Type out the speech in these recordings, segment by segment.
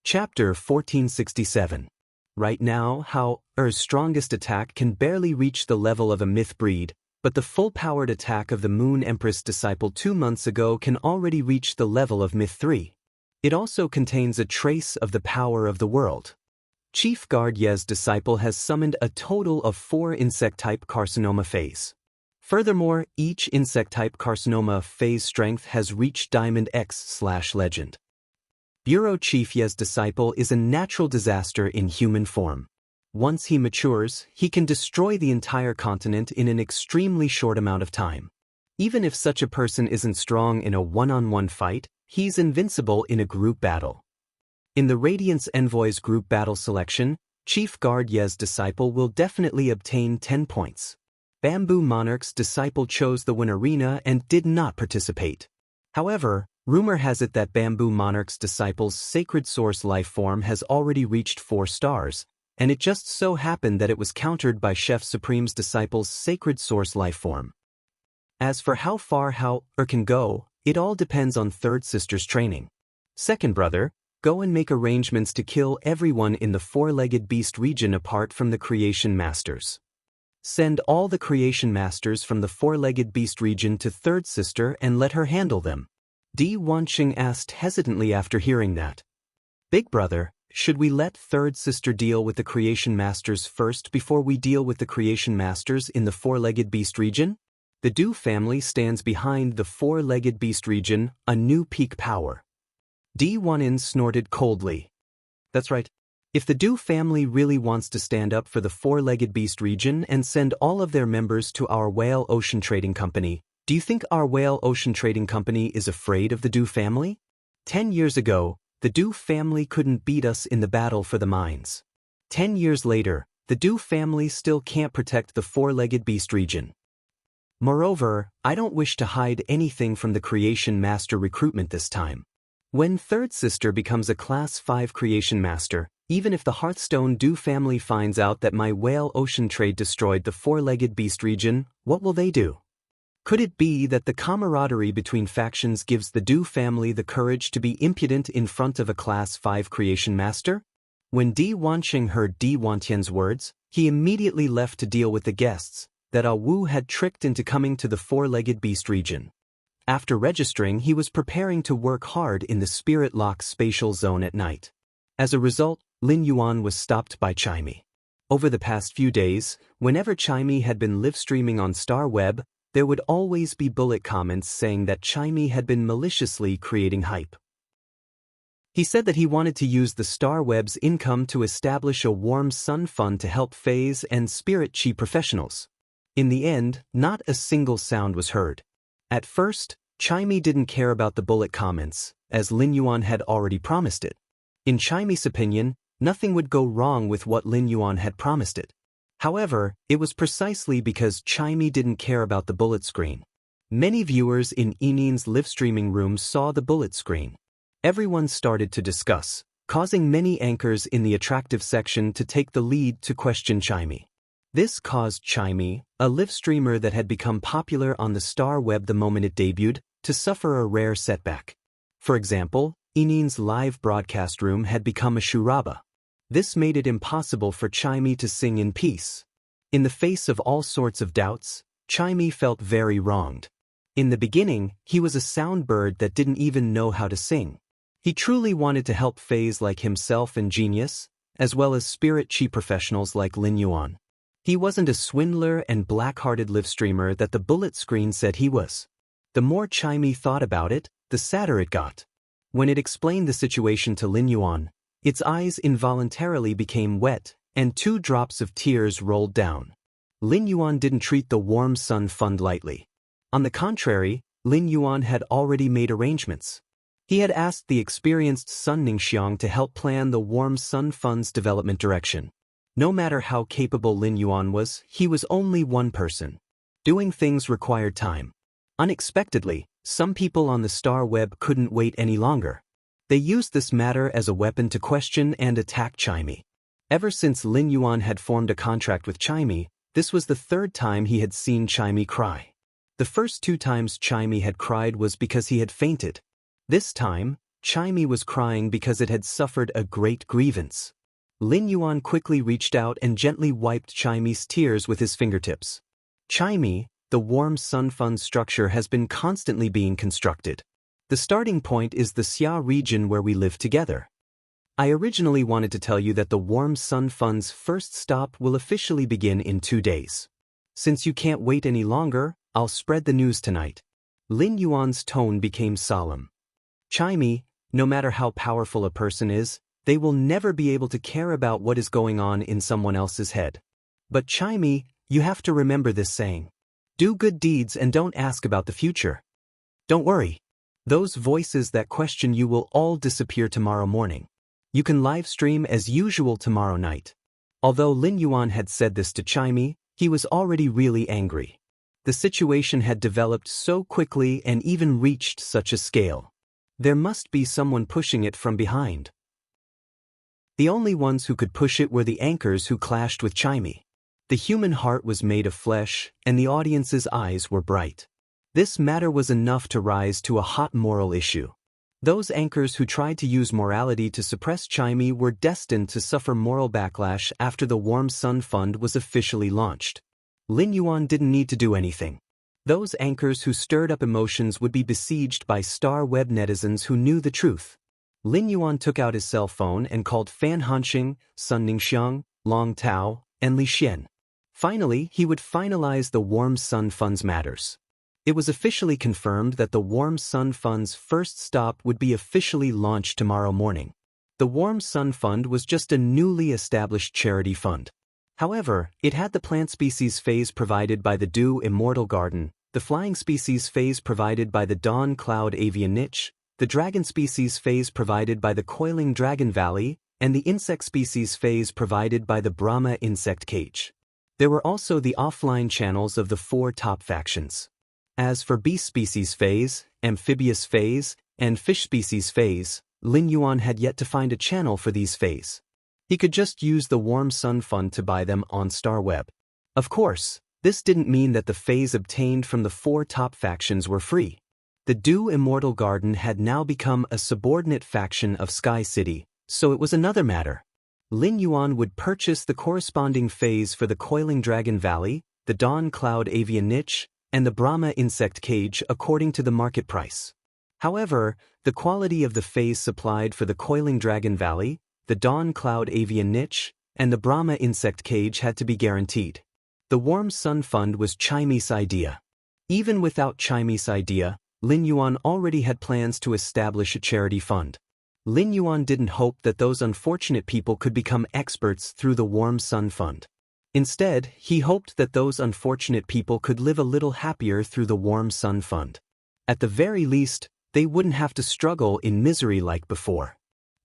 Chapter 1467. Right now, how Er's strongest attack can barely reach the level of a myth breed, but the full-powered attack of the Moon Empress disciple 2 months ago can already reach the level of myth 3. It also contains a trace of the power of the world. Chief Guard Ye's disciple has summoned a total of 4 insect-type carcinoma phase. Furthermore, each insect-type carcinoma phase strength has reached Diamond X/Legend. Bureau Chief Ye's disciple is a natural disaster in human form. Once he matures, he can destroy the entire continent in an extremely short amount of time. Even if such a person isn't strong in a one-on-one fight, he's invincible in a group battle. In the Radiance Envoy's group battle selection, Chief Guard Ye's disciple will definitely obtain 10 points. Bamboo Monarch's disciple chose the win arena and did not participate. However, rumor has it that Bamboo Monarch's disciple's Sacred Source life form has already reached 4 stars, and it just so happened that it was countered by Chef Supreme's disciple's Sacred Source life form. As for how far Er can go, it all depends on Third Sister's training. Second brother, go and make arrangements to kill everyone in the Four-Legged Beast region apart from the Creation Masters. Send all the Creation Masters from the Four-Legged Beast region to Third Sister and let her handle them. Wanqing asked hesitantly after hearing that. Big brother, should we let Third Sister deal with the Creation Masters first before we deal with the Creation Masters in the Four-Legged Beast region? The Du family stands behind the Four-Legged Beast region, a new peak power. Wanin snorted coldly. That's right. If the Du family really wants to stand up for the Four-Legged Beast region and send all of their members to our Whale Ocean Trading Company, do you think our Whale Ocean Trading Company is afraid of the Du family? 10 years ago, the Du family couldn't beat us in the battle for the mines. 10 years later, the Du family still can't protect the Four-Legged Beast region. Moreover, I don't wish to hide anything from the Creation Master recruitment this time. When Third Sister becomes a Class 5 Creation Master, even if the Hearthstone Du family finds out that my Whale Ocean Trade destroyed the Four-Legged Beast region, what will they do? Could it be that the camaraderie between factions gives the Du family the courage to be impudent in front of a Class 5 Creation Master? When Wanqing heard Wantian's words, he immediately left to deal with the guests that Wu had tricked into coming to the Four-Legged Beast region. After registering, he was preparing to work hard in the Spirit Lock spatial zone at night. As a result, Lin Yuan was stopped by Chimey. Over the past few days, whenever Chimey had been live-streaming on StarWeb, there would always be bullet comments saying that Chimey had been maliciously creating hype. He said that he wanted to use the StarWeb's income to establish a warm sun fund to help phase and spirit chi professionals. In the end, not a single sound was heard. At first, Chimey didn't care about the bullet comments, as Lin Yuan had already promised it. In Chimey's opinion, nothing would go wrong with what Lin Yuan had promised it. However, it was precisely because Chimey didn't care about the bullet screen. Many viewers in Enin's live-streaming room saw the bullet screen. Everyone started to discuss, causing many anchors in the attractive section to take the lead to question Chimey. This caused Chimey, a live streamer that had become popular on the Star Web the moment it debuted, to suffer a rare setback. For example, Enin's live broadcast room had become a shuraba. This made it impossible for Chimey to sing in peace. In the face of all sorts of doubts, Chimey felt very wronged. In the beginning, he was a sound bird that didn't even know how to sing. He truly wanted to help phase like himself and Genius, as well as spirit chi professionals like Lin Yuan. He wasn't a swindler and black-hearted live streamer that the bullet screen said he was. The more Chimey thought about it, the sadder it got. When it explained the situation to Lin Yuan, its eyes involuntarily became wet, and 2 drops of tears rolled down. Lin Yuan didn't treat the Warm Sun Fund lightly. On the contrary, Lin Yuan had already made arrangements. He had asked the experienced Sun Ningxiang to help plan the Warm Sun Fund's development direction. No matter how capable Lin Yuan was, he was only one person. Doing things required time. Unexpectedly, some people on the Star Web couldn't wait any longer. They used this matter as a weapon to question and attack Chimey. Ever since Lin Yuan had formed a contract with Chimey, this was the 3rd time he had seen Chimey cry. The first 2 times Chimey had cried was because he had fainted. This time, Chimey was crying because it had suffered a great grievance. Lin Yuan quickly reached out and gently wiped Chimey's tears with his fingertips. Chimey, the warm sun fund structure has been constantly being constructed. The starting point is the Xia region where we live together. I originally wanted to tell you that the warm sun fund's first stop will officially begin in 2 days. Since you can't wait any longer, I'll spread the news tonight. Lin Yuan's tone became solemn. Chimey, no matter how powerful a person is, they will never be able to care about what is going on in someone else's head. But Chimey, you have to remember this saying. Do good deeds and don't ask about the future. Don't worry. Those voices that question you will all disappear tomorrow morning. You can live stream as usual tomorrow night. Although Lin Yuan had said this to Chimey, he was already really angry. The situation had developed so quickly and even reached such a scale. There must be someone pushing it from behind. The only ones who could push it were the anchors who clashed with Chimey. The human heart was made of flesh, and the audience's eyes were bright. This matter was enough to rise to a hot moral issue. Those anchors who tried to use morality to suppress Chimey were destined to suffer moral backlash after the Warm Sun Fund was officially launched. Lin Yuan didn't need to do anything. Those anchors who stirred up emotions would be besieged by star web netizens who knew the truth. Lin Yuan took out his cell phone and called Fan Hanxing, Sun Ningxiang, Long Tao, and Li Xian. Finally, he would finalize the Warm Sun Fund's matters. It was officially confirmed that the Warm Sun Fund's first stop would be officially launched tomorrow morning. The Warm Sun Fund was just a newly established charity fund. However, it had the plant species phase provided by the Dew Immortal Garden, the flying species phase provided by the Dawn Cloud Avian Niche, the dragon species phase provided by the Coiling Dragon Valley, and the insect species phase provided by the Brahma Insect Cage. There were also the offline channels of the 4 top factions. As for beast species phase, amphibious phase, and fish species phase, Lin Yuan had yet to find a channel for these phase. He could just use the Warm Sun Fund to buy them on StarWeb. Of course, this didn't mean that the phase obtained from the 4 top factions were free. The Dew Immortal Garden had now become a subordinate faction of Sky City, so it was another matter. Lin Yuan would purchase the corresponding phase for the Coiling Dragon Valley, the Dawn Cloud Avian Niche, and the Brahma Insect Cage according to the market price. However, the quality of the phase supplied for the Coiling Dragon Valley, the Dawn Cloud Avian Niche, and the Brahma Insect Cage had to be guaranteed. The Warm Sun Fund was Chimey's idea. Even without Chimey's idea, Lin Yuan already had plans to establish a charity fund. Lin Yuan didn't hope that those unfortunate people could become experts through the Warm Sun Fund. Instead, he hoped that those unfortunate people could live a little happier through the Warm Sun Fund. At the very least, they wouldn't have to struggle in misery like before.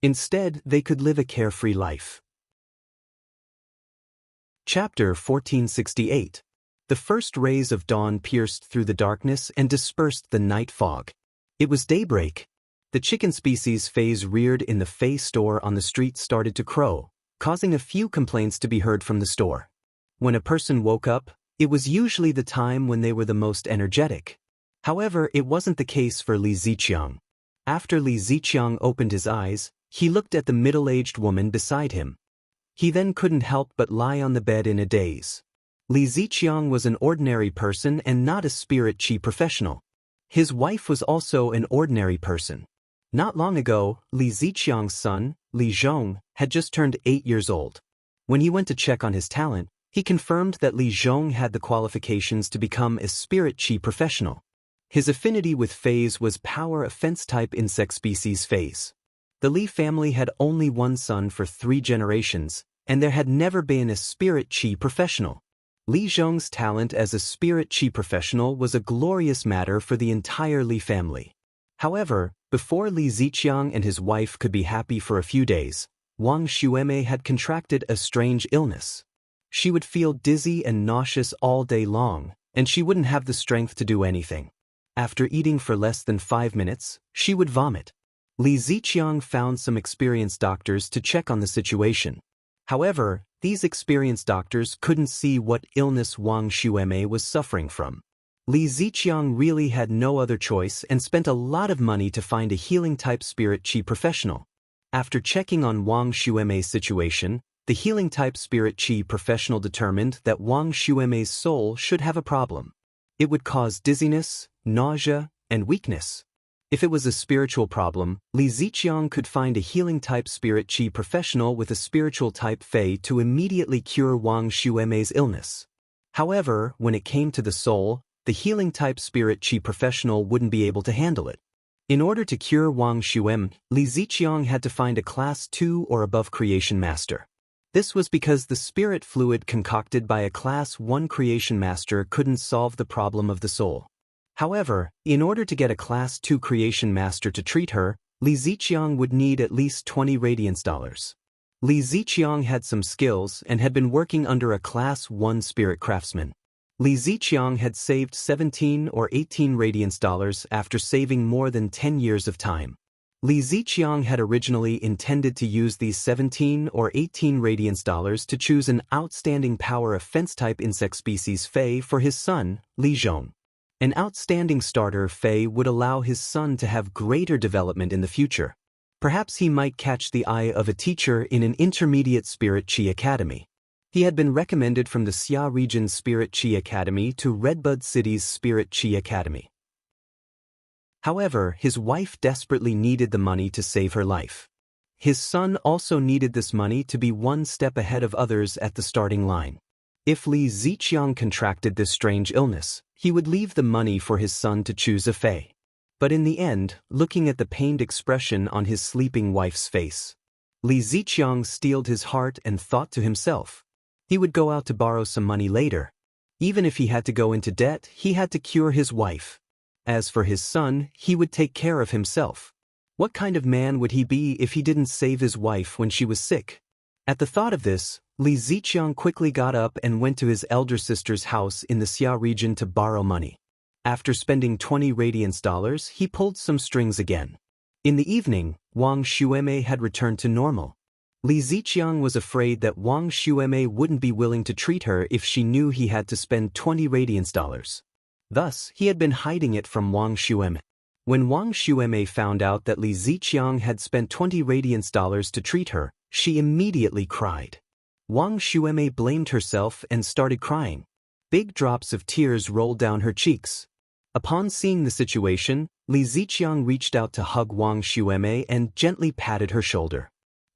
Instead, they could live a carefree life. Chapter 1468. The first rays of dawn pierced through the darkness and dispersed the night fog. It was daybreak. The chicken species phase reared in the Fei store on the street started to crow, causing a few complaints to be heard from the store. When a person woke up, it was usually the time when they were the most energetic. However, it wasn't the case for Li Ziqiang. After Li Ziqiang opened his eyes, he looked at the middle-aged woman beside him. He then couldn't help but lie on the bed in a daze. Li Ziqiang was an ordinary person and not a spirit qi professional. His wife was also an ordinary person. Not long ago, Li Ziqiang's son, Li Zhong, had just turned 8 years old. When he went to check on his talent, he confirmed that Li Zhong had the qualifications to become a spirit qi professional. His affinity with phase was power offense-type insect species phase. The Li family had only one son for 3 generations, and there had never been a spirit qi professional. Li Zhong's talent as a spirit qi professional was a glorious matter for the entire Li family. However, before Li Ziqiang and his wife could be happy for a few days, Wang Xueme had contracted a strange illness. She would feel dizzy and nauseous all day long, and she wouldn't have the strength to do anything. After eating for less than 5 minutes, she would vomit. Li Ziqiang found some experienced doctors to check on the situation. However, these experienced doctors couldn't see what illness Wang Xueme was suffering from. Li Ziqiang really had no other choice and spent a lot of money to find a healing-type spirit qi professional. After checking on Wang Xuemei's situation, the healing-type spirit qi professional determined that Wang Xuemei's soul should have a problem. It would cause dizziness, nausea, and weakness. If it was a spiritual problem, Li Ziqiang could find a healing-type spirit qi professional with a spiritual-type fei to immediately cure Wang Xuemei's illness. However, when it came to the soul, the healing-type spirit qi professional wouldn't be able to handle it. In order to cure Wang Xuemei, Li Ziqiang had to find a Class 2 or above creation master. This was because the spirit fluid concocted by a Class 1 creation master couldn't solve the problem of the soul. However, in order to get a Class 2 creation master to treat her, Li Ziqiang would need at least 20 radiance dollars. Li Ziqiang had some skills and had been working under a Class 1 spirit craftsman. Li Ziqiang had saved 17 or 18 radiance dollars after saving more than 10 years of time. Li Ziqiang had originally intended to use these 17 or 18 radiance dollars to choose an outstanding power of fence-type insect species fei for his son, Li Zhong. An outstanding starter fei would allow his son to have greater development in the future. Perhaps he might catch the eye of a teacher in an intermediate Spirit Qi Academy. He had been recommended from the Xia Region's Spirit Qi Academy to Redbud City's Spirit Qi Academy. However, his wife desperately needed the money to save her life. His son also needed this money to be one step ahead of others at the starting line. If Li Ziqiang contracted this strange illness, he would leave the money for his son to choose a fei. But in the end, looking at the pained expression on his sleeping wife's face, Li Ziqiang steeled his heart and thought to himself, he would go out to borrow some money later. Even if he had to go into debt, he had to cure his wife. As for his son, he would take care of himself. What kind of man would he be if he didn't save his wife when she was sick? At the thought of this, Li Ziqiang quickly got up and went to his elder sister's house in the Xia region to borrow money. After spending 20 radiance dollars, he pulled some strings again. In the evening, Wang Xuemei had returned to normal. Li Ziqiang was afraid that Wang Xuemei wouldn't be willing to treat her if she knew he had to spend 20 radiance dollars. Thus, he had been hiding it from Wang Xuemei. When Wang Xuemei found out that Li Ziqiang had spent 20 radiance dollars to treat her, she immediately cried. Wang Xuemei blamed herself and started crying. Big drops of tears rolled down her cheeks. Upon seeing the situation, Li Ziqiang reached out to hug Wang Xuemei and gently patted her shoulder.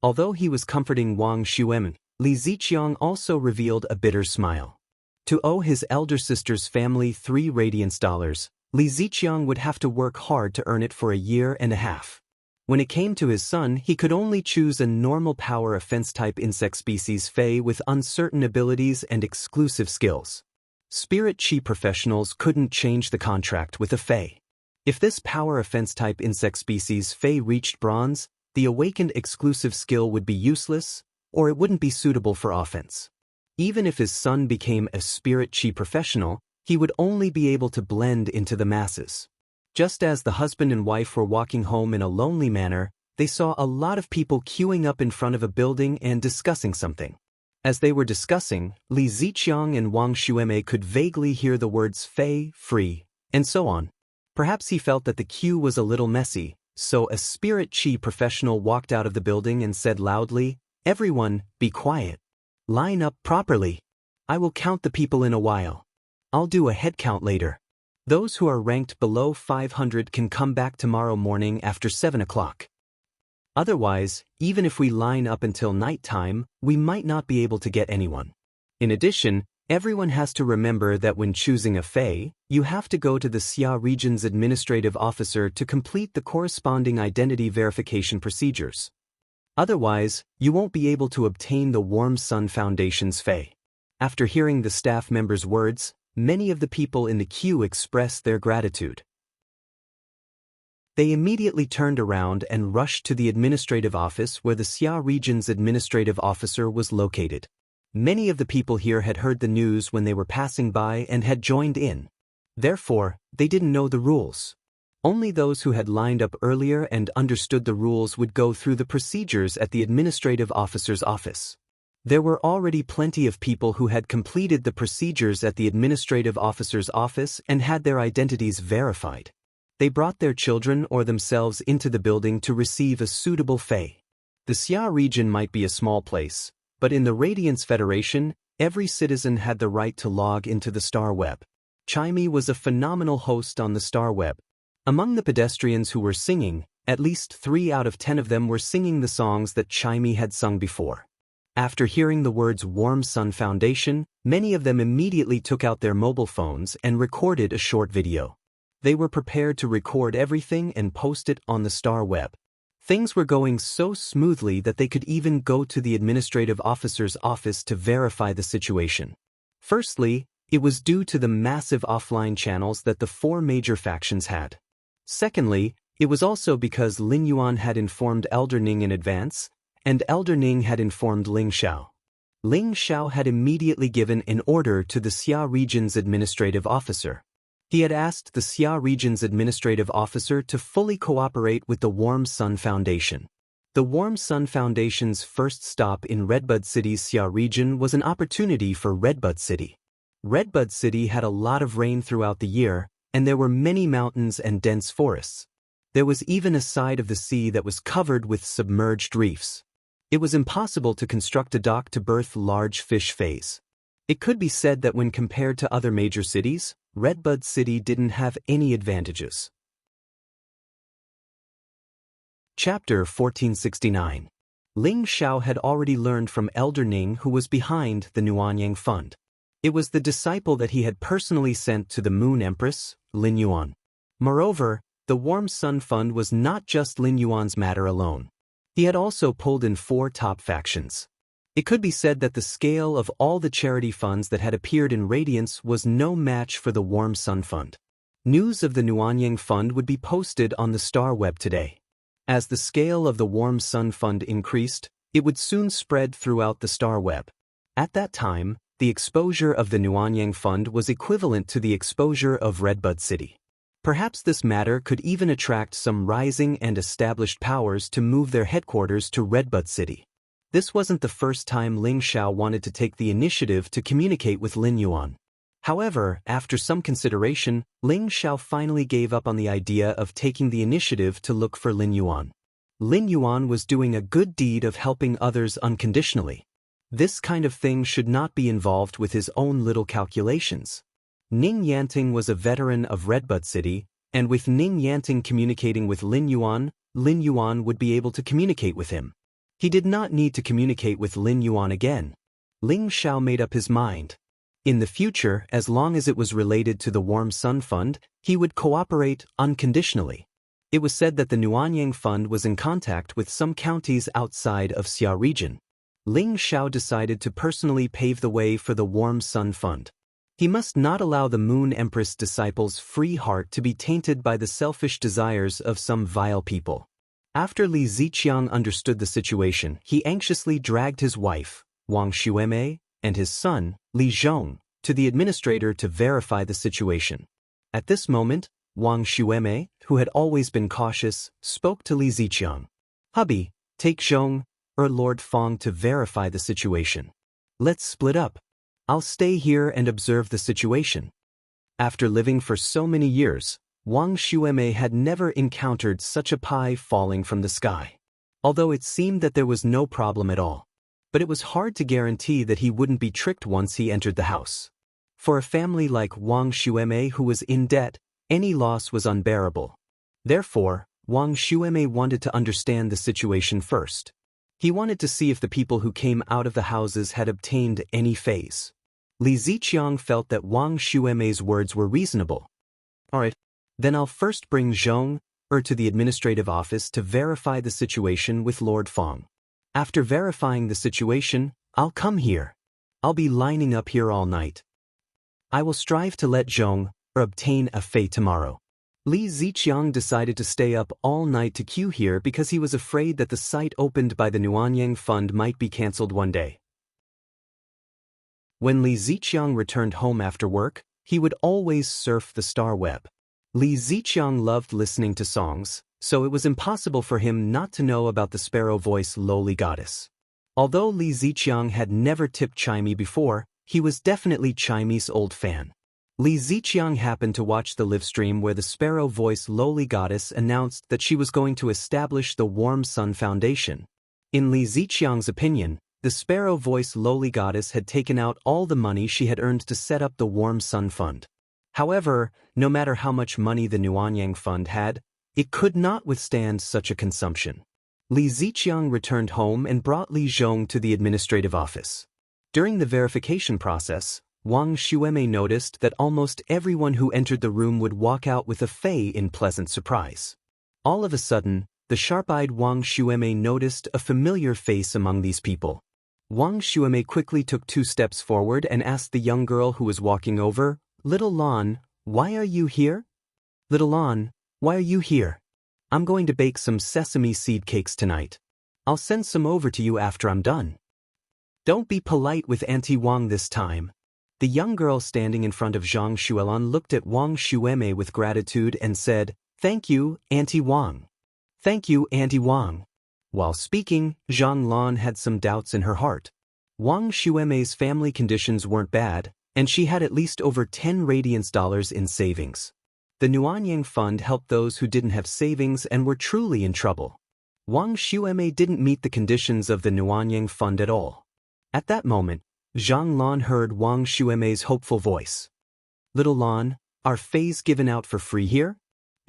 Although he was comforting Wang Xuemei, Li Ziqiang also revealed a bitter smile. To owe his elder sister's family 3 radiance dollars, Li Ziqiang would have to work hard to earn it for a year and a half. When it came to his son, he could only choose a normal power offense-type insect species fei with uncertain abilities and exclusive skills. Spirit Qi professionals couldn't change the contract with a fei. If this power offense-type insect species fei reached bronze, the awakened exclusive skill would be useless, or it wouldn't be suitable for offense. Even if his son became a Spirit Qi professional, he would only be able to blend into the masses. Just as the husband and wife were walking home in a lonely manner, they saw a lot of people queuing up in front of a building and discussing something. As they were discussing, Li Ziqiang and Wang Xuemei could vaguely hear the words fei, free, and so on. Perhaps he felt that the queue was a little messy, so a Spirit Qi professional walked out of the building and said loudly, "Everyone, be quiet. Line up properly. I will count the people in a while. I'll do a head count later. Those who are ranked below 500 can come back tomorrow morning after 7 o'clock. Otherwise, even if we line up until nighttime, we might not be able to get anyone. In addition, everyone has to remember that when choosing a fei, you have to go to the Xia region's administrative officer to complete the corresponding identity verification procedures. Otherwise, you won't be able to obtain the Warm Sun Foundation's fei." After hearing the staff member's words, many of the people in the queue expressed their gratitude. They immediately turned around and rushed to the administrative office where the Xia region's administrative officer was located. Many of the people here had heard the news when they were passing by and had joined in. Therefore, they didn't know the rules. Only those who had lined up earlier and understood the rules would go through the procedures at the administrative officer's office. There were already plenty of people who had completed the procedures at the administrative officer's office and had their identities verified. They brought their children or themselves into the building to receive a suitable fei. The Xia region might be a small place, but in the Radiance Federation, every citizen had the right to log into the Star Web. Chimey was a phenomenal host on the Star Web. Among the pedestrians who were singing, at least 3 out of 10 of them were singing the songs that Chimey had sung before. After hearing the words Warm Sun Foundation, many of them immediately took out their mobile phones and recorded a short video. They were prepared to record everything and post it on the Star Web. Things were going so smoothly that they could even go to the administrative officer's office to verify the situation. Firstly, it was due to the massive offline channels that the 4 major factions had. Secondly, it was also because Lin Yuan had informed Elder Ning in advance, and Elder Ning had informed Ling Xiao. Ling Xiao had immediately given an order to the Xia region's administrative officer. He had asked the Xia region's administrative officer to fully cooperate with the Warm Sun Foundation. The Warm Sun Foundation's first stop in Redbud City's Xia region was an opportunity for Redbud City. Redbud City had a lot of rain throughout the year, and there were many mountains and dense forests. There was even a side of the sea that was covered with submerged reefs. It was impossible to construct a dock to berth large fish feis. It could be said that when compared to other major cities, Redbud City didn't have any advantages. Chapter 1469. Ling Xiao had already learned from Elder Ning who was behind the Nuanyang Fund. It was the disciple that he had personally sent to the Moon Empress, Lin Yuan. Moreover, the Warm Sun Fund was not just Lin Yuan's matter alone. He had also pulled in 4 top factions. It could be said that the scale of all the charity funds that had appeared in Radiance was no match for the Warm Sun Fund. News of the Nuanyang Fund would be posted on the Star Web today. As the scale of the Warm Sun Fund increased, it would soon spread throughout the Star Web. At that time, the exposure of the Nuanyang Fund was equivalent to the exposure of Redbud City. Perhaps this matter could even attract some rising and established powers to move their headquarters to Redbud City. This wasn't the first time Ling Xiao wanted to take the initiative to communicate with Lin Yuan. However, after some consideration, Ling Xiao finally gave up on the idea of taking the initiative to look for Lin Yuan. Lin Yuan was doing a good deed of helping others unconditionally. This kind of thing should not be involved with his own little calculations. Ning Yanting was a veteran of Redbud City, and with Ning Yanting communicating with Lin Yuan would be able to communicate with him. He did not need to communicate with Lin Yuan again. Ling Xiao made up his mind. In the future, as long as it was related to the Warm Sun Fund, he would cooperate unconditionally. It was said that the Nuanyang Fund was in contact with some counties outside of Xia region. Ling Xiao decided to personally pave the way for the Warm Sun Fund. He must not allow the Moon Empress disciples' free heart to be tainted by the selfish desires of some vile people. After Li Ziqiang understood the situation, he anxiously dragged his wife, Wang Xuemei, and his son, Li Zhong, to the administrator to verify the situation. At this moment, Wang Xuemei, who had always been cautious, spoke to Li Ziqiang. "Hubby, take Zhong, or Lord Fong to verify the situation. Let's split up. I'll stay here and observe the situation." After living for so many years, Wang Xuemei had never encountered such a pie falling from the sky. Although it seemed that there was no problem at all. But it was hard to guarantee that he wouldn't be tricked once he entered the house. For a family like Wang Xuemei who was in debt, any loss was unbearable. Therefore, Wang Xuemei wanted to understand the situation first. He wanted to see if the people who came out of the houses had obtained any feis. Li Ziqiang felt that Wang Xuemei's words were reasonable. "Alright, then I'll first bring Zhong, to the administrative office to verify the situation with Lord Fong. After verifying the situation, I'll come here. I'll be lining up here all night. I will strive to let Zhong, obtain a fei tomorrow." Li Ziqiang decided to stay up all night to queue here because he was afraid that the site opened by the Nuanyang Fund might be cancelled one day. When Li Ziqiang returned home after work, he would always surf the Star Web. Li Ziqiang loved listening to songs, so it was impossible for him not to know about the sparrow voice lowly goddess. Although Li Ziqiang had never tipped Chimey before, he was definitely Chimey's old fan. Li Ziqiang happened to watch the livestream where the sparrow-voiced lowly goddess announced that she was going to establish the Warm Sun Foundation. In Li Ziqiang's opinion, the sparrow-voiced lowly goddess had taken out all the money she had earned to set up the Warm Sun Fund. However, no matter how much money the Nuanyang Fund had, it could not withstand such a consumption. Li Ziqiang returned home and brought Li Zhong to the administrative office. During the verification process, Wang Xueme noticed that almost everyone who entered the room would walk out with a fei in pleasant surprise. All of a sudden, the sharp-eyed Wang Xueme noticed a familiar face among these people. Wang Xueme quickly took 2 steps forward and asked the young girl who was walking over, "Little Lan, why are you here?" "Little Lan, why are you here? I'm going to bake some sesame seed cakes tonight. I'll send some over to you after I'm done." "Don't be polite with Auntie Wang this time." The young girl standing in front of Zhang Xuelan looked at Wang Xueme with gratitude and said, "Thank you, Auntie Wang." "Thank you, Auntie Wang." While speaking, Zhang Lan had some doubts in her heart. Wang Xueme's family conditions weren't bad, and she had at least over 10 radiance dollars in savings. The Nuanyang Fund helped those who didn't have savings and were truly in trouble. Wang Xueme didn't meet the conditions of the Nuanyang Fund at all. At that moment, Zhang Lan heard Wang Xueme's hopeful voice. "Little Lan, are feis given out for free here?"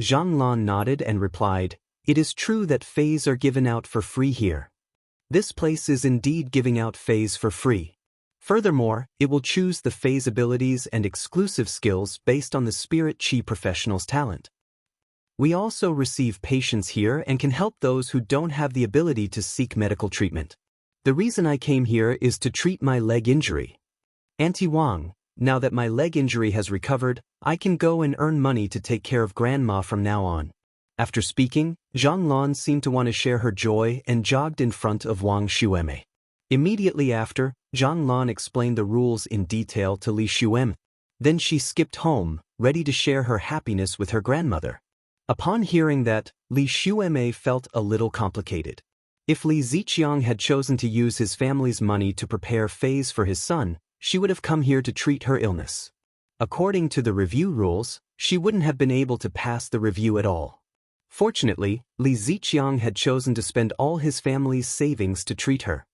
Zhang Lan nodded and replied, "It is true that feis are given out for free here. This place is indeed giving out feis for free. Furthermore, it will choose the feis abilities and exclusive skills based on the spirit chi professional's talent. We also receive patients here and can help those who don't have the ability to seek medical treatment. The reason I came here is to treat my leg injury. Auntie Wang, now that my leg injury has recovered, I can go and earn money to take care of Grandma from now on." After speaking, Zhang Lan seemed to want to share her joy and jogged in front of Wang Xueme. Immediately after, Zhang Lan explained the rules in detail to Li Xueme. Then she skipped home, ready to share her happiness with her grandmother. Upon hearing that, Li Xueme felt a little complicated. If Li Ziqiang had chosen to use his family's money to prepare feis for his son, she would have come here to treat her illness. According to the review rules, she wouldn't have been able to pass the review at all. Fortunately, Li Ziqiang had chosen to spend all his family's savings to treat her.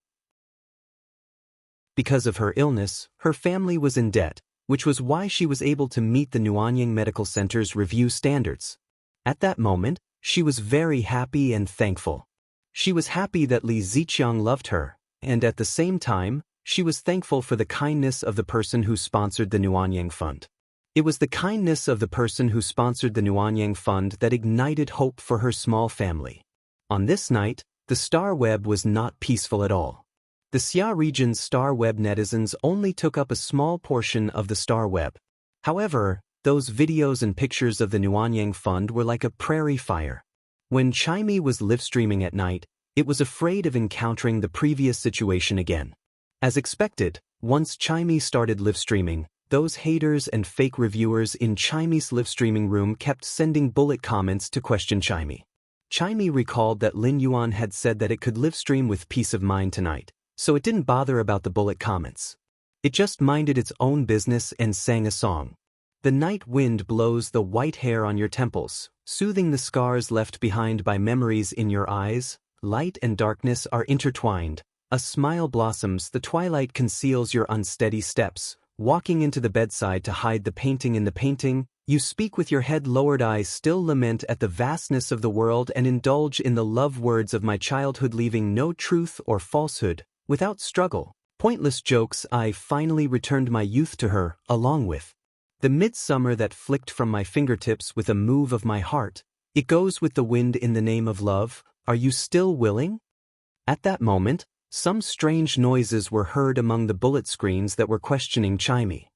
Because of her illness, her family was in debt, which was why she was able to meet the Nuanyang Medical Center's review standards. At that moment, she was very happy and thankful. She was happy that Li Ziqiang loved her, and at the same time, she was thankful for the kindness of the person who sponsored the Nuanyang Fund. It was the kindness of the person who sponsored the Nuanyang Fund that ignited hope for her small family. On this night, the Star Web was not peaceful at all. The Xia region's Star Web netizens only took up a small portion of the Star Web. However, those videos and pictures of the Nuanyang Fund were like a prairie fire. When Chimey was live-streaming at night, it was afraid of encountering the previous situation again. As expected, once Chimey started live-streaming, those haters and fake reviewers in Chimey's live-streaming room kept sending bullet comments to question Chimey. Chimey recalled that Lin Yuan had said that it could live-stream with peace of mind tonight, so it didn't bother about the bullet comments. It just minded its own business and sang a song. The night wind blows the white hair on your temples, soothing the scars left behind by memories in your eyes. Light and darkness are intertwined. A smile blossoms, the twilight conceals your unsteady steps. Walking into the bedside to hide the painting in the painting, you speak with your head lowered, eyes still lament at the vastness of the world and indulge in the love words of my childhood, leaving no truth or falsehood, without struggle, pointless jokes. I finally returned my youth to her, along with the midsummer that flicked from my fingertips with a move of my heart. It goes with the wind in the name of love. Are you still willing? At that moment, some strange noises were heard among the bullet screens that were questioning Chimey.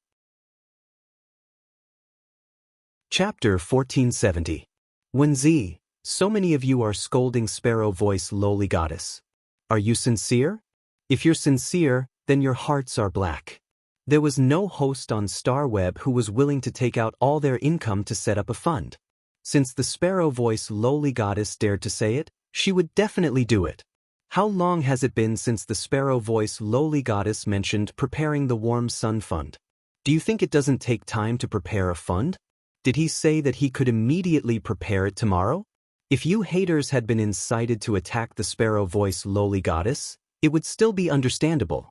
Chapter 1470. Wenzi, so many of you are scolding Sparrow Voice Lowly Goddess. Are you sincere? If you're sincere, then your hearts are black. There was no host on StarWeb who was willing to take out all their income to set up a fund. Since the Sparrow Voice Lowly Goddess dared to say it, she would definitely do it. How long has it been since the sparrow voice lowly goddess mentioned preparing the warm sun fund? Do you think it doesn't take time to prepare a fund? Did he say that he could immediately prepare it tomorrow? If you haters had been incited to attack the sparrow voice lowly goddess, it would still be understandable.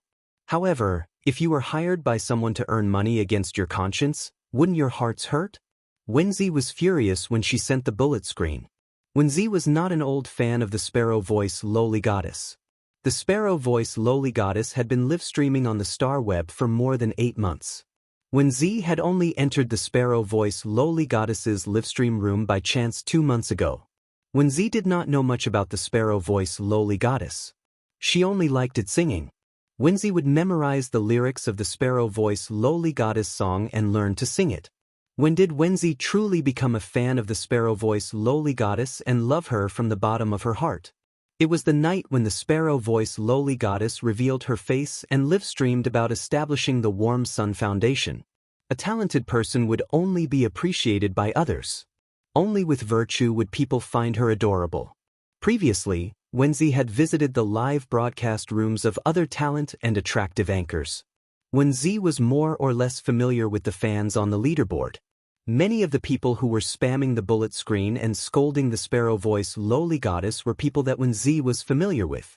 However, if you were hired by someone to earn money against your conscience, wouldn't your hearts hurt? Wenzi was furious when she sent the bullet screen. Wenzi was not an old fan of the sparrow voice lowly goddess. The sparrow voice lowly goddess had been live streaming on the star web for more than 8 months. Wenzi had only entered the sparrow voice lowly goddess's livestream room by chance 2 months ago. Wenzi did not know much about the sparrow voice lowly goddess. She only liked its singing. Wenzi would memorize the lyrics of the sparrow voice lowly goddess song and learn to sing it. When did Wenzi truly become a fan of the sparrow voice lowly goddess and love her from the bottom of her heart? It was the night when the sparrow voice lowly goddess revealed her face and live-streamed about establishing the Warm Sun Foundation. A talented person would only be appreciated by others. Only with virtue would people find her adorable. Previously, Wenzi had visited the live broadcast rooms of other talent and attractive anchors. Wenzi was more or less familiar with the fans on the leaderboard. Many of the people who were spamming the bullet screen and scolding the sparrow voice lowly goddess were people that Wenzi was familiar with.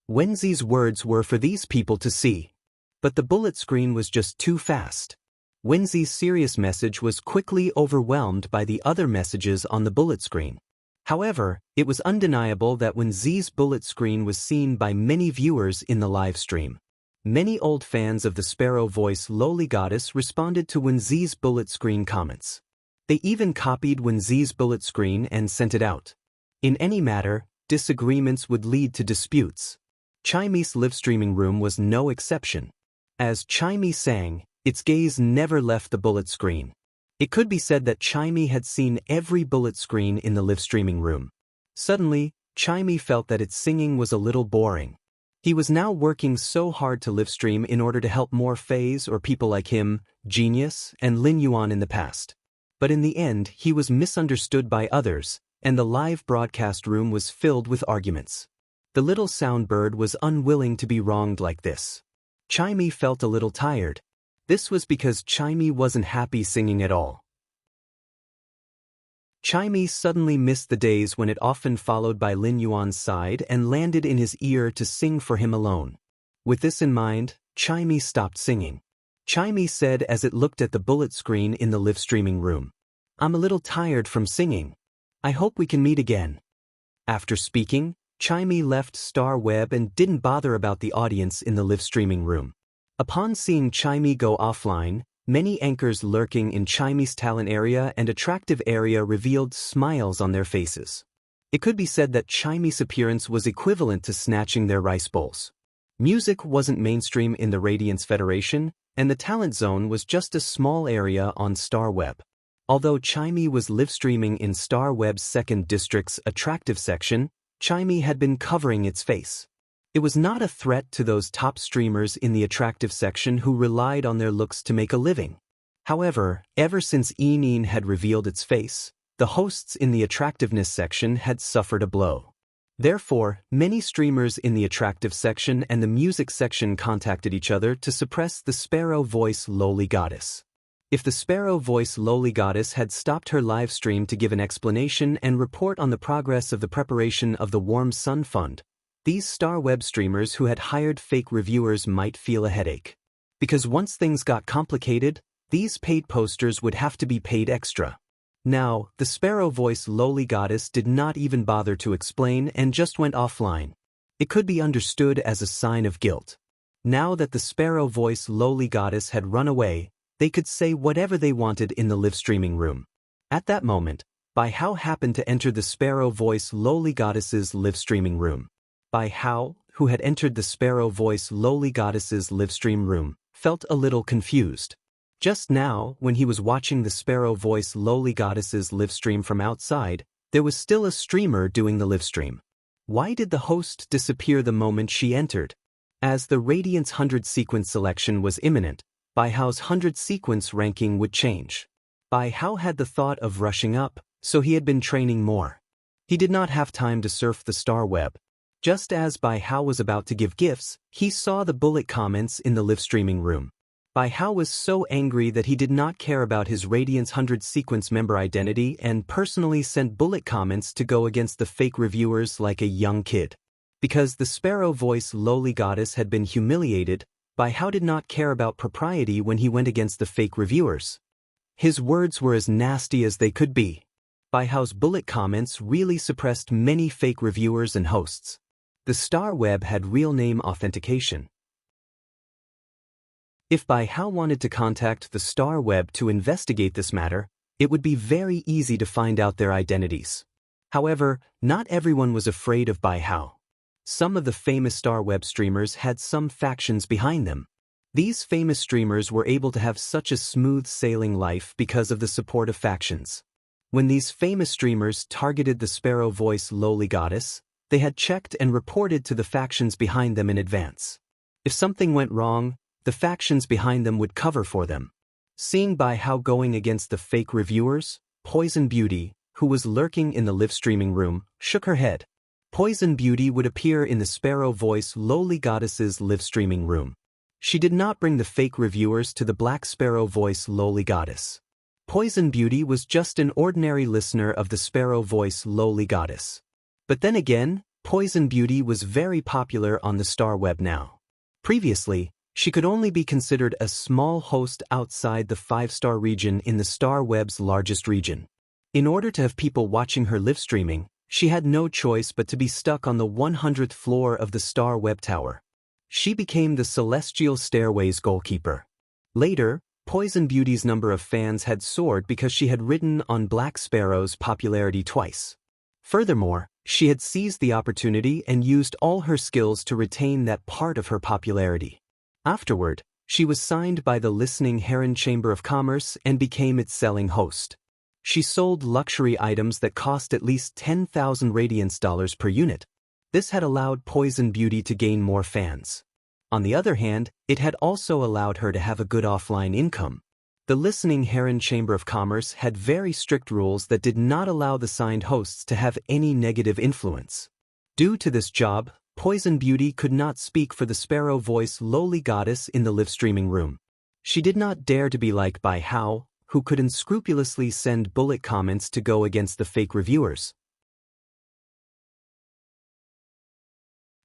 Wenzi's words were for these people to see. But the bullet screen was just too fast. Wenzi's serious message was quickly overwhelmed by the other messages on the bullet screen. However, it was undeniable that Wenzi's bullet screen was seen by many viewers in the live stream. Many old fans of the sparrow voice lowly goddess responded to Wenzi's bullet screen comments. They even copied Wenzi's bullet screen and sent it out. In any matter, disagreements would lead to disputes. Chaime's live streaming room was no exception. As Chaime sang, its gaze never left the bullet screen. It could be said that Chaime had seen every bullet screen in the live streaming room. Suddenly, Chaime felt that its singing was a little boring. He was now working so hard to live stream in order to help more Fays or people like him, Genius, and Lin Yuan in the past. But in the end, he was misunderstood by others, and the live broadcast room was filled with arguments. The little soundbird was unwilling to be wronged like this. Chaime felt a little tired. This was because Chaime wasn't happy singing at all. Chaime suddenly missed the days when it often followed by Lin Yuan's side and landed in his ear to sing for him alone. With this in mind, Chaime stopped singing. Chaime said as it looked at the bullet screen in the live streaming room, "I'm a little tired from singing. I hope we can meet again." After speaking, Chaime left Star Web and didn't bother about the audience in the live streaming room. Upon seeing Chaime go offline, many anchors lurking in Chaime's talent area and attractive area revealed smiles on their faces. It could be said that Chaime's appearance was equivalent to snatching their rice bowls. Music wasn't mainstream in the Radiance Federation, and the talent zone was just a small area on Star Web. Although Chaime was live streaming in Star Web's 2nd District's attractive section, Chaime had been covering its face. It was not a threat to those top streamers in the attractive section who relied on their looks to make a living. However, ever since Enin had revealed its face, the hosts in the attractiveness section had suffered a blow. Therefore, many streamers in the attractive section and the music section contacted each other to suppress the sparrow voice lowly goddess. If the sparrow voice lowly goddess had stopped her live stream to give an explanation and report on the progress of the preparation of the Warm Sun Fund, these Star Web streamers who had hired fake reviewers might feel a headache. Because once things got complicated, these paid posters would have to be paid extra. Now, the sparrow voice lowly goddess did not even bother to explain and just went offline. It could be understood as a sign of guilt. Now that the sparrow voice lowly goddess had run away, they could say whatever they wanted in the live streaming room. At that moment, Bai Hao happened to enter the sparrow voice lowly goddess's live streaming room. Bai Hao, who had entered the sparrow voice lowly goddess's live stream room, felt a little confused. Just now, when he was watching the sparrow voice lowly goddess's live stream from outside, there was still a streamer doing the live stream. Why did the host disappear the moment she entered? As the Radiance 100 sequence selection was imminent, Bai Hao's 100 sequence ranking would change. Bai Hao had the thought of rushing up, so he had been training more. He did not have time to surf the Star Web. Just as Bai Hao was about to give gifts, he saw the bullet comments in the live streaming room. Bai Hao was so angry that he did not care about his Radiance 100 sequence member identity and personally sent bullet comments to go against the fake reviewers like a young kid. Because the sparrow voice lowly goddess had been humiliated, Bai Hao did not care about propriety when he went against the fake reviewers. His words were as nasty as they could be. Bai Hao's bullet comments really suppressed many fake reviewers and hosts. The star web had real name authentication. If Bai Hao wanted to contact the star web to investigate this matter, it would be very easy to find out their identities. However, not everyone was afraid of Bai Hao. Some of the famous star web streamers had some factions behind them. These famous streamers were able to have such a smooth sailing life because of the support of factions. When these famous streamers targeted the sparrow voice lowly goddess, they had checked and reported to the factions behind them in advance. If something went wrong, the factions behind them would cover for them. Seeing Bai Hao going against the fake reviewers, Poison Beauty, who was lurking in the live streaming room, shook her head. Poison Beauty would appear in the sparrow voice lowly goddess's live streaming room. She did not bring the fake reviewers to the black sparrow voice lowly goddess. Poison Beauty was just an ordinary listener of the sparrow voice lowly goddess. But then again, Poison Beauty was very popular on the star web now. Previously, she could only be considered a small host outside the 5-star region in the star web's largest region. In order to have people watching her live streaming, she had no choice but to be stuck on the 100th floor of the star web tower. She became the Celestial Stairway's goalkeeper. Later, Poison Beauty's number of fans had soared because she had ridden on Black Sparrow's popularity twice. Furthermore, she had seized the opportunity and used all her skills to retain that part of her popularity. Afterward, she was signed by the Listening Heron Chamber of Commerce and became its selling host. She sold luxury items that cost at least 10,000 Radiance dollars per unit. This had allowed Poison Beauty to gain more fans. On the other hand, it had also allowed her to have a good offline income. The Listening Heron Chamber of Commerce had very strict rules that did not allow the signed hosts to have any negative influence. Due to this job, Poison Beauty could not speak for the sparrow voice lowly goddess in the live streaming room. She did not dare to be like Bai Hao, who could unscrupulously send bullet comments to go against the fake reviewers.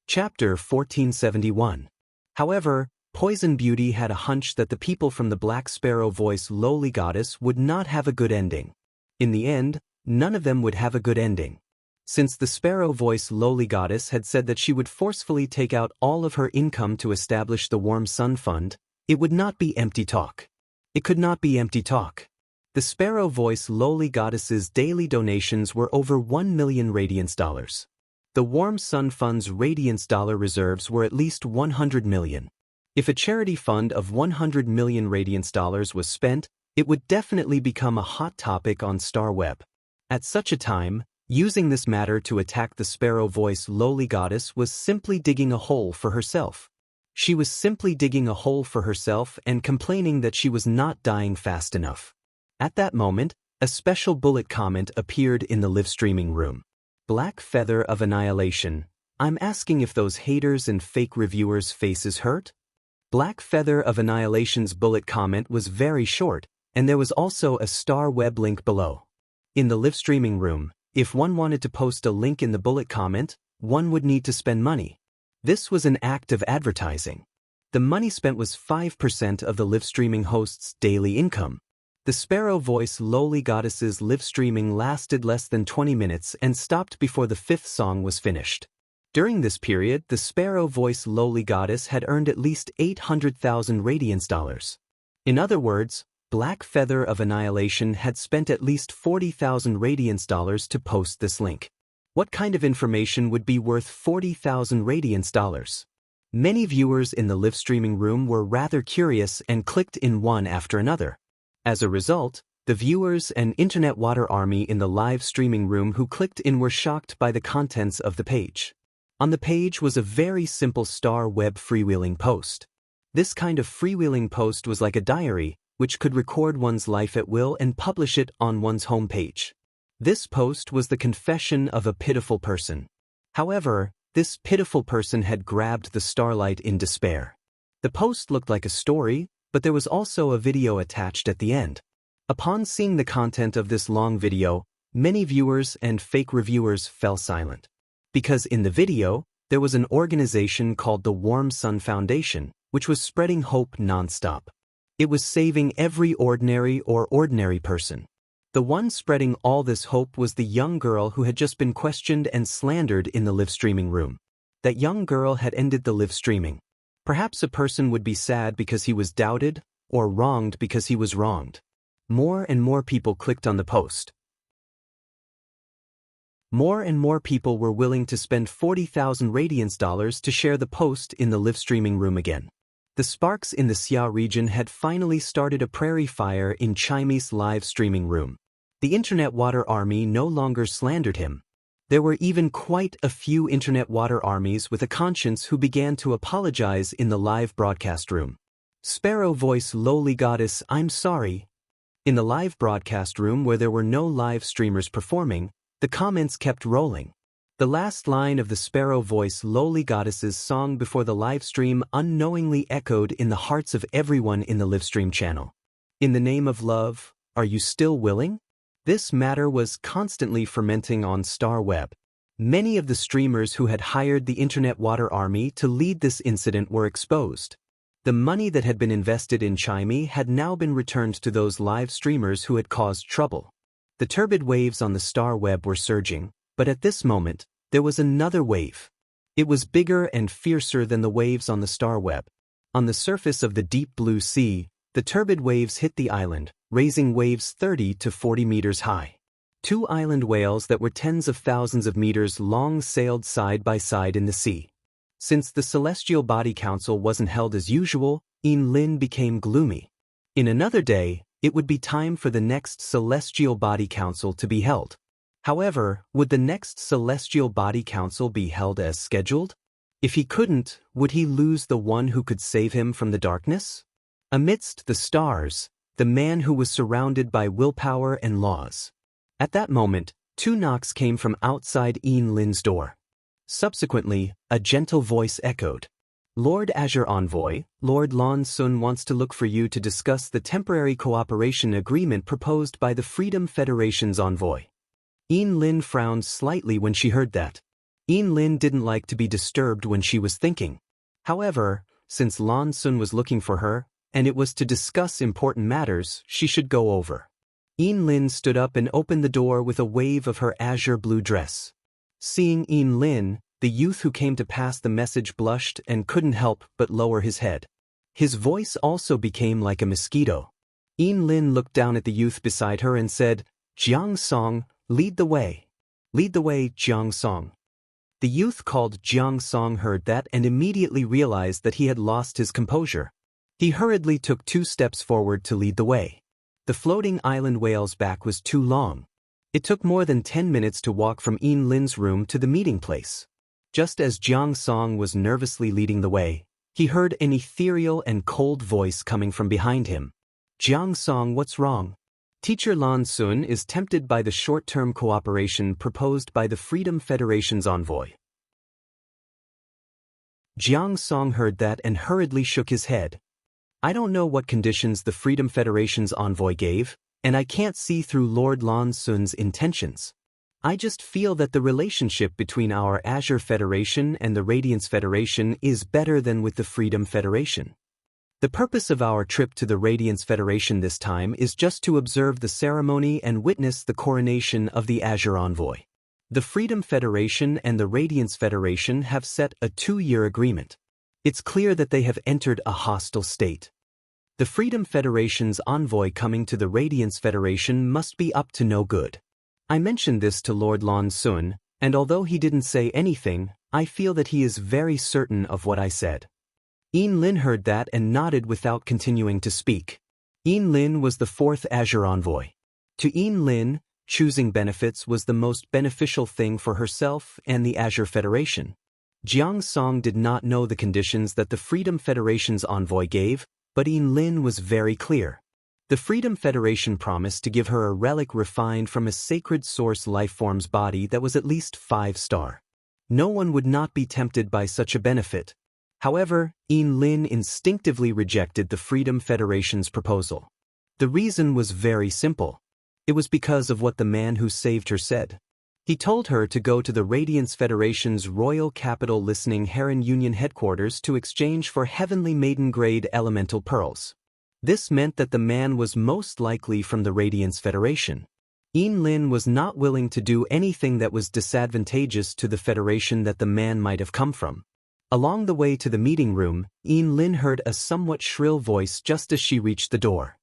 Chapter 1471. However, Poison Beauty had a hunch that the people from the Black Sparrow voice lowly goddess would not have a good ending. In the end, none of them would have a good ending. Since the sparrow voice lowly goddess had said that she would forcefully take out all of her income to establish the Warm Sun Fund, it would not be empty talk. It could not be empty talk. The sparrow voice lowly goddess's daily donations were over 1 million Radiance dollars. The Warm Sun Fund's Radiance dollar reserves were at least 100 million. If a charity fund of 100 million Radiance dollars was spent, it would definitely become a hot topic on StarWeb. At such a time, using this matter to attack the sparrow voice lowly goddess was simply digging a hole for herself. She was simply digging a hole for herself and complaining that she was not dying fast enough. At that moment, a special bullet comment appeared in the live streaming room. Black Feather of Annihilation, I'm asking if those haters and fake reviewers' faces hurt? Black Feather of Annihilation's bullet comment was very short, and there was also a star web link below. In the live streaming room, if one wanted to post a link in the bullet comment, one would need to spend money. This was an act of advertising. The money spent was 5% of the live streaming host's daily income. The sparrow voice lowly goddess's live streaming lasted less than 20 minutes and stopped before the 5th song was finished. During this period, the sparrow voice lowly goddess had earned at least 800,000 Radiance dollars. In other words, Black Feather of Annihilation had spent at least 40,000 Radiance dollars to post this link. What kind of information would be worth 40,000 Radiance dollars? Many viewers in the live streaming room were rather curious and clicked in one after another. As a result, the viewers and internet water army in the live streaming room who clicked in were shocked by the contents of the page. On the page was a very simple star web freewheeling post. This kind of freewheeling post was like a diary, which could record one's life at will and publish it on one's homepage. This post was the confession of a pitiful person. However, this pitiful person had grabbed the starlight in despair. The post looked like a story, but there was also a video attached at the end. Upon seeing the content of this long video, many viewers and fake reviewers fell silent. Because in the video, there was an organization called the Warm Sun Foundation, which was spreading hope non-stop. It was saving every ordinary person. The one spreading all this hope was the young girl who had just been questioned and slandered in the live streaming room. That young girl had ended the live streaming. Perhaps a person would be sad because he was doubted, or wronged because he was wronged. More and more people clicked on the post. More and more people were willing to spend 40,000 radiance dollars to share the post in the live streaming room again. The sparks in the Xia region had finally started a prairie fire in Xiaomi's live streaming room. The Internet Water Army no longer slandered him. There were even quite a few Internet Water Armies with a conscience who began to apologize in the live broadcast room. Sparrow voice lowly goddess, I'm sorry. In the live broadcast room where there were no live streamers performing, the comments kept rolling. The last line of the Sparrow voice lowly goddess's song before the live stream unknowingly echoed in the hearts of everyone in the livestream channel. In the name of love, are you still willing? This matter was constantly fermenting on StarWeb. Many of the streamers who had hired the Internet Water Army to lead this incident were exposed. The money that had been invested in Xiaomi had now been returned to those live streamers who had caused trouble. The turbid waves on the StarWeb were surging, but at this moment, there was another wave. It was bigger and fiercer than the waves on the StarWeb. On the surface of the deep blue sea, the turbid waves hit the island, raising waves 30 to 40 meters high. Two island whales that were tens of thousands of meters long sailed side by side in the sea. Since the Celestial Body Council wasn't held as usual, Wang Lin became gloomy. In another day, it would be time for the next Celestial Body Council to be held. However, would the next Celestial Body Council be held as scheduled? If he couldn't, would he lose the one who could save him from the darkness? Amidst the stars, the man who was surrounded by willpower and laws. At that moment, two knocks came from outside Wang Lin's door. Subsequently, a gentle voice echoed. Lord Azure Envoy, Lord Lan Sun wants to look for you to discuss the temporary cooperation agreement proposed by the Freedom Federation's envoy. Wang Lin frowned slightly when she heard that. Wang Lin didn't like to be disturbed when she was thinking. However, since Lan Sun was looking for her, and it was to discuss important matters, she should go over. Wang Lin stood up and opened the door with a wave of her azure blue dress. Seeing Wang Lin, the youth who came to pass the message blushed and couldn't help but lower his head. His voice also became like a mosquito. Wang Lin looked down at the youth beside her and said, Jiang Song, lead the way. Lead the way, Jiang Song. The youth called Jiang Song heard that and immediately realized that he had lost his composure. He hurriedly took 2 steps forward to lead the way. The floating island whale's back was too long. It took more than 10 minutes to walk from Wang Lin's room to the meeting place. Just as Jiang Song was nervously leading the way, he heard an ethereal and cold voice coming from behind him. Jiang Song, what's wrong? Teacher Lan Sun is tempted by the short-term cooperation proposed by the Freedom Federation's envoy. Jiang Song heard that and hurriedly shook his head. I don't know what conditions the Freedom Federation's envoy gave, and I can't see through Lord Lan Sun's intentions. I just feel that the relationship between our Azure Federation and the Radiance Federation is better than with the Freedom Federation. The purpose of our trip to the Radiance Federation this time is just to observe the ceremony and witness the coronation of the Azure Envoy. The Freedom Federation and the Radiance Federation have set a 2-year agreement. It's clear that they have entered a hostile state. The Freedom Federation's envoy coming to the Radiance Federation must be up to no good. I mentioned this to Lord Lan Sun, and although he didn't say anything, I feel that he is very certain of what I said. Wang Lin heard that and nodded without continuing to speak. Wang Lin was the 4th Azure Envoy. To Wang Lin, choosing benefits was the most beneficial thing for herself and the Azure Federation. Jiang Song did not know the conditions that the Freedom Federation's envoy gave, but Wang Lin was very clear. The Freedom Federation promised to give her a relic refined from a sacred source lifeform's body that was at least 5-star. No one would not be tempted by such a benefit. However, Lin instinctively rejected the Freedom Federation's proposal. The reason was very simple. It was because of what the man who saved her said. He told her to go to the Radiance Federation's Royal Capital Listening Heron Union headquarters to exchange for Heavenly Maiden-grade elemental pearls. This meant that the man was most likely from the Radiance Federation. Lin was not willing to do anything that was disadvantageous to the Federation that the man might have come from. Along the way to the meeting room, Lin heard a somewhat shrill voice just as she reached the door.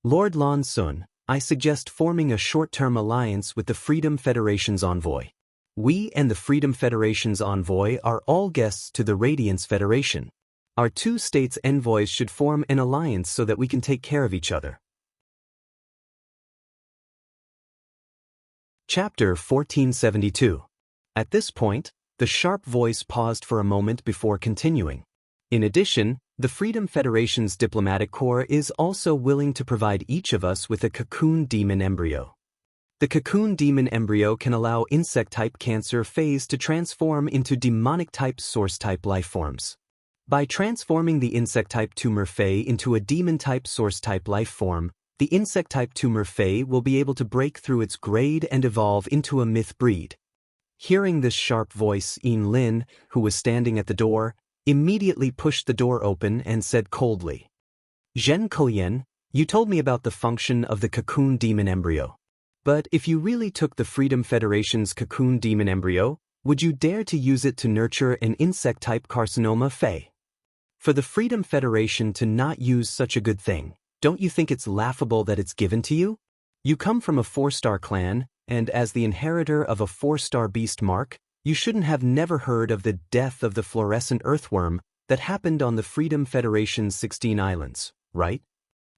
Lord Lan Sun, I suggest forming a short-term alliance with the Freedom Federation's envoy. We and the Freedom Federation's envoy are all guests to the Radiance Federation. Our two states' envoys should form an alliance so that we can take care of each other. Chapter 1472. At this point, the sharp voice paused for a moment before continuing. In addition, the Freedom Federation's diplomatic corps is also willing to provide each of us with a cocoon demon embryo. The cocoon demon embryo can allow insect-type cancer phase to transform into demonic-type source-type lifeforms. By transforming the insect-type tumor Fae into a demon-type source-type lifeform, the insect-type tumor Fae will be able to break through its grade and evolve into a myth breed. Hearing this sharp voice, Lin, who was standing at the door, immediately pushed the door open and said coldly, Xianxia, you told me about the function of the cocoon demon embryo. But if you really took the Freedom Federation's cocoon demon embryo, would you dare to use it to nurture an insect-type carcinoma Fae? For the Freedom Federation to not use such a good thing, don't you think it's laughable that it's given to you? You come from a 4-star clan, and as the inheritor of a 4-star beast mark, you shouldn't have never heard of the death of the fluorescent earthworm that happened on the Freedom Federation's 16 islands, right?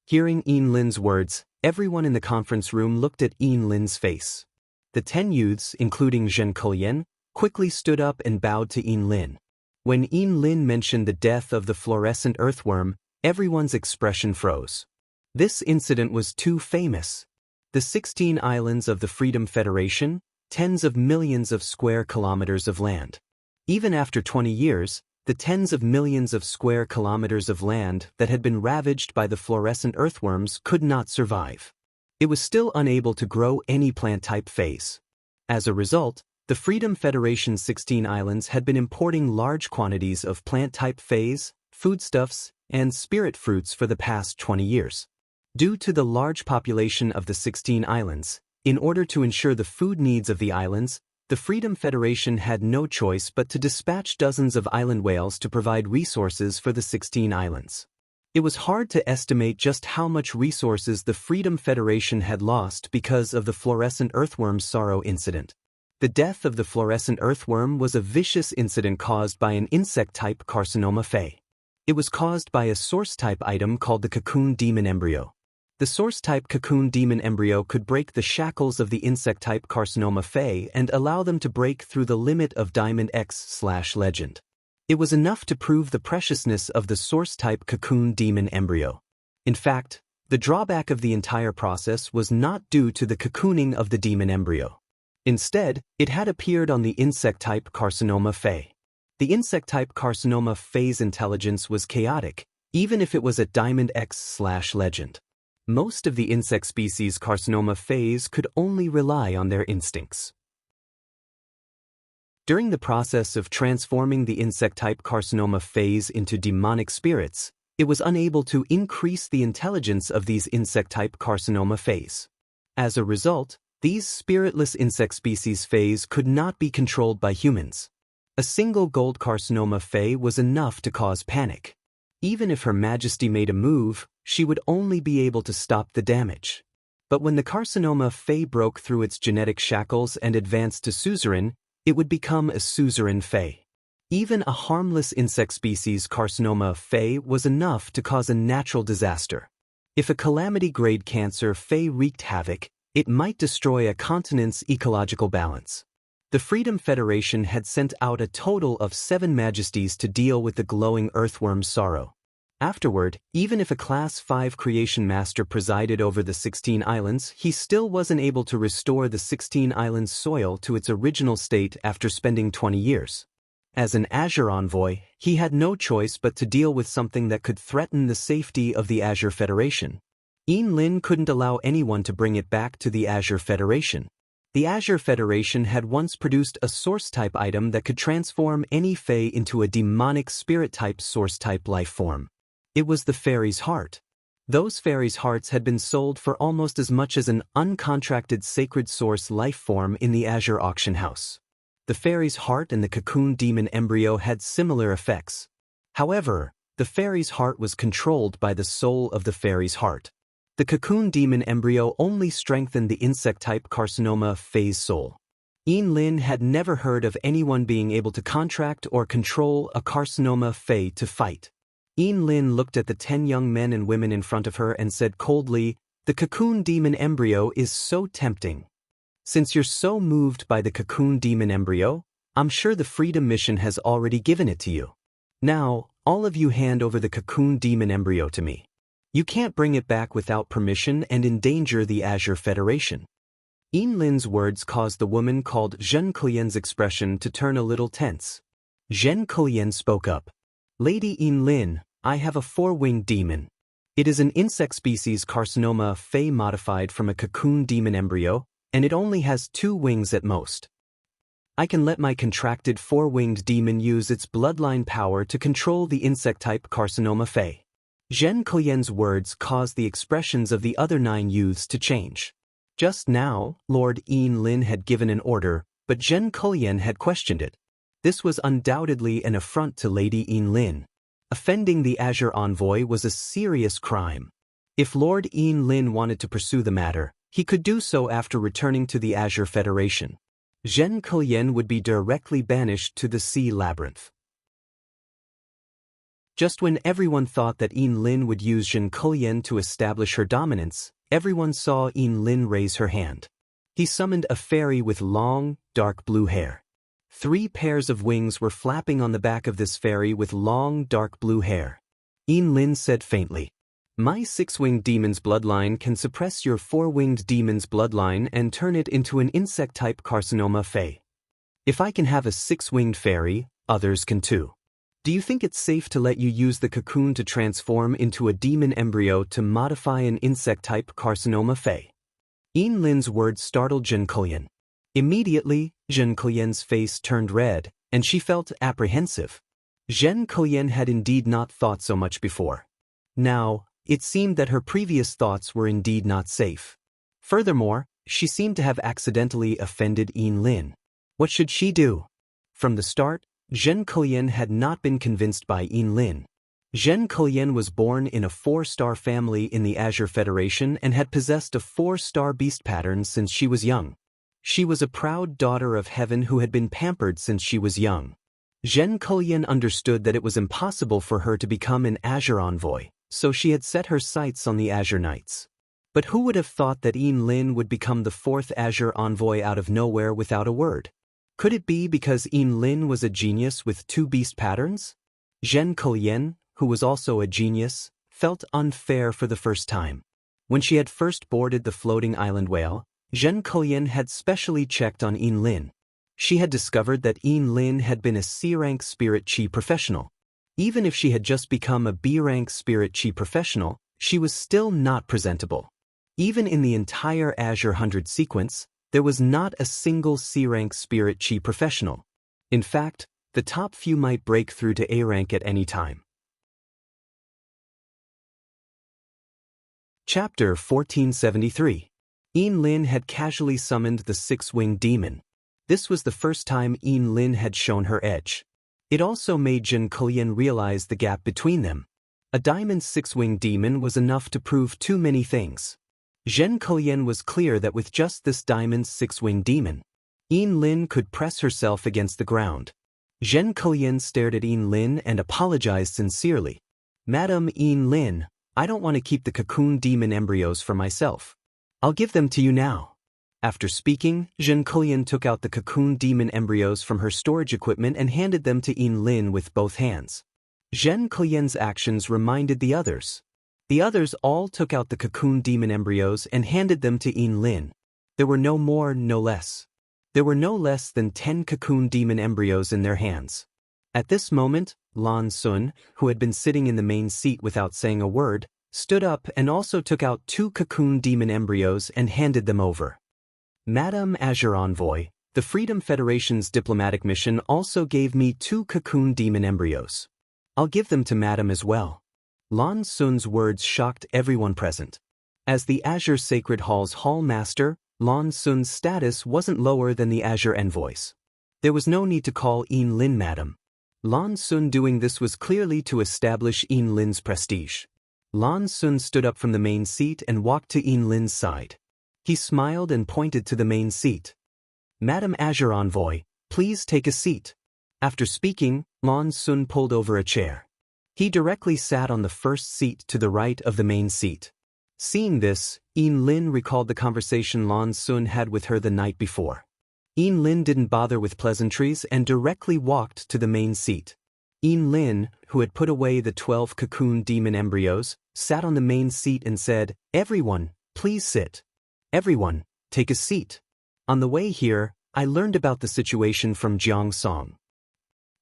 Hearing Lin's words, everyone in the conference room looked at Lin's face. The 10 youths, including Xianxia, quickly stood up and bowed to Lin. When Lin mentioned the death of the fluorescent earthworm, everyone's expression froze. This incident was too famous. The 16 islands of the Freedom Federation, tens of millions of square kilometers of land. Even after 20 years, the tens of millions of square kilometers of land that had been ravaged by the fluorescent earthworms could not survive. It was still unable to grow any plant-type phase. As a result, the Freedom Federation's 16 islands had been importing large quantities of plant-type phase, foodstuffs, and spirit fruits for the past 20 years. Due to the large population of the 16 islands, in order to ensure the food needs of the islands, the Freedom Federation had no choice but to dispatch dozens of island whales to provide resources for the 16 islands. It was hard to estimate just how much resources the Freedom Federation had lost because of the fluorescent earthworm's sorrow incident. The death of the fluorescent earthworm was a vicious incident caused by an insect-type carcinoma Fae. It was caused by a source-type item called the cocoon demon embryo. The source-type cocoon demon embryo could break the shackles of the insect-type carcinoma Fae and allow them to break through the limit of Diamond X/Legend. It was enough to prove the preciousness of the source-type cocoon demon embryo. In fact, the drawback of the entire process was not due to the cocooning of the demon embryo. Instead, it had appeared on the insect-type carcinoma Fae. The insect-type carcinoma Fae's intelligence was chaotic, even if it was at Diamond X/Legend. Most of the insect species carcinoma Faes could only rely on their instincts. During the process of transforming the insect-type carcinoma Faes into demonic spirits, it was unable to increase the intelligence of these insect-type carcinoma Faes. As a result, these spiritless insect species Faes could not be controlled by humans. A single gold carcinoma Fae was enough to cause panic. Even if Her Majesty made a move, she would only be able to stop the damage. But when the carcinoma Fae broke through its genetic shackles and advanced to suzerain, it would become a suzerain Fae. Even a harmless insect species carcinoma Fae was enough to cause a natural disaster. If a calamity-grade cancer Fae wreaked havoc, it might destroy a continent's ecological balance. The Freedom Federation had sent out a total of 7 majesties to deal with the glowing earthworm's sorrow. Afterward, even if a Class 5 creation master presided over the 16 islands, he still wasn't able to restore the 16 islands' soil to its original state after spending 20 years. As an Azure envoy, he had no choice but to deal with something that could threaten the safety of the Azure Federation. Lin couldn't allow anyone to bring it back to the Azure Federation. The Azure Federation had once produced a source-type item that could transform any Fae into a demonic spirit-type source-type life form. It was the Fairy's Heart. Those Fairy's Hearts had been sold for almost as much as an uncontracted sacred source life form in the Azure auction house. The Fairy's Heart and the Cocoon Demon Embryo had similar effects. However, the Fairy's Heart was controlled by the soul of the Fairy's Heart. The Cocoon Demon Embryo only strengthened the insect-type carcinoma Fae's soul. Lin had never heard of anyone being able to contract or control a carcinoma Fae to fight. Lin looked at the 10 young men and women in front of her and said coldly, "The Cocoon Demon Embryo is so tempting. Since you're so moved by the Cocoon Demon Embryo, I'm sure the Freedom Mission has already given it to you. Now, all of you hand over the Cocoon Demon Embryo to me. You can't bring it back without permission and endanger the Azure Federation." Lin's words caused the woman called Zhen Kulien's expression to turn a little tense. Zhen Kulien spoke up. "Lady Lin, I have a 4-winged demon. It is an insect species carcinoma Fae modified from a Cocoon Demon Embryo, and it only has 2 wings at most. I can let my contracted 4-winged demon use its bloodline power to control the insect-type carcinoma Fae." Zhen Kulien's words caused the expressions of the other 9 youths to change. Just now, Lord Lin had given an order, but Zhen Kulien had questioned it. This was undoubtedly an affront to Lady Lin. Offending the Azure envoy was a serious crime. If Lord Lin wanted to pursue the matter, he could do so after returning to the Azure Federation. Zhen Kulien would be directly banished to the Sea Labyrinth. Just when everyone thought that Lin would use Zhen Kulien to establish her dominance, everyone saw Lin raise her hand. He summoned a fairy with long, dark blue hair. 3 pairs of wings were flapping on the back of this fairy with long, dark blue hair. Lin said faintly, "My 6-winged demon's bloodline can suppress your 4-winged demon's bloodline and turn it into an insect-type carcinoma Fae. If I can have a 6-winged fairy, others can too. Do you think it's safe to let you use the cocoon to transform into a demon embryo to modify an insect-type carcinoma Fae?" Lin's words startled Zhen Kulien. Immediately, Zhen Kulien's face turned red, and she felt apprehensive. Zhen Kulien had indeed not thought so much before. Now, it seemed that her previous thoughts were indeed not safe. Furthermore, she seemed to have accidentally offended Lin. What should she do? From the start, Zhen Kulien had not been convinced by Lin. Zhen Kulien was born in a 4-star family in the Azure Federation and had possessed a 4-star beast pattern since she was young. She was a proud daughter of heaven who had been pampered since she was young. Zhen Kulien understood that it was impossible for her to become an Azure envoy, so she had set her sights on the Azure Knights. But who would have thought that Lin would become the 4th Azure envoy out of nowhere without a word? Could it be because Lin was a genius with 2 beast patterns? Zhen Kulien, who was also a genius, felt unfair for the first time. When she had first boarded the floating island whale, Zhen Kulien had specially checked on Lin. She had discovered that Lin had been a C-rank spirit chi professional. Even if she had just become a B-rank spirit chi professional, she was still not presentable. Even in the entire Azure 100 sequence, there was not a single C-rank spirit chi professional. In fact, the top few might break through to A-rank at any time. Chapter 1473. Lin had casually summoned the 6-winged demon. This was the first time Lin had shown her edge. It also made Zhen Kulien realize the gap between them. A diamond 6-winged demon was enough to prove too many things. Zhen Kulien was clear that with just this diamond 6-winged demon, Lin could press herself against the ground. Zhen Kulien stared at Lin and apologized sincerely. "Madam Lin, I don't want to keep the cocoon demon embryos for myself. I'll give them to you now." After speaking, Zhen Kulien took out the cocoon demon embryos from her storage equipment and handed them to Lin with both hands. Zhen Klian's actions reminded the others. The others all took out the cocoon demon embryos and handed them to Yin Lin. There were no more, no less. There were no less than 10 cocoon demon embryos in their hands. At this moment, Lan Sun, who had been sitting in the main seat without saying a word, stood up and also took out 2 cocoon demon embryos and handed them over. Madame Azure Envoy, the Freedom Federation's diplomatic mission also gave me 2 cocoon demon embryos. I'll give them to Madame as well. Lan Sun's words shocked everyone present. As the Azure Sacred Hall's Hall Master, Lan Sun's status wasn't lower than the Azure Envoys. There was no need to call Yin Lin Madam. Lan Sun doing this was clearly to establish Yin Lin's prestige. Lan Sun stood up from the main seat and walked to Yin Lin's side. He smiled and pointed to the main seat. Madam Azure Envoy, please take a seat. After speaking, Lan Sun pulled over a chair. He directly sat on the first seat to the right of the main seat. Seeing this, Yin Lin recalled the conversation Lan Sun had with her the night before. Yin Lin didn't bother with pleasantries and directly walked to the main seat. Yin Lin, who had put away the 12 cocoon demon embryos, sat on the main seat and said, "Everyone, please sit. Everyone, take a seat. On the way here, I learned about the situation from Jiang Song.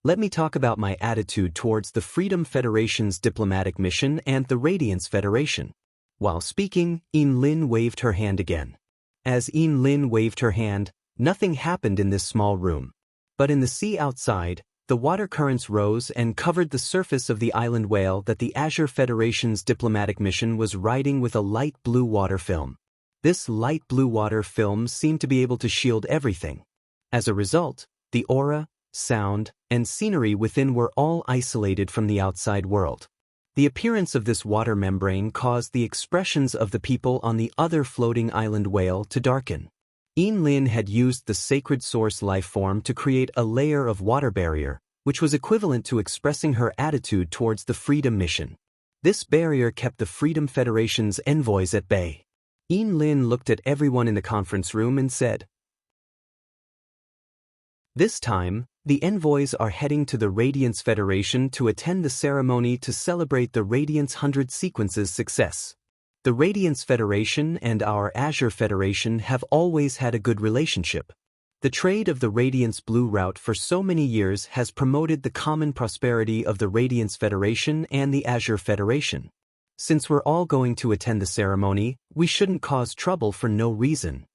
Let me talk about my attitude towards the Freedom Federation's diplomatic mission and the Radiance Federation." While speaking, Yin Lin waved her hand again. As Yin Lin waved her hand, nothing happened in this small room. But in the sea outside, the water currents rose and covered the surface of the island whale that the Azure Federation's diplomatic mission was riding with a light blue water film. This light blue water film seemed to be able to shield everything. As a result, the aura, sound, and scenery within were all isolated from the outside world. The appearance of this water membrane caused the expressions of the people on the other floating island whale to darken. Yin Lin had used the sacred source life form to create a layer of water barrier, which was equivalent to expressing her attitude towards the Freedom Mission. This barrier kept the Freedom Federation's envoys at bay. Yin Lin looked at everyone in the conference room and said, "This time, the envoys are heading to the Radiance Federation to attend the ceremony to celebrate the Radiance 100 Sequence's success. The Radiance Federation and our Azure Federation have always had a good relationship. The trade of the Radiance Blue Route for so many years has promoted the common prosperity of the Radiance Federation and the Azure Federation. Since we're all going to attend the ceremony, we shouldn't cause trouble for no reason.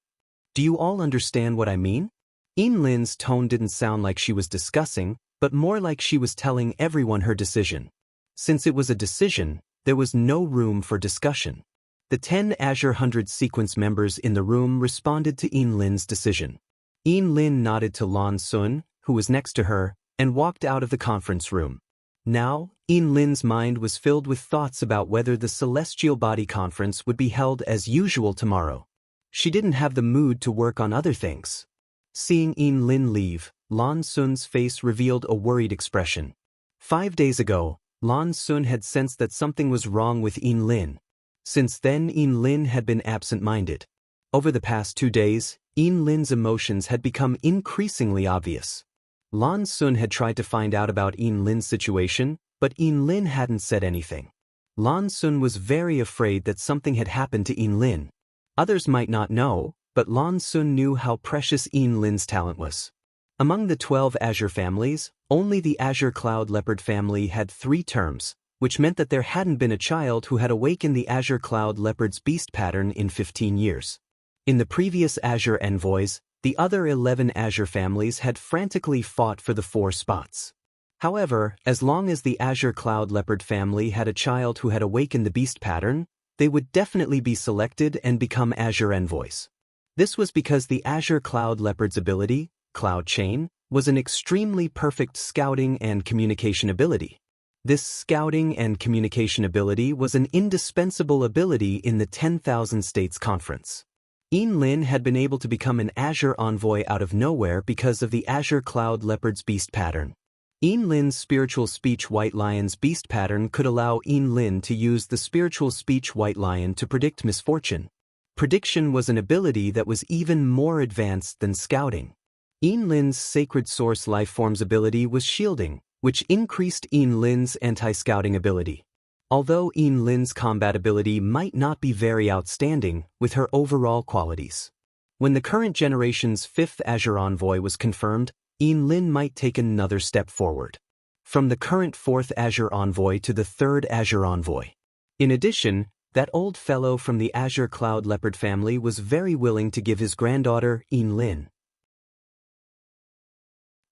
Do you all understand what I mean?" Yin Lin's tone didn't sound like she was discussing, but more like she was telling everyone her decision. Since it was a decision, there was no room for discussion. The 10 Azure 100 sequence members in the room responded to Yin Lin's decision. Yin Lin nodded to Lan Sun, who was next to her, and walked out of the conference room. Now, Yin Lin's mind was filled with thoughts about whether the Celestial Body Conference would be held as usual tomorrow. She didn't have the mood to work on other things. Seeing Yin Lin leave, Lan Sun's face revealed a worried expression. 5 days ago, Lan Sun had sensed that something was wrong with Yin Lin. Since then, Yin Lin had been absent-minded. Over the past 2 days, Yin Lin's emotions had become increasingly obvious. Lan Sun had tried to find out about Yin Lin's situation, but Yin Lin hadn't said anything. Lan Sun was very afraid that something had happened to Yin Lin. Others might not know, but Lan Sun knew how precious Yin Lin's talent was. Among the 12 Azure families, only the Azure Cloud Leopard family had 3 terms, which meant that there hadn't been a child who had awakened the Azure Cloud Leopard's beast pattern in 15 years. In the previous Azure Envoys, the other 11 Azure families had frantically fought for the 4 spots. However, as long as the Azure Cloud Leopard family had a child who had awakened the beast pattern, they would definitely be selected and become Azure Envoys. This was because the Azure Cloud Leopard's ability, Cloud Chain, was an extremely perfect scouting and communication ability. This scouting and communication ability was an indispensable ability in the 10,000 States Conference. Yin Lin had been able to become an Azure Envoy out of nowhere because of the Azure Cloud Leopard's beast pattern. Yin Lin's spiritual speech White Lion's beast pattern could allow Yin Lin to use the spiritual speech White Lion to predict misfortune. Prediction was an ability that was even more advanced than scouting. Yin Lin's sacred source lifeform's ability was shielding, which increased Yin Lin's anti-scouting ability. Although Yin Lin's combat ability might not be very outstanding with her overall qualities. When the current generation's 5th Azure Envoy was confirmed, Yin Lin might take another step forward. From the current 4th Azure Envoy to the 3rd Azure Envoy. In addition, that old fellow from the Azure Cloud Leopard family was very willing to give his granddaughter, Yin Lin.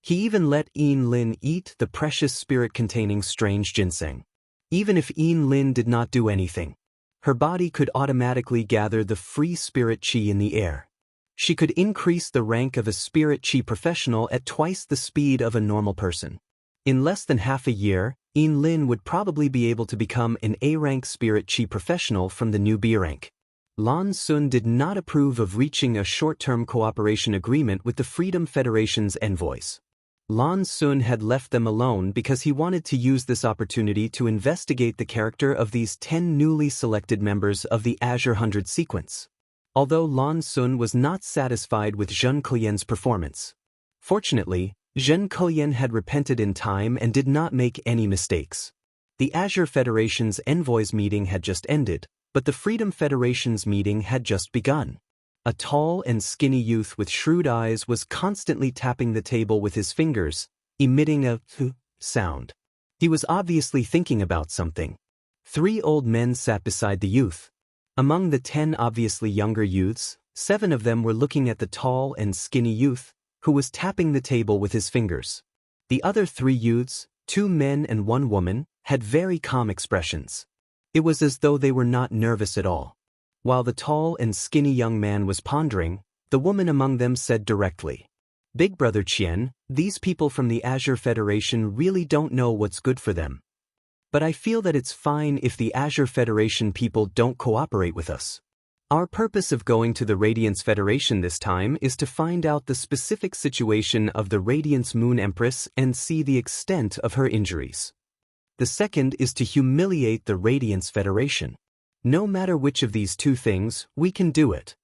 He even let Yin Lin eat the precious spirit-containing strange ginseng. Even if Yin Lin did not do anything, her body could automatically gather the free spirit qi in the air. She could increase the rank of a spirit qi professional at twice the speed of a normal person. In less than half a year, Yin Lin would probably be able to become an A-rank spirit qi professional from the new B rank. Lan Sun did not approve of reaching a short-term cooperation agreement with the Freedom Federation's envoys. Lan Sun had left them alone because he wanted to use this opportunity to investigate the character of these 10 newly selected members of the Azure 100 sequence. Although Lan Sun was not satisfied with Zhen Keyan's performance. Fortunately, Zhen Keyan had repented in time and did not make any mistakes. The Azure Federation's envoys meeting had just ended, but the Freedom Federation's meeting had just begun. A tall and skinny youth with shrewd eyes was constantly tapping the table with his fingers, emitting a sound. He was obviously thinking about something. 3 old men sat beside the youth. Among the 10 obviously younger youths, 7 of them were looking at the tall and skinny youth, who was tapping the table with his fingers. The other 3 youths, 2 men and 1 woman, had very calm expressions. It was as though they were not nervous at all. While the tall and skinny young man was pondering, the woman among them said directly, "Big Brother Qian, these people from the Azure Federation really don't know what's good for them. But I feel that it's fine if the Azure Federation people don't cooperate with us. Our purpose of going to the Radiance Federation this time is to find out the specific situation of the Radiance Moon Empress and see the extent of her injuries. The second is to humiliate the Radiance Federation. No matter which of these 2 things, we can do it.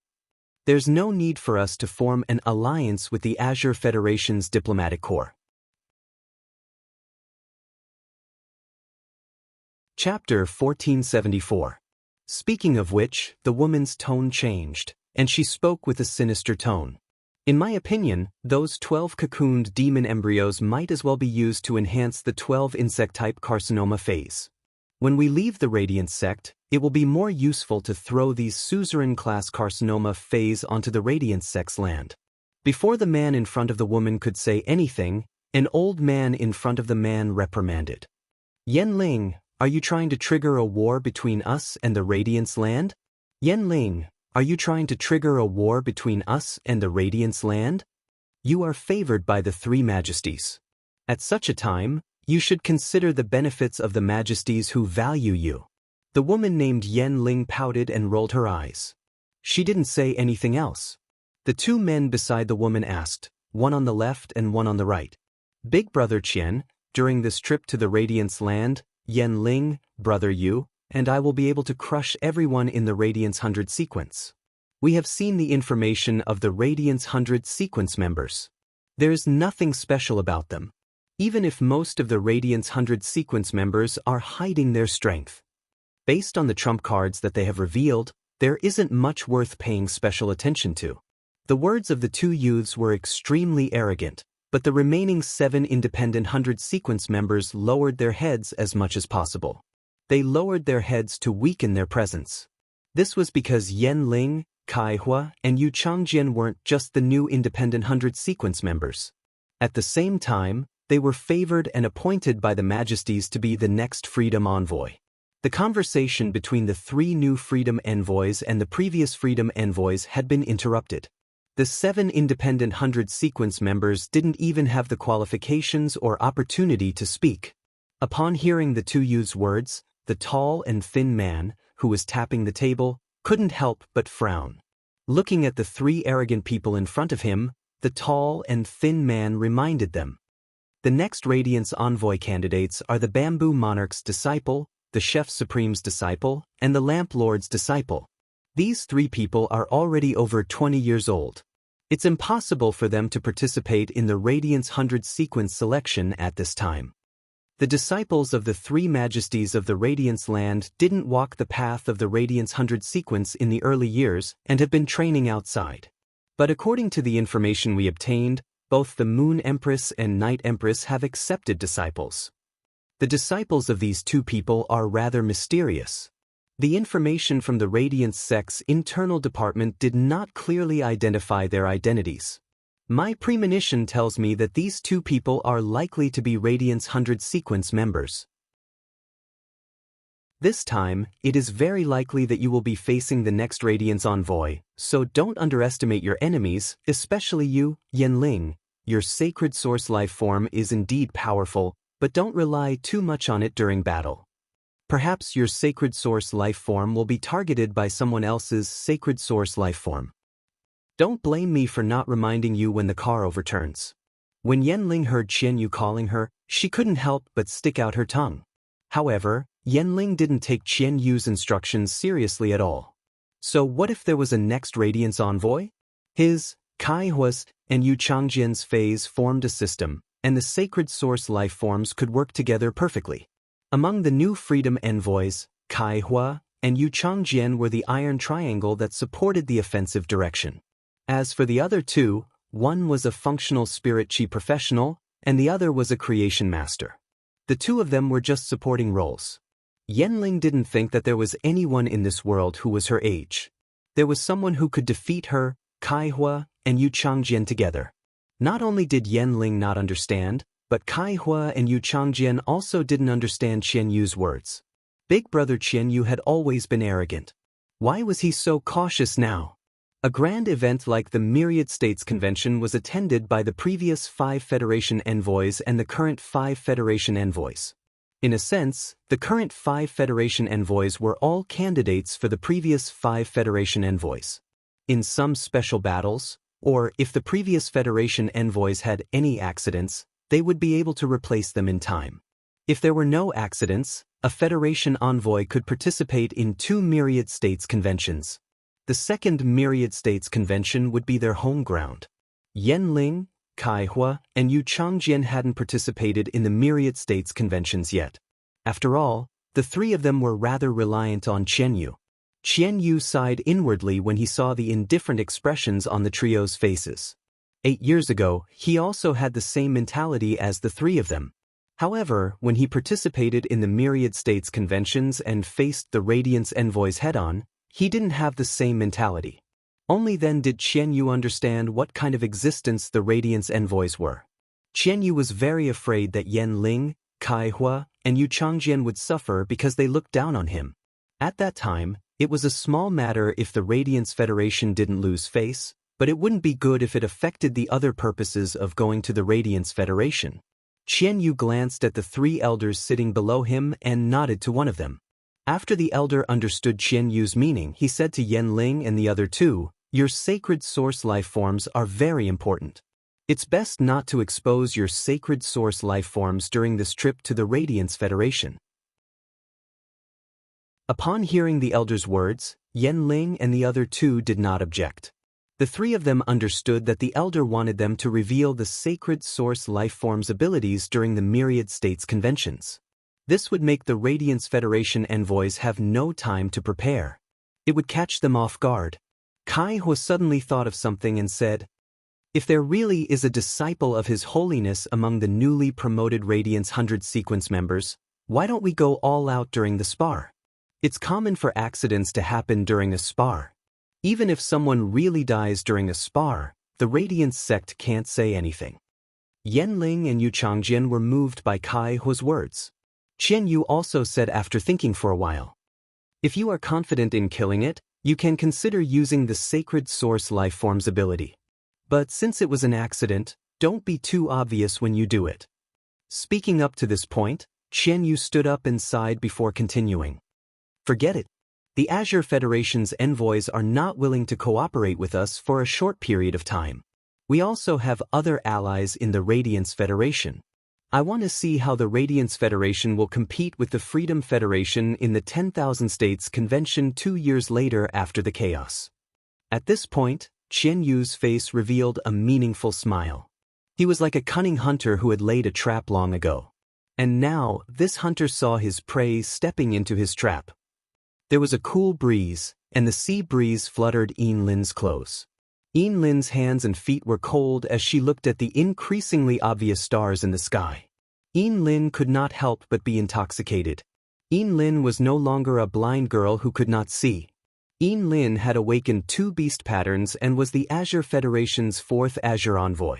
There's no need for us to form an alliance with the Azure Federation's diplomatic corps." Chapter 1474. Speaking of which, the woman's tone changed, and she spoke with a sinister tone. In my opinion, those 12 cocooned demon embryos might as well be used to enhance the 12 insect-type carcinoma phase. When we leave the Radiance sect, it will be more useful to throw these suzerain-class carcinoma phase onto the Radiance sect's land. Before the man in front of the woman could say anything, an old man in front of the man reprimanded. "Yan Ling, are you trying to trigger a war between us and the Radiance land? Yan Ling, are you trying to trigger a war between us and the Radiance land? You are favored by the 3 majesties. At such a time, you should consider the benefits of the majesties who value you." The woman named Yan Ling pouted and rolled her eyes. She didn't say anything else. The 2 men beside the woman asked, one on the left and one on the right, "Big Brother Qian, during this trip to the Radiance land, Yan Ling, brother you, and I will be able to crush everyone in the Radiance 100 sequence. We have seen the information of the Radiance 100 sequence members. There is nothing special about them. Even if most of the Radiance 100 sequence members are hiding their strength. Based on the trump cards that they have revealed, there isn't much worth paying special attention to." The words of the 2 youths were extremely arrogant, but the remaining 7 independent 100 sequence members lowered their heads as much as possible. They lowered their heads to weaken their presence. This was because Yan Ling, Kai Hua, and Yu Changjian weren't just the new independent 100 sequence members. At the same time, they were favored and appointed by the majesties to be the next Freedom Envoy. The conversation between the 3 new Freedom Envoys and the previous Freedom Envoys had been interrupted. The 7 independent 100 sequence members didn't even have the qualifications or opportunity to speak. Upon hearing the 2 youths' words, the tall and thin man, who was tapping the table, couldn't help but frown. Looking at the 3 arrogant people in front of him, the tall and thin man reminded them. The next Radiance Envoy candidates are the Bamboo Monarch's disciple, the Chef Supreme's disciple, and the Lamp Lord's disciple. These 3 people are already over 20 years old. It's impossible for them to participate in the Radiance 100 sequence selection at this time. The disciples of the three majesties of the Radiance land didn't walk the path of the Radiance 100 sequence in the early years and have been training outside. But according to the information we obtained, both the Moon Empress and Night Empress have accepted disciples. The disciples of these two people are rather mysterious. The information from the Radiance sect's internal department did not clearly identify their identities. My premonition tells me that these two people are likely to be Radiance 100 sequence members. This time, it is very likely that you will be facing the next Radiance envoy, so don't underestimate your enemies, especially you, Yanling. Your sacred source life form is indeed powerful, but don't rely too much on it during battle. Perhaps your sacred source life form will be targeted by someone else's sacred source life form. Don't blame me for not reminding you when the car overturns. When Yanling heard Qianyu calling her, she couldn't help but stick out her tongue. However, Yanling didn't take Qianyu's instructions seriously at all. So what if there was a next Radiance envoy? His, Kaihua's, and Yu Changjian's phase formed a system, and the sacred source life forms could work together perfectly. Among the new freedom envoys, Kaihua and Yu Changjian were the iron triangle that supported the offensive direction. As for the other two, one was a functional spirit chi professional, and the other was a creation master. The two of them were just supporting roles. Yanling didn't think that there was anyone in this world who was her age. There was someone who could defeat her, Kaihua, and Yu Changjian together. Not only did Yanling not understand, but Kaihua and Yu Changjian also didn't understand Qianyu's words. Big brother Qianyu had always been arrogant. Why was he so cautious now? A grand event like the Myriad States Convention was attended by the previous 5 Federation envoys and the current 5 Federation envoys. In a sense, the current 5 Federation envoys were all candidates for the previous 5 Federation envoys. In some special battles, or if the previous Federation envoys had any accidents, they would be able to replace them in time. If there were no accidents, a Federation envoy could participate in 2 Myriad States conventions. The second Myriad States convention would be their home ground. Yanling, Kaihua, and Yu Changjian hadn't participated in the Myriad States conventions yet. After all, the three of them were rather reliant on Qianyu. Qianyu sighed inwardly when he saw the indifferent expressions on the trio's faces. 8 years ago, he also had the same mentality as the three of them. However, when he participated in the Myriad States conventions and faced the Radiance envoys head-on, he didn't have the same mentality. Only then did Qianyu understand what kind of existence the Radiance envoys were. Qianyu was very afraid that Yanling, Kaihua, and Yu Changjian would suffer because they looked down on him. At that time, it was a small matter if the Radiance Federation didn't lose face, but it wouldn't be good if it affected the other purposes of going to the Radiance Federation. Qianyu glanced at the 3 elders sitting below him and nodded to one of them. After the elder understood Qianyu's meaning, he said to Yanling and the other two, "Your sacred source life forms are very important. It's best not to expose your sacred source life forms during this trip to the Radiance Federation." Upon hearing the elder's words, Yanling and the other two did not object. The 3 of them understood that the elder wanted them to reveal the sacred source life forms' abilities during the Myriad States conventions. This would make the Radiance Federation envoys have no time to prepare. It would catch them off guard. Kaihua suddenly thought of something and said, "If there really is a disciple of His Holiness among the newly promoted Radiance 100 sequence members, why don't we go all out during the spar? It's common for accidents to happen during a spar. Even if someone really dies during a spar, the Radiance sect can't say anything." Yanling and Yu Changjian were moved by Kaihua's words. Qianyu also said after thinking for a while, "If you are confident in killing it, you can consider using the sacred source life form's ability. But since it was an accident, don't be too obvious when you do it." Speaking up to this point, Qianyu stood up and sighed before continuing. "Forget it. The Azure Federation's envoys are not willing to cooperate with us for a short period of time. We also have other allies in the Radiance Federation. I want to see how the Radiance Federation will compete with the Freedom Federation in the 10,000 States Convention 2 years later after the chaos." At this point, Qianyu's face revealed a meaningful smile. He was like a cunning hunter who had laid a trap long ago. And now, this hunter saw his prey stepping into his trap. There was a cool breeze, and the sea breeze fluttered Wang Lin's clothes. Wang Lin's hands and feet were cold as she looked at the increasingly obvious stars in the sky. Wang Lin could not help but be intoxicated. Wang Lin was no longer a blind girl who could not see. Wang Lin had awakened 2 beast patterns and was the Azure Federation's 4th Azure Envoy.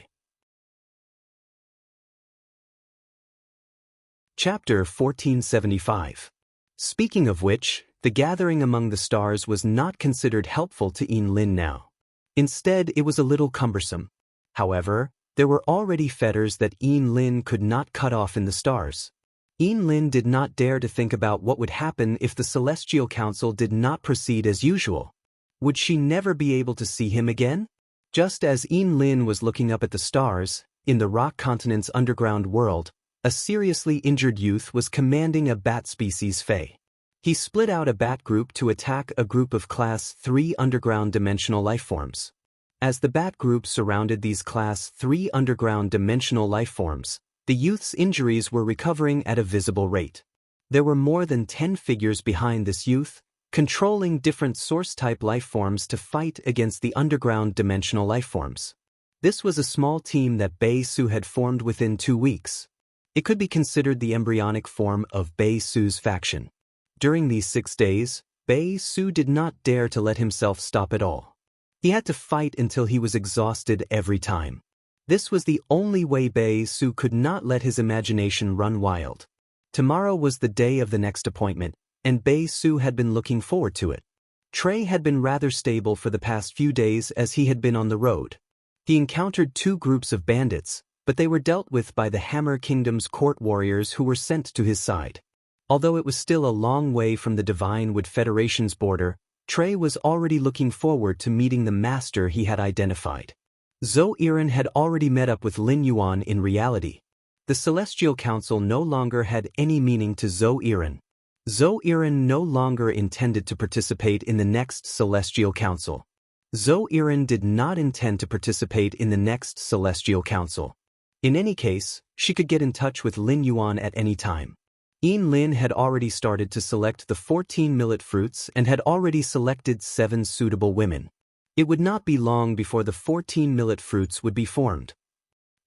Chapter 1475. Speaking of which, the gathering among the stars was not considered helpful to Wang Lin now. Instead, it was a little cumbersome. However, there were already fetters that Wang Lin could not cut off in the stars. Wang Lin did not dare to think about what would happen if the Celestial Council did not proceed as usual. Would she never be able to see him again? Just as Wang Lin was looking up at the stars, in the rock continent's underground world, a seriously injured youth was commanding a bat species Fae. He split out a bat group to attack a group of Class 3 underground dimensional lifeforms. As the bat group surrounded these Class 3 underground dimensional lifeforms, the youth's injuries were recovering at a visible rate. There were more than 10 figures behind this youth, controlling different source-type lifeforms to fight against the underground dimensional lifeforms. This was a small team that Bei Su had formed within 2 weeks. It could be considered the embryonic form of Bei Su's faction. During these 6 days, Bei Su did not dare to let himself stop at all. He had to fight until he was exhausted every time. This was the only way Bei Su could not let his imagination run wild. Tomorrow was the day of the next appointment, and Bei Su had been looking forward to it. Trey had been rather stable for the past few days as he had been on the road. He encountered 2 groups of bandits, but they were dealt with by the Hammer Kingdom's court warriors who were sent to his side. Although it was still a long way from the Divine Wood Federation's border, Trey was already looking forward to meeting the master he had identified. Zhou Yiren had already met up with Lin Yuan in reality. The Celestial Council no longer had any meaning to Zhou Yiren. Zhou Yiren no longer intended to participate in the next Celestial Council. Zhou Yiren did not intend to participate in the next Celestial Council. In any case, she could get in touch with Lin Yuan at any time. Wang Lin had already started to select the 14 millet fruits and had already selected 7 suitable women. It would not be long before the 14 millet fruits would be formed.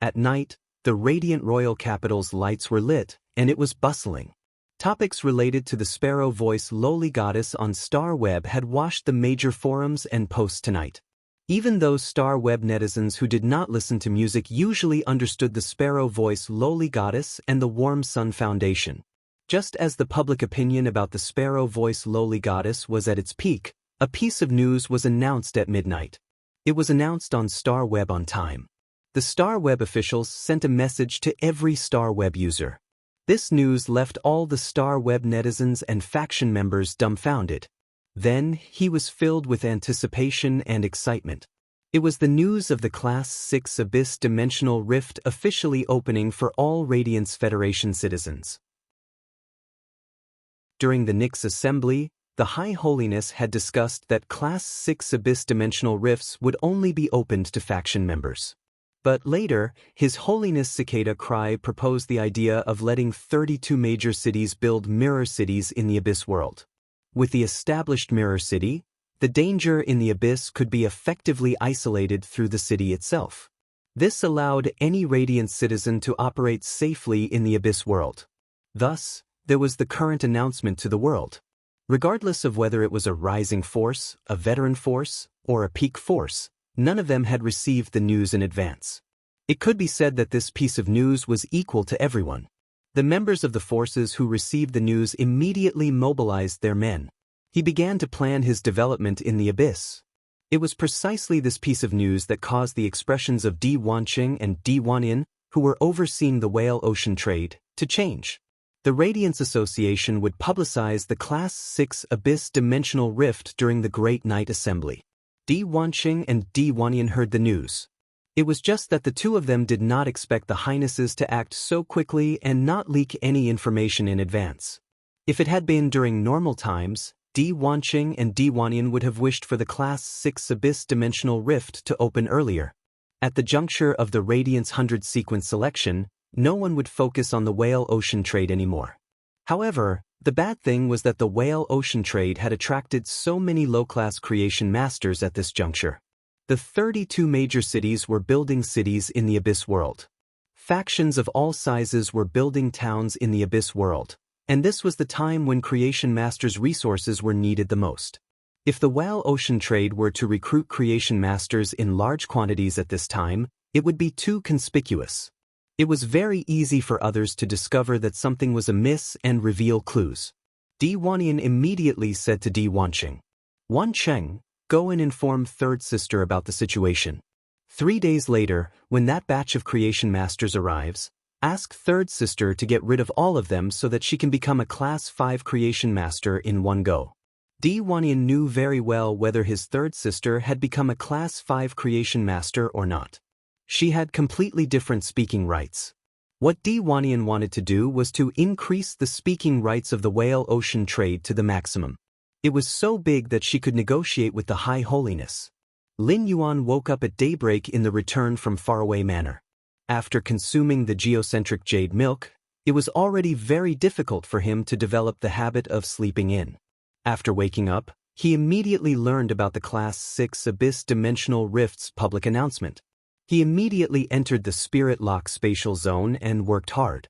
At night, the radiant royal capital's lights were lit, and it was bustling. Topics related to the Sparrow Voice Lowly Goddess on Star Web had washed the major forums and posts tonight. Even those Star Web netizens who did not listen to music usually understood the Sparrow Voice Lowly Goddess and the Warm Sun Foundation. Just as the public opinion about the Sparrow Voice Lowly Goddess was at its peak, a piece of news was announced at midnight. It was announced on Star Web on time. The Star Web officials sent a message to every Star Web user. This news left all the Star Web netizens and faction members dumbfounded. Then, he was filled with anticipation and excitement. It was the news of the Class 6 Abyss Dimensional Rift officially opening for all Radiance Federation citizens. During the Nyx Assembly, the High Holiness had discussed that Class 6 Abyss Dimensional Rifts would only be opened to faction members. But later, His Holiness Cicada Cry proposed the idea of letting 32 major cities build mirror cities in the Abyss world. With the established mirror city, the danger in the Abyss could be effectively isolated through the city itself. This allowed any Radiant citizen to operate safely in the Abyss world. Thus, there was the current announcement to the world. Regardless of whether it was a rising force, a veteran force, or a peak force, none of them had received the news in advance. It could be said that this piece of news was equal to everyone. The members of the forces who received the news immediately mobilized their men. He began to plan his development in the Abyss. It was precisely this piece of news that caused the expressions of Di Wanqing and Di Wanyin, who were overseeing the whale ocean trade, to change. The Radiance Association would publicize the Class 6 Abyss Dimensional Rift during the Great Night Assembly. Di Wanqing and Di Wanyin heard the news. It was just that the 2 of them did not expect the Highnesses to act so quickly and not leak any information in advance. If it had been during normal times, Di Wanqing and Di Wanyin would have wished for the Class 6 Abyss Dimensional Rift to open earlier. At the juncture of the Radiance 100 sequence selection, no one would focus on the whale ocean trade anymore. However, the bad thing was that the whale ocean trade had attracted so many low-class creation masters at this juncture. The 32 major cities were building cities in the Abyss world. Factions of all sizes were building towns in the Abyss world, and this was the time when creation masters' resources were needed the most. If the whale ocean trade were to recruit creation masters in large quantities at this time, it would be too conspicuous. It was very easy for others to discover that something was amiss and reveal clues. Di Wanyan immediately said to Di Wancheng, "Wancheng, go and inform third sister about the situation. 3 days later, when that batch of creation masters arrives, ask third sister to get rid of all of them so that she can become a class 5 creation master in one go." Di Wanyan knew very well whether his third sister had become a class 5 creation master or not. She had completely different speaking rights. What Di Wanyan wanted to do was to increase the speaking rights of the whale ocean trade to the maximum. It was so big that she could negotiate with the High Holiness. Lin Yuan woke up at daybreak in the return from faraway manor. After consuming the geocentric jade milk, it was already very difficult for him to develop the habit of sleeping in. After waking up, he immediately learned about the Class 6 Abyss Dimensional Rifts public announcement. He immediately entered the Spirit Lock spatial zone and worked hard.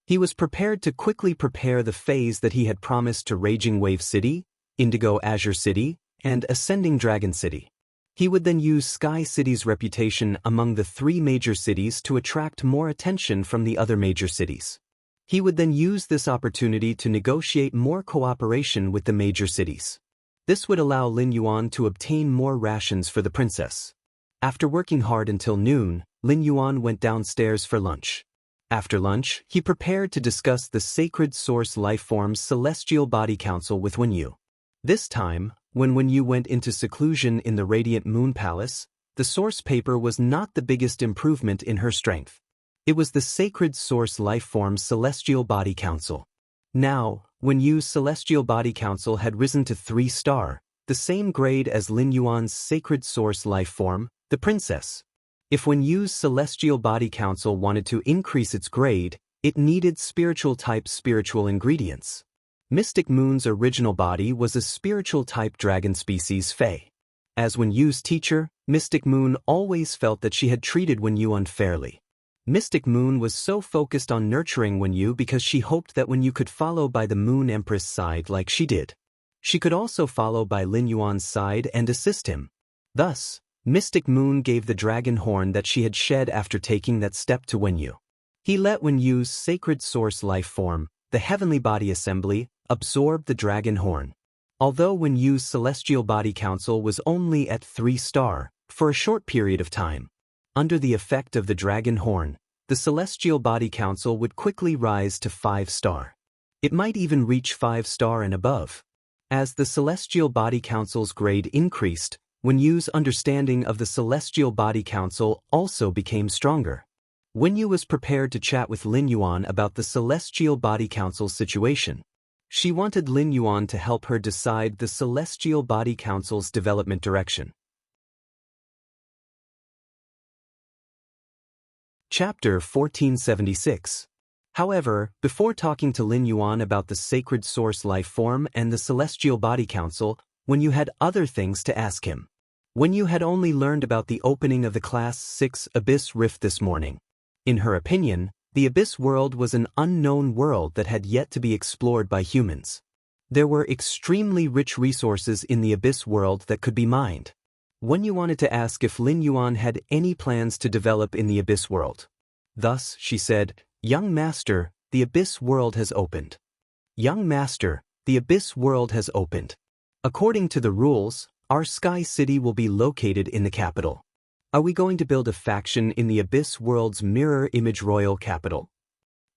He was prepared to quickly prepare the phase that he had promised to Raging Wave City, Indigo Azure City, and Ascending Dragon City. He would then use Sky City's reputation among the 3 major cities to attract more attention from the other major cities. He would then use this opportunity to negotiate more cooperation with the major cities. This would allow Lin Yuan to obtain more rations for the princess. After working hard until noon, Lin Yuan went downstairs for lunch. After lunch, he prepared to discuss the Sacred Source Lifeform's Celestial Body Council with Wenyu. This time, when Wenyu went into seclusion in the Radiant Moon Palace, the source paper was not the biggest improvement in her strength. It was the Sacred Source Lifeform's Celestial Body Council. Now, Wenyu's Celestial Body Council had risen to 3-star, the same grade as Lin Yuan's Sacred Source Lifeform, the Princess. If Wenyu's Celestial Body Council wanted to increase its grade, it needed spiritual-type spiritual ingredients. Mystic Moon's original body was a spiritual-type dragon species Fae. As Wenyu's teacher, Mystic Moon always felt that she had treated Wenyu unfairly. Mystic Moon was so focused on nurturing Wenyu because she hoped that Wenyu could follow by the Moon Empress side like she did. She could also follow by Lin Yuan's side and assist him. Thus, Mystic Moon gave the dragon horn that she had shed after taking that step to Wenyu. He let Wenyu's Sacred Source life form, the Heavenly Body Assembly, absorb the dragon horn. Although Wenyu's Celestial Body Council was only at 3-star, for a short period of time, under the effect of the dragon horn, the Celestial Body Council would quickly rise to 5-star. It might even reach 5-star and above. As the Celestial Body Council's grade increased, Wenyu's understanding of the Celestial Body Council also became stronger. Wenyu was prepared to chat with Lin Yuan about the Celestial Body Council's situation. She wanted Lin Yuan to help her decide the Celestial Body Council's development direction. Chapter 1476. However, before talking to Lin Yuan about the Sacred Source Life Form and the Celestial Body Council, Wenyu had other things to ask him. Wenyu had only learned about the opening of the Class 6 Abyss Rift this morning. In her opinion, the Abyss world was an unknown world that had yet to be explored by humans. There were extremely rich resources in the Abyss world that could be mined. Wenyu wanted to ask if Lin Yuan had any plans to develop in the Abyss world. Thus, she said, "Young Master, the Abyss world has opened." "Young Master, the Abyss world has opened. According to the rules, our Sky City will be located in the capital. Are we going to build a faction in the Abyss world's mirror image royal capital?"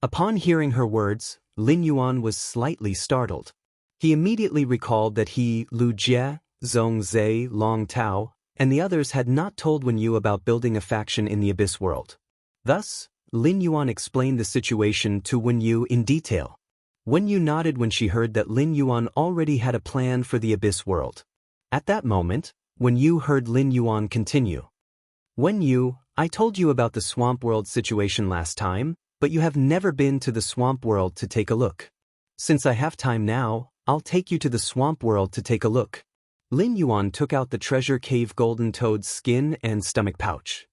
Upon hearing her words, Lin Yuan was slightly startled. He immediately recalled that he, Lu Jie, Zhong Zhe, Long Tao, and the others had not told Wenyu about building a faction in the Abyss world. Thus, Lin Yuan explained the situation to Wenyu in detail. Wenyu nodded when she heard that Lin Yuan already had a plan for the Abyss world. At that moment, Wenyu heard Lin Yuan continue. "Wenyu, I told you about the swamp world situation last time, but you have never been to the swamp world to take a look. Since I have time now, I'll take you to the swamp world to take a look. Lin Yuan took out the treasure cave golden toad's skin and stomach pouch.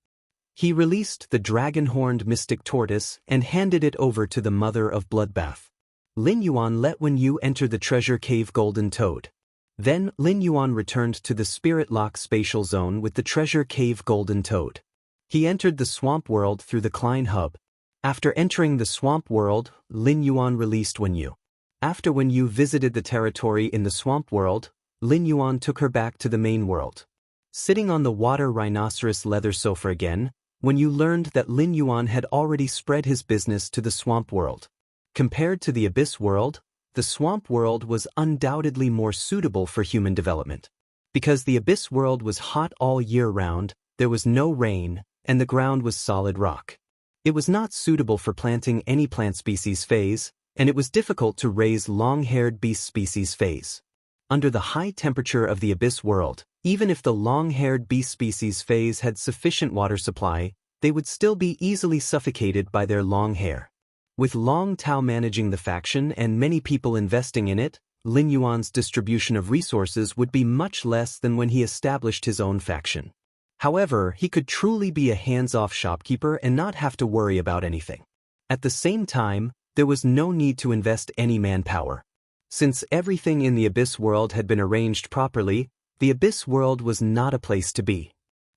He released the dragon-horned mystic tortoise and handed it over to the mother of bloodbath. Lin Yuan let Wen Yu enter the treasure cave golden toad. Then Lin Yuan returned to the spirit lock spatial zone with the treasure cave golden toad. He entered the swamp world through the Klein hub. After entering the swamp world, Lin Yuan released Wen Yu. After Wen Yu visited the territory in the swamp world, Lin Yuan took her back to the main world. Sitting on the water rhinoceros leather sofa again, Wen Yu learned that Lin Yuan had already spread his business to the swamp world. Compared to the abyss world, the swamp world was undoubtedly more suitable for human development. Because the abyss world was hot all year round, there was no rain, and the ground was solid rock. It was not suitable for planting any plant species phase, and it was difficult to raise long-haired beast species phase. Under the high temperature of the abyss world, even if the long-haired beast species phase had sufficient water supply, they would still be easily suffocated by their long hair. With Long Tao managing the faction and many people investing in it, Lin Yuan's distribution of resources would be much less than when he established his own faction. However, he could truly be a hands-off shopkeeper and not have to worry about anything. At the same time, there was no need to invest any manpower. Since everything in the abyss world had been arranged properly, the abyss world was not a place to be.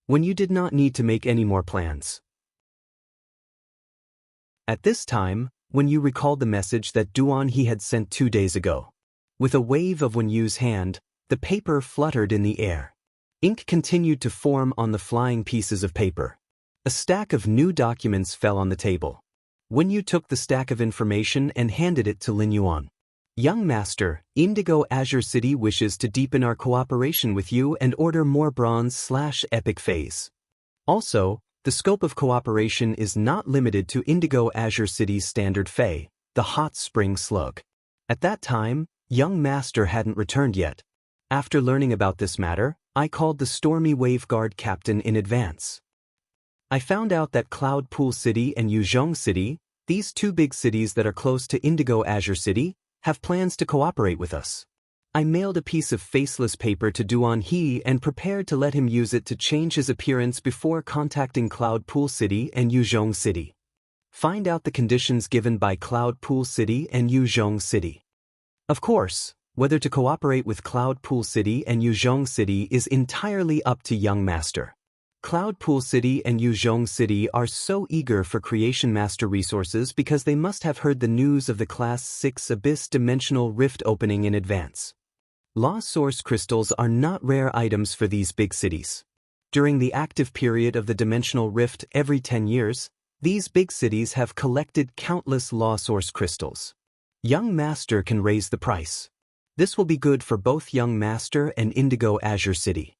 When you did not need to make any more plans. At this time, Wen Yu recalled the message that Duan He had sent 2 days ago. With a wave of Wen Yu's hand, the paper fluttered in the air. Ink continued to form on the flying pieces of paper. A stack of new documents fell on the table. Wen Yu took the stack of information and handed it to Lin Yuan. Young Master, Indigo Azure City wishes to deepen our cooperation with you and order more bronze/epic phase. Also, the scope of cooperation is not limited to Indigo Azure City's standard Fey, the hot spring slug. At that time, young Master hadn't returned yet. After learning about this matter, I called the Stormy Wave Guard captain in advance. I found out that Cloud Pool City and Yuzhong City, these 2 big cities that are close to Indigo Azure City, have plans to cooperate with us. I mailed a piece of faceless paper to Duan He and prepared to let him use it to change his appearance before contacting Cloud Pool City and Yuzhong City. Find out the conditions given by Cloud Pool City and Yuzhong City. Of course, whether to cooperate with Cloud Pool City and Yuzhong City is entirely up to young Master. Cloud Pool City and Yuzhong City are so eager for Creation Master resources because they must have heard the news of the Class 6 Abyss Dimensional Rift opening in advance. Law Source crystals are not rare items for these big cities. During the active period of the Dimensional Rift every 10 years, these big cities have collected countless Law Source crystals. Young Master can raise the price. This will be good for both Young Master and Indigo Azure City.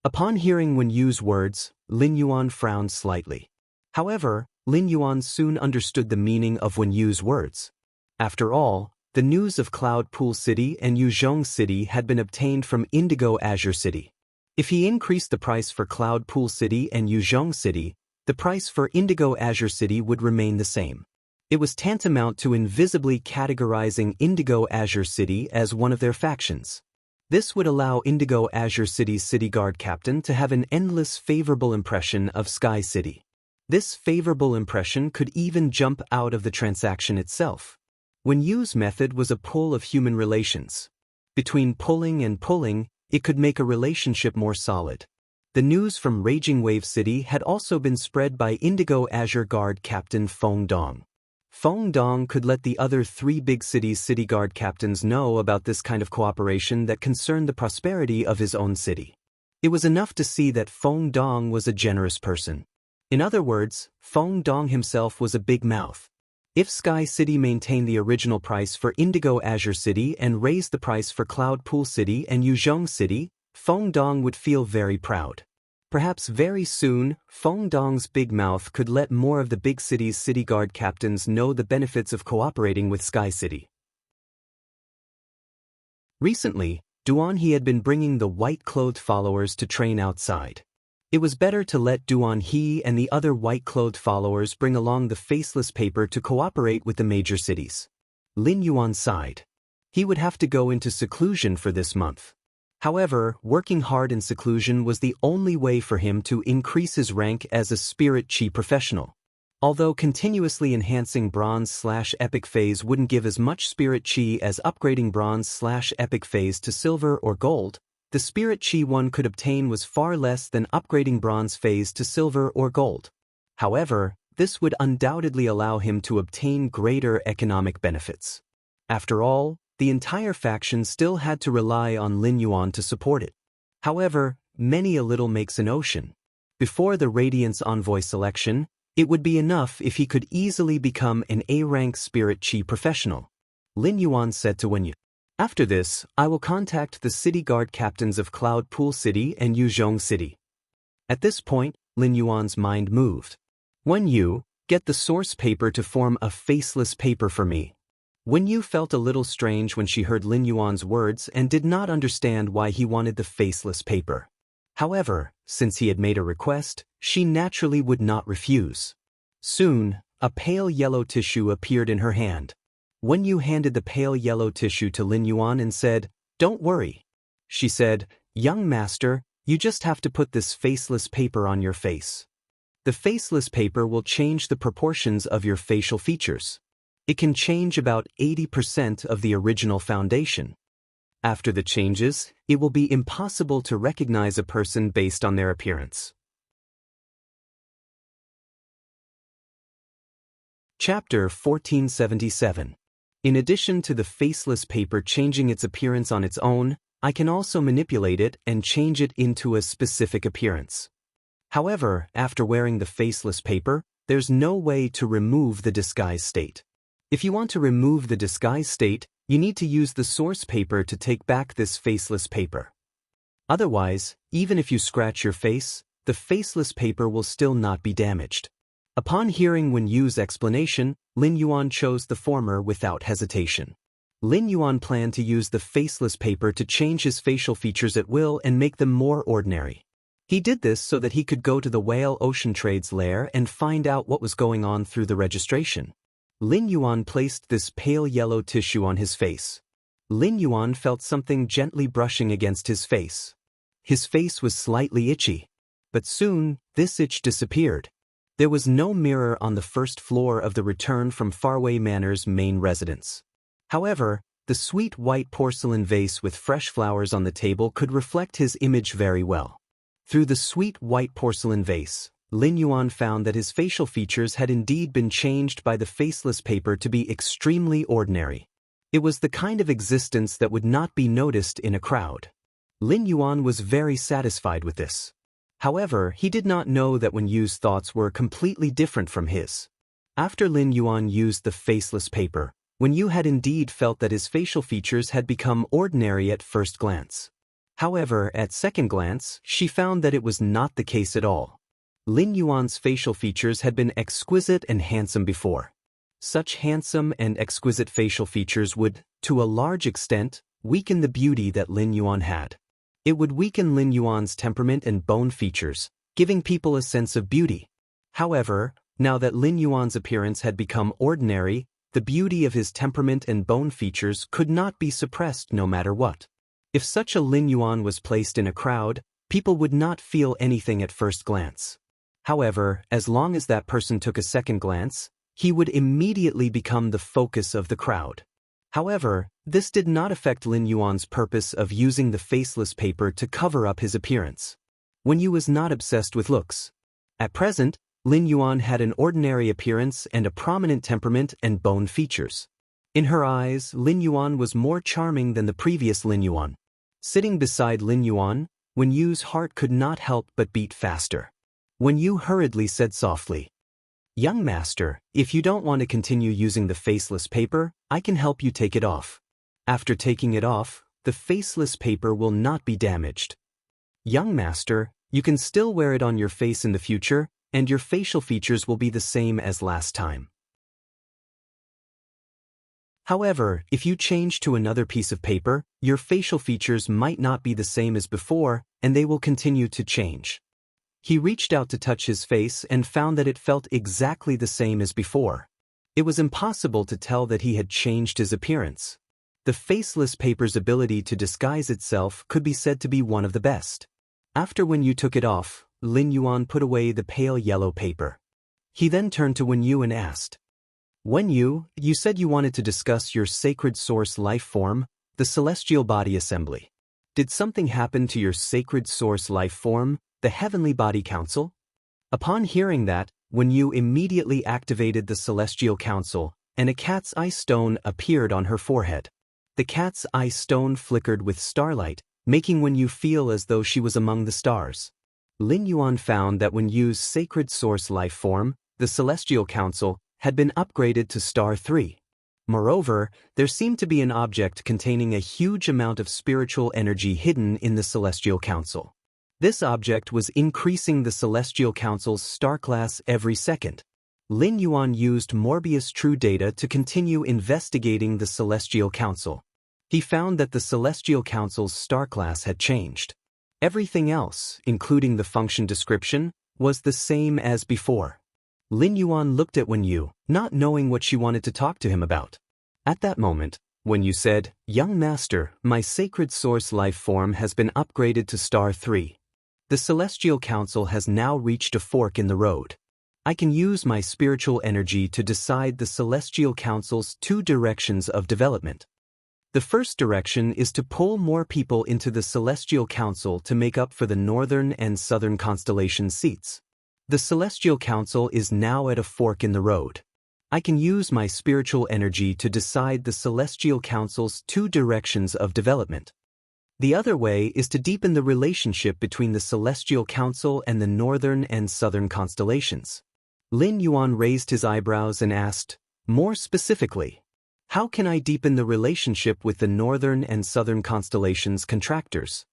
Upon hearing Wen Yu's words, Lin Yuan frowned slightly. However, Lin Yuan soon understood the meaning of Wen Yu's words. After all, the news of Cloud Pool City and Yuzhong City had been obtained from Indigo Azure City. If he increased the price for Cloud Pool City and Yuzhong City, the price for Indigo Azure City would remain the same. It was tantamount to invisibly categorizing Indigo Azure City as one of their factions. This would allow Indigo Azure City's City Guard captain to have an endless favorable impression of Sky City. This favorable impression could even jump out of the transaction itself. Wen Yu's method was a pull of human relations. Between pulling and pulling, it could make a relationship more solid. The news from Raging Wave City had also been spread by Indigo Azure Guard captain Feng Dong. Feng Dong could let the other 3 big cities' city guard captains know about this kind of cooperation that concerned the prosperity of his own city. It was enough to see that Feng Dong was a generous person. In other words, Feng Dong himself was a big mouth. If Sky City maintained the original price for Indigo Azure City and raised the price for Cloud Pool City and Yuzhong City, Feng Dong would feel very proud. Perhaps very soon, Feng Dong's big mouth could let more of the big city's city guard captains know the benefits of cooperating with Sky City. Recently, Duan He had been bringing the white-clothed followers to train outside. It was better to let Duan He and the other white-clothed followers bring along the faceless paper to cooperate with the major cities. Lin Yuan sighed. He would have to go into seclusion for this month. However, working hard in seclusion was the only way for him to increase his rank as a spirit chi professional. Although continuously enhancing bronze/epic phase wouldn't give as much spirit chi as upgrading bronze/epic phase to silver or gold, the spirit chi one could obtain was far less than upgrading bronze phase to silver or gold. However, this would undoubtedly allow him to obtain greater economic benefits. After all, the entire faction still had to rely on Lin Yuan to support it. However, many a little makes an ocean. Before the Radiance Envoy selection, it would be enough if he could easily become an A-rank spirit chi professional. Lin Yuan said to Wen Yu. After this, I will contact the city guard captains of Cloud Pool City and Yuzhong City. At this point, Lin Yuan's mind moved. Wen Yu, get the source paper to form a faceless paper for me. Wen Yu felt a little strange when she heard Lin Yuan's words and did not understand why he wanted the faceless paper. However, since he had made a request, she naturally would not refuse. Soon, a pale yellow tissue appeared in her hand. Wen Yu handed the pale yellow tissue to Lin Yuan and said, "Don't worry." She said, "Young master, you just have to put this faceless paper on your face. The faceless paper will change the proportions of your facial features. It can change about 80% of the original foundation. After the changes, it will be impossible to recognize a person based on their appearance." Chapter 1477. In addition to the faceless paper changing its appearance on its own, I can also manipulate it and change it into a specific appearance. However, after wearing the faceless paper, there's no way to remove the disguise state. If you want to remove the disguise state, you need to use the source paper to take back this faceless paper. Otherwise, even if you scratch your face, the faceless paper will still not be damaged. Upon hearing Wen Yu's explanation, Lin Yuan chose the former without hesitation. Lin Yuan planned to use the faceless paper to change his facial features at will and make them more ordinary. He did this so that he could go to the Whale Ocean Trade's lair and find out what was going on through the registration. Lin Yuan placed this pale yellow tissue on his face. Lin Yuan felt something gently brushing against his face. His face was slightly itchy. But soon, this itch disappeared. There was no mirror on the first floor of the Return from Faraway Manor's main residence. However, the sweet white porcelain vase with fresh flowers on the table could reflect his image very well. Through the sweet white porcelain vase, Lin Yuan found that his facial features had indeed been changed by the faceless paper to be extremely ordinary. It was the kind of existence that would not be noticed in a crowd. Lin Yuan was very satisfied with this. However, he did not know that Wen Yu's thoughts were completely different from his. After Lin Yuan used the faceless paper, Wen Yu had indeed felt that his facial features had become ordinary at first glance. However, at second glance, she found that it was not the case at all. Lin Yuan's facial features had been exquisite and handsome before. Such handsome and exquisite facial features would, to a large extent, weaken the beauty that Lin Yuan had. It would weaken Lin Yuan's temperament and bone features, giving people a sense of beauty. However, now that Lin Yuan's appearance had become ordinary, the beauty of his temperament and bone features could not be suppressed no matter what. If such a Lin Yuan was placed in a crowd, people would not feel anything at first glance. However, as long as that person took a second glance, he would immediately become the focus of the crowd. However, this did not affect Lin Yuan's purpose of using the faceless paper to cover up his appearance. Wen Yu was not obsessed with looks. At present, Lin Yuan had an ordinary appearance and a prominent temperament and bone features. In her eyes, Lin Yuan was more charming than the previous Lin Yuan. Sitting beside Lin Yuan, Wen Yu's heart could not help but beat faster. Wen Yu hurriedly said softly, "Young master, if you don't want to continue using the faceless paper, I can help you take it off. After taking it off, the faceless paper will not be damaged. Young master, you can still wear it on your face in the future, and your facial features will be the same as last time. However, if you change to another piece of paper, your facial features might not be the same as before, and they will continue to change." He reached out to touch his face and found that it felt exactly the same as before. It was impossible to tell that he had changed his appearance. The faceless paper's ability to disguise itself could be said to be one of the best. After Wen Yu took it off, Lin Yuan put away the pale yellow paper. He then turned to Wen Yu and asked, Wen Yu, you said you wanted to discuss your sacred source life form, the celestial body assembly. Did something happen to your sacred source life form, the heavenly body council? Upon hearing that, Wen Yu immediately activated the celestial council, and a cat's eye stone appeared on her forehead. The cat's eye stone flickered with starlight, making Wen Yu feel as though she was among the stars. Lin Yuan found that Wen Yu's sacred source life form, the celestial council, had been upgraded to star 3. Moreover, there seemed to be an object containing a huge amount of spiritual energy hidden in the celestial council. This object was increasing the celestial council's star class every second. Lin Yuan used Morbius True Data to continue investigating the celestial council. He found that the celestial council's star class had changed. Everything else, including the function description, was the same as before. Lin Yuan looked at Wen Yu, not knowing what she wanted to talk to him about. At that moment, Wen Yu said, Young Master, my sacred source life form has been upgraded to star 3. The celestial council has now reached a fork in the road. I can use my spiritual energy to decide the celestial council's 2 directions of development. The first direction is to pull more people into the celestial council to make up for the northern and southern constellation seats. The celestial council is now at a fork in the road. I can use my spiritual energy to decide the celestial council's 2 directions of development. The other way is to deepen the relationship between the celestial council and the northern and southern constellations. Lin Yuan raised his eyebrows and asked, more specifically, how can I deepen the relationship with the northern and southern constellations contractors?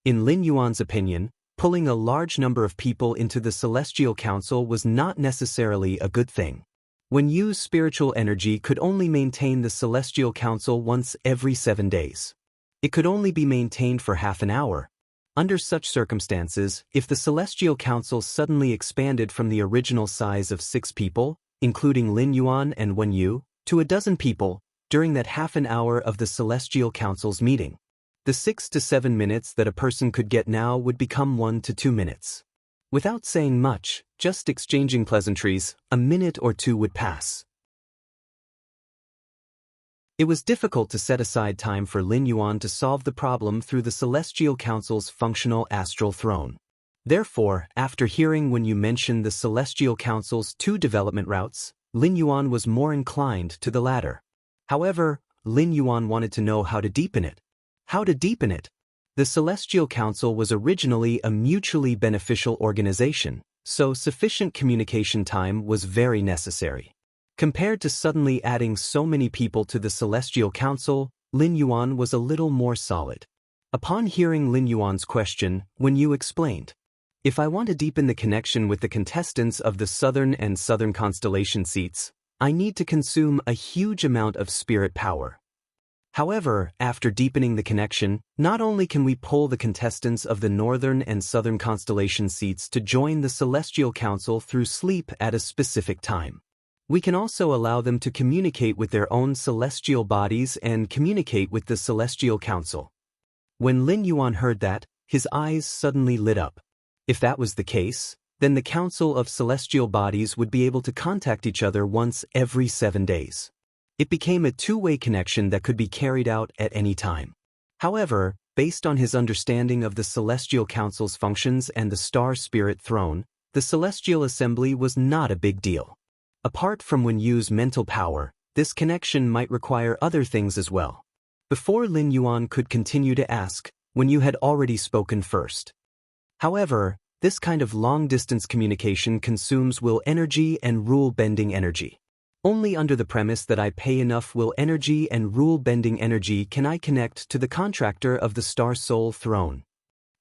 In Lin Yuan's opinion, pulling a large number of people into the celestial council was not necessarily a good thing. Wen Yu's spiritual energy could only maintain the celestial council once every 7 days. It could only be maintained for half an hour. Under such circumstances, if the celestial council suddenly expanded from the original size of 6 people, including Lin Yuan and Wen Yu, to a dozen people, during that half an hour of the celestial council's meeting, the 6 to 7 minutes that a person could get now would become 1 to 2 minutes. Without saying much, just exchanging pleasantries, a minute or 2 would pass. It was difficult to set aside time for Lin Yuan to solve the problem through the celestial council's functional astral throne. Therefore, after hearing Wen Yu mention the celestial council's 2 development routes, Lin Yuan was more inclined to the latter. However, Lin Yuan wanted to know how to deepen it. How to deepen it? The Celestial Council was originally a mutually beneficial organization, so sufficient communication time was very necessary. Compared to suddenly adding so many people to the Celestial Council, Lin Yuan was a little more solid. Upon hearing Lin Yuan's question, Wen Yu explained, if I want to deepen the connection with the contestants of the southern and southern constellation seats, I need to consume a huge amount of spirit power. However, after deepening the connection, not only can we pull the contestants of the northern and southern constellation seats to join the Celestial Council through sleep at a specific time, we can also allow them to communicate with their own celestial bodies and communicate with the Celestial Council. When Lin Yuan heard that, his eyes suddenly lit up. If that was the case, then the Council of Celestial Bodies would be able to contact each other once every 7 days. It became a two-way connection that could be carried out at any time. However, based on his understanding of the Celestial Council's functions and the Star Spirit Throne, the Celestial Assembly was not a big deal. Apart from Wen Yu's mental power, this connection might require other things as well. Before Lin Yuan could continue to ask, Wen Yu had already spoken first. However, this kind of long-distance communication consumes will energy and rule-bending energy. Only under the premise that I pay enough will energy and rule-bending energy can I connect to the contractor of the Star Soul Throne.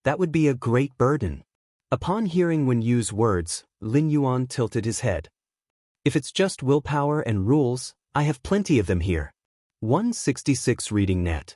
That would be a great burden. Upon hearing Wen Yu's words, Lin Yuan tilted his head. If it's just willpower and rules, I have plenty of them here. 166 Reading Net.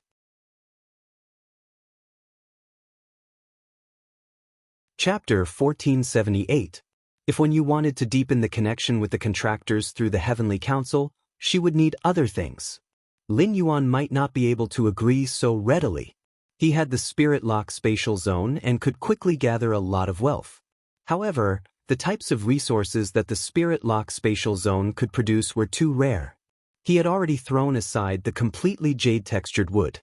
Chapter 1478. If when you wanted to deepen the connection with the contractors through the Heavenly Council, she would need other things. Lin Yuan might not be able to agree so readily. He had the Spirit Lock spatial zone and could quickly gather a lot of wealth. However, the types of resources that the Spirit Lock spatial zone could produce were too rare. He had already thrown aside the completely jade-textured wood.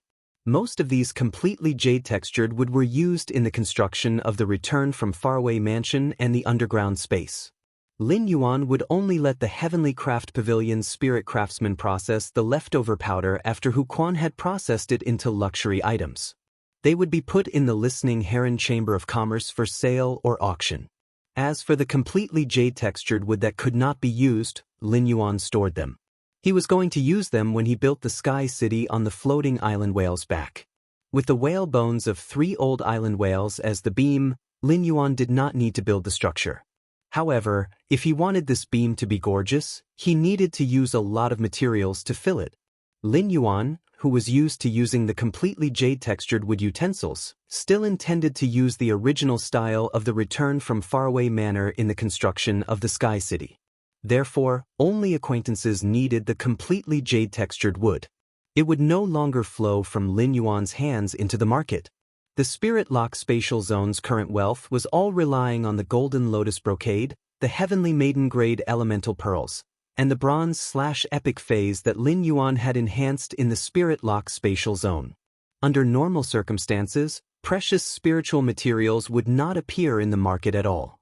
Most of these completely jade-textured wood were used in the construction of the Return from Faraway Mansion and the underground space. Lin Yuan would only let the Heavenly Craft Pavilion's spirit craftsman process the leftover powder after Hu Quan had processed it into luxury items. They would be put in the Listening Heron Chamber of Commerce for sale or auction. As for the completely jade-textured wood that could not be used, Lin Yuan stored them. He was going to use them when he built the Sky City on the floating island whale's back. With the whale bones of 3 old island whales as the beam, Lin Yuan did not need to build the structure. However, if he wanted this beam to be gorgeous, he needed to use a lot of materials to fill it. Lin Yuan, who was used to using the completely jade-textured wood utensils, still intended to use the original style of the Return from Faraway Manor in the construction of the Sky City. Therefore, only acquaintances needed the completely jade-textured wood. It would no longer flow from Lin Yuan's hands into the market. The Spirit Lock spatial zone's current wealth was all relying on the Golden Lotus brocade, the Heavenly Maiden grade elemental pearls, and the Bronze/Epic phase that Lin Yuan had enhanced in the Spirit Lock spatial zone. Under normal circumstances, precious spiritual materials would not appear in the market at all.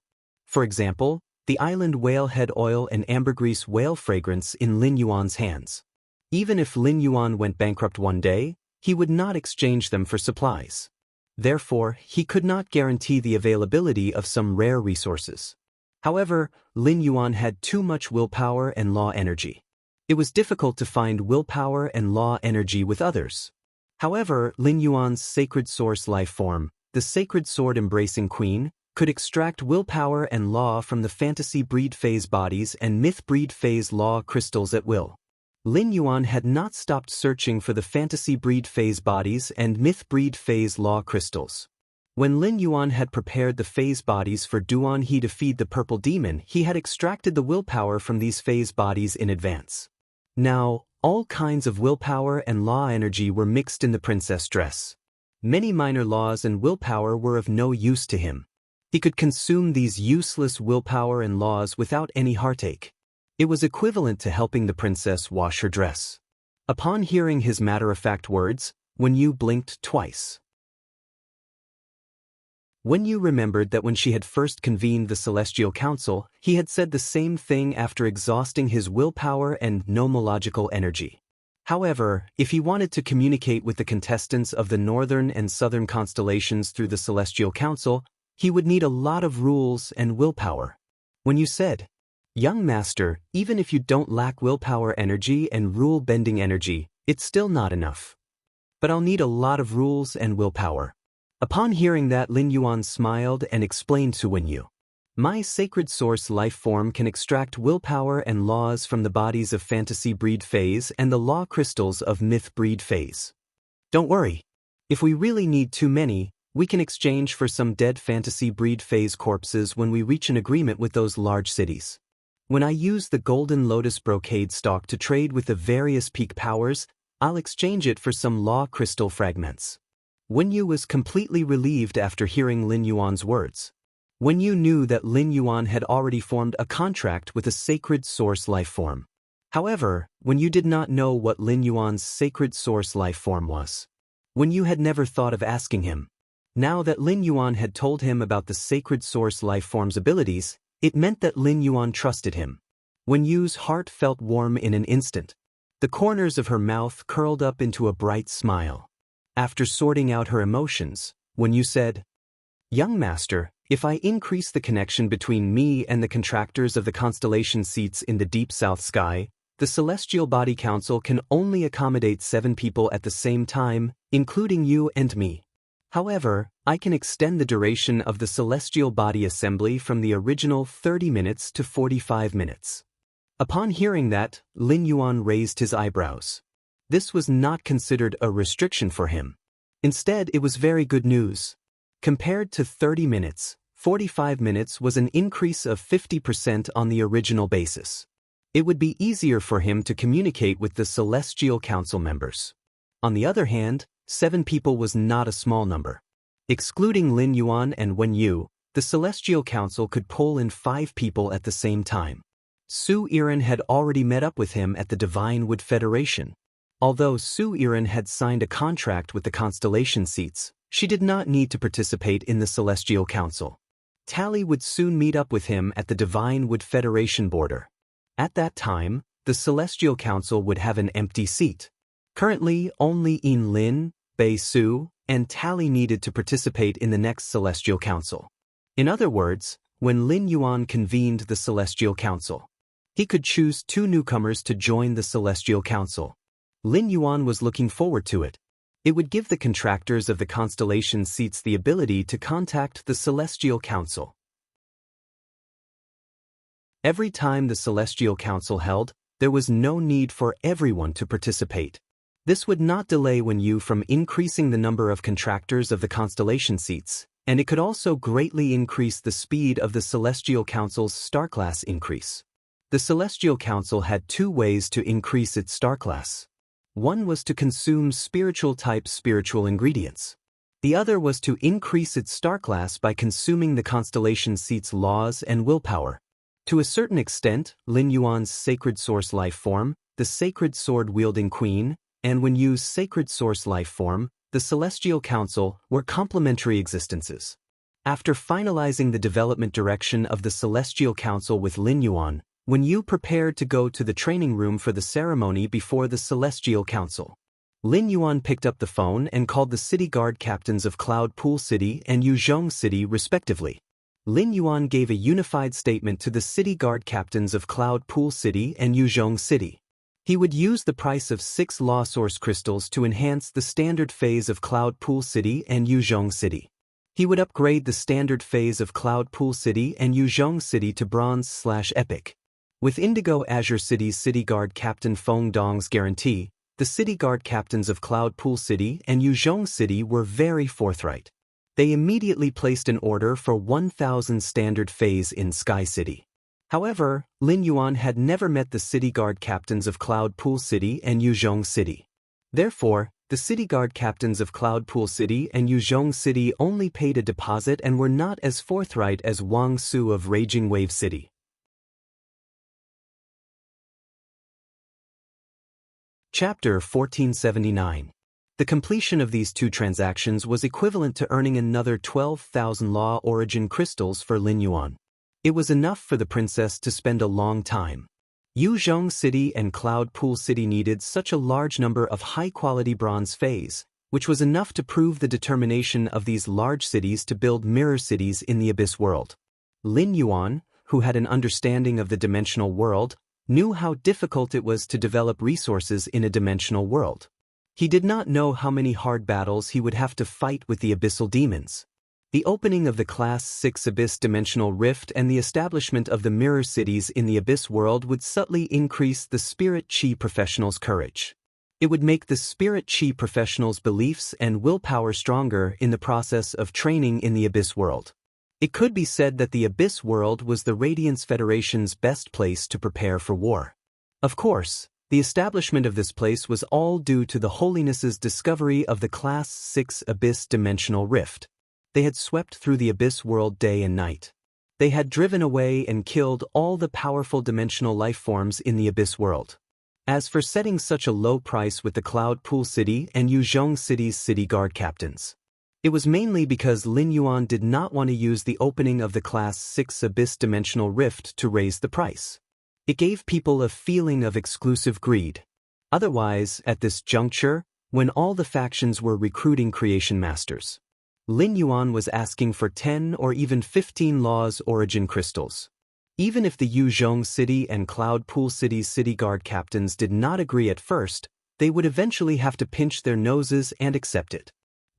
For example, the island whale head oil and ambergris whale fragrance in Lin Yuan's hands. Even if Lin Yuan went bankrupt one day, he would not exchange them for supplies. Therefore, he could not guarantee the availability of some rare resources. However, Lin Yuan had too much willpower and law energy. It was difficult to find willpower and law energy with others. However, Lin Yuan's sacred source life form, the sacred sword embracing queen, could extract willpower and law from the fantasy breed phase bodies and myth breed phase law crystals at will. Lin Yuan had not stopped searching for the fantasy breed phase bodies and myth breed phase law crystals. When Lin Yuan had prepared the phase bodies for Duan He to feed the purple demon, he had extracted the willpower from these phase bodies in advance. Now, all kinds of willpower and law energy were mixed in the princess dress. Many minor laws and willpower were of no use to him. He could consume these useless willpower and laws without any heartache. It was equivalent to helping the princess wash her dress. Upon hearing his matter-of-fact words, Wen Yu blinked twice. Wen Yu remembered that when she had first convened the Celestial Council, he had said the same thing after exhausting his willpower and nomological energy. However, if he wanted to communicate with the contestants of the northern and southern constellations through the Celestial Council, he would need a lot of rules and willpower. When you said, "Young master, even if you don't lack willpower energy and rule-bending energy, it's still not enough. But I'll need a lot of rules and willpower." Upon hearing that, Lin Yuan smiled and explained to Wen Yu, "My sacred source life form can extract willpower and laws from the bodies of fantasy breed phase and the law crystals of myth breed phase. Don't worry. If we really need too many, we can exchange for some dead fantasy breed phase corpses when we reach an agreement with those large cities. When I use the Golden Lotus brocade stock to trade with the various peak powers, I'll exchange it for some law crystal fragments." Wen Yu was completely relieved after hearing Lin Yuan's words. Wen Yu knew that Lin Yuan had already formed a contract with a sacred source life form. However, Wen Yu did not know what Lin Yuan's sacred source life form was. Wen Yu had never thought of asking him. Now that Lin Yuan had told him about the sacred source life form's abilities, it meant that Lin Yuan trusted him. Wen Yu's heart felt warm in an instant. The corners of her mouth curled up into a bright smile. After sorting out her emotions, Wen Yu said, "Young master, if I increase the connection between me and the contractors of the constellation seats in the deep south sky, the Celestial Body Council can only accommodate 7 people at the same time, including you and me. However, I can extend the duration of the Celestial Body Assembly from the original 30 minutes to 45 minutes. Upon hearing that, Lin Yuan raised his eyebrows. This was not considered a restriction for him. Instead, it was very good news. Compared to 30 minutes, 45 minutes was an increase of 50% on the original basis. It would be easier for him to communicate with the Celestial Council members. On the other hand, 7 people was not a small number. Excluding Lin Yuan and Wen Yu, the Celestial Council could pull in 5 people at the same time. Su Yiren had already met up with him at the Divine Wood Federation. Although Su Yiren had signed a contract with the constellation seats, she did not need to participate in the Celestial Council. Tally would soon meet up with him at the Divine Wood Federation border. At that time, the Celestial Council would have an empty seat. Currently, only Yin Lin, Bei Su, and Tally needed to participate in the next Celestial Council. In other words, when Lin Yuan convened the Celestial Council, he could choose 2 newcomers to join the Celestial Council. Lin Yuan was looking forward to it. It would give the contractors of the constellation seats the ability to contact the Celestial Council. Every time the Celestial Council held, there was no need for everyone to participate. This would not delay Wen Yu from increasing the number of contractors of the constellation seats, and it could also greatly increase the speed of the Celestial Council's star class increase. The Celestial Council had 2 ways to increase its star class. One was to consume spiritual-type spiritual ingredients. The other was to increase its star class by consuming the constellation seat's laws and willpower. To a certain extent, Lin Yuan's sacred source life form, the sacred sword-wielding queen, and Wen Yu's sacred source life form, the Celestial Council, were complementary existences. After finalizing the development direction of the Celestial Council with Lin Yuan, Wen Yu prepared to go to the training room for the ceremony before the Celestial Council. Lin Yuan picked up the phone and called the city guard captains of Cloud Pool City and Yuzhong City respectively. Lin Yuan gave a unified statement to the city guard captains of Cloud Pool City and Yuzhong City. He would use the price of 6 law source crystals to enhance the standard phase of Cloud Pool City and Yuzhong City. He would upgrade the standard phase of Cloud Pool City and Yuzhong City to Bronze/Epic. With Indigo Azure City's city guard captain Feng Dong's guarantee, the city guard captains of Cloud Pool City and Yuzhong City were very forthright. They immediately placed an order for 1,000 standard phase in Sky City. However, Lin Yuan had never met the city guard captains of Cloud Pool City and Yuzhong City. Therefore, the city guard captains of Cloud Pool City and Yuzhong City only paid a deposit and were not as forthright as Wang Su of Raging Wave City. Chapter 1479. The completion of these 2 transactions was equivalent to earning another 12,000 law origin crystals for Lin Yuan. It was enough for the princess to spend a long time. Yuzhong City and Cloud Pool City needed such a large number of high-quality bronze phase, which was enough to prove the determination of these large cities to build mirror cities in the Abyss world. Lin Yuan, who had an understanding of the dimensional world, knew how difficult it was to develop resources in a dimensional world. He did not know how many hard battles he would have to fight with the abyssal demons. The opening of the Class 6 Abyss Dimensional Rift and the establishment of the mirror cities in the Abyss world would subtly increase the Spirit Chi professionals' courage. It would make the Spirit Chi professionals' beliefs and willpower stronger in the process of training in the Abyss world. It could be said that the Abyss world was the Radiance Federation's best place to prepare for war. Of course, the establishment of this place was all due to the Holiness's discovery of the Class 6 Abyss Dimensional Rift. They had swept through the Abyss world day and night. They had driven away and killed all the powerful dimensional life forms in the Abyss world. As for setting such a low price with the Cloud Pool City and Yuzhong City's city guard captains, it was mainly because Lin Yuan did not want to use the opening of the Class 6 Abyss Dimensional Rift to raise the price. It gave people a feeling of exclusive greed. Otherwise, at this juncture, when all the factions were recruiting creation masters, Lin Yuan was asking for 10 or even 15 Law's origin crystals. Even if the Yuzhong City and Cloud Pool City's city guard captains did not agree at first, they would eventually have to pinch their noses and accept it.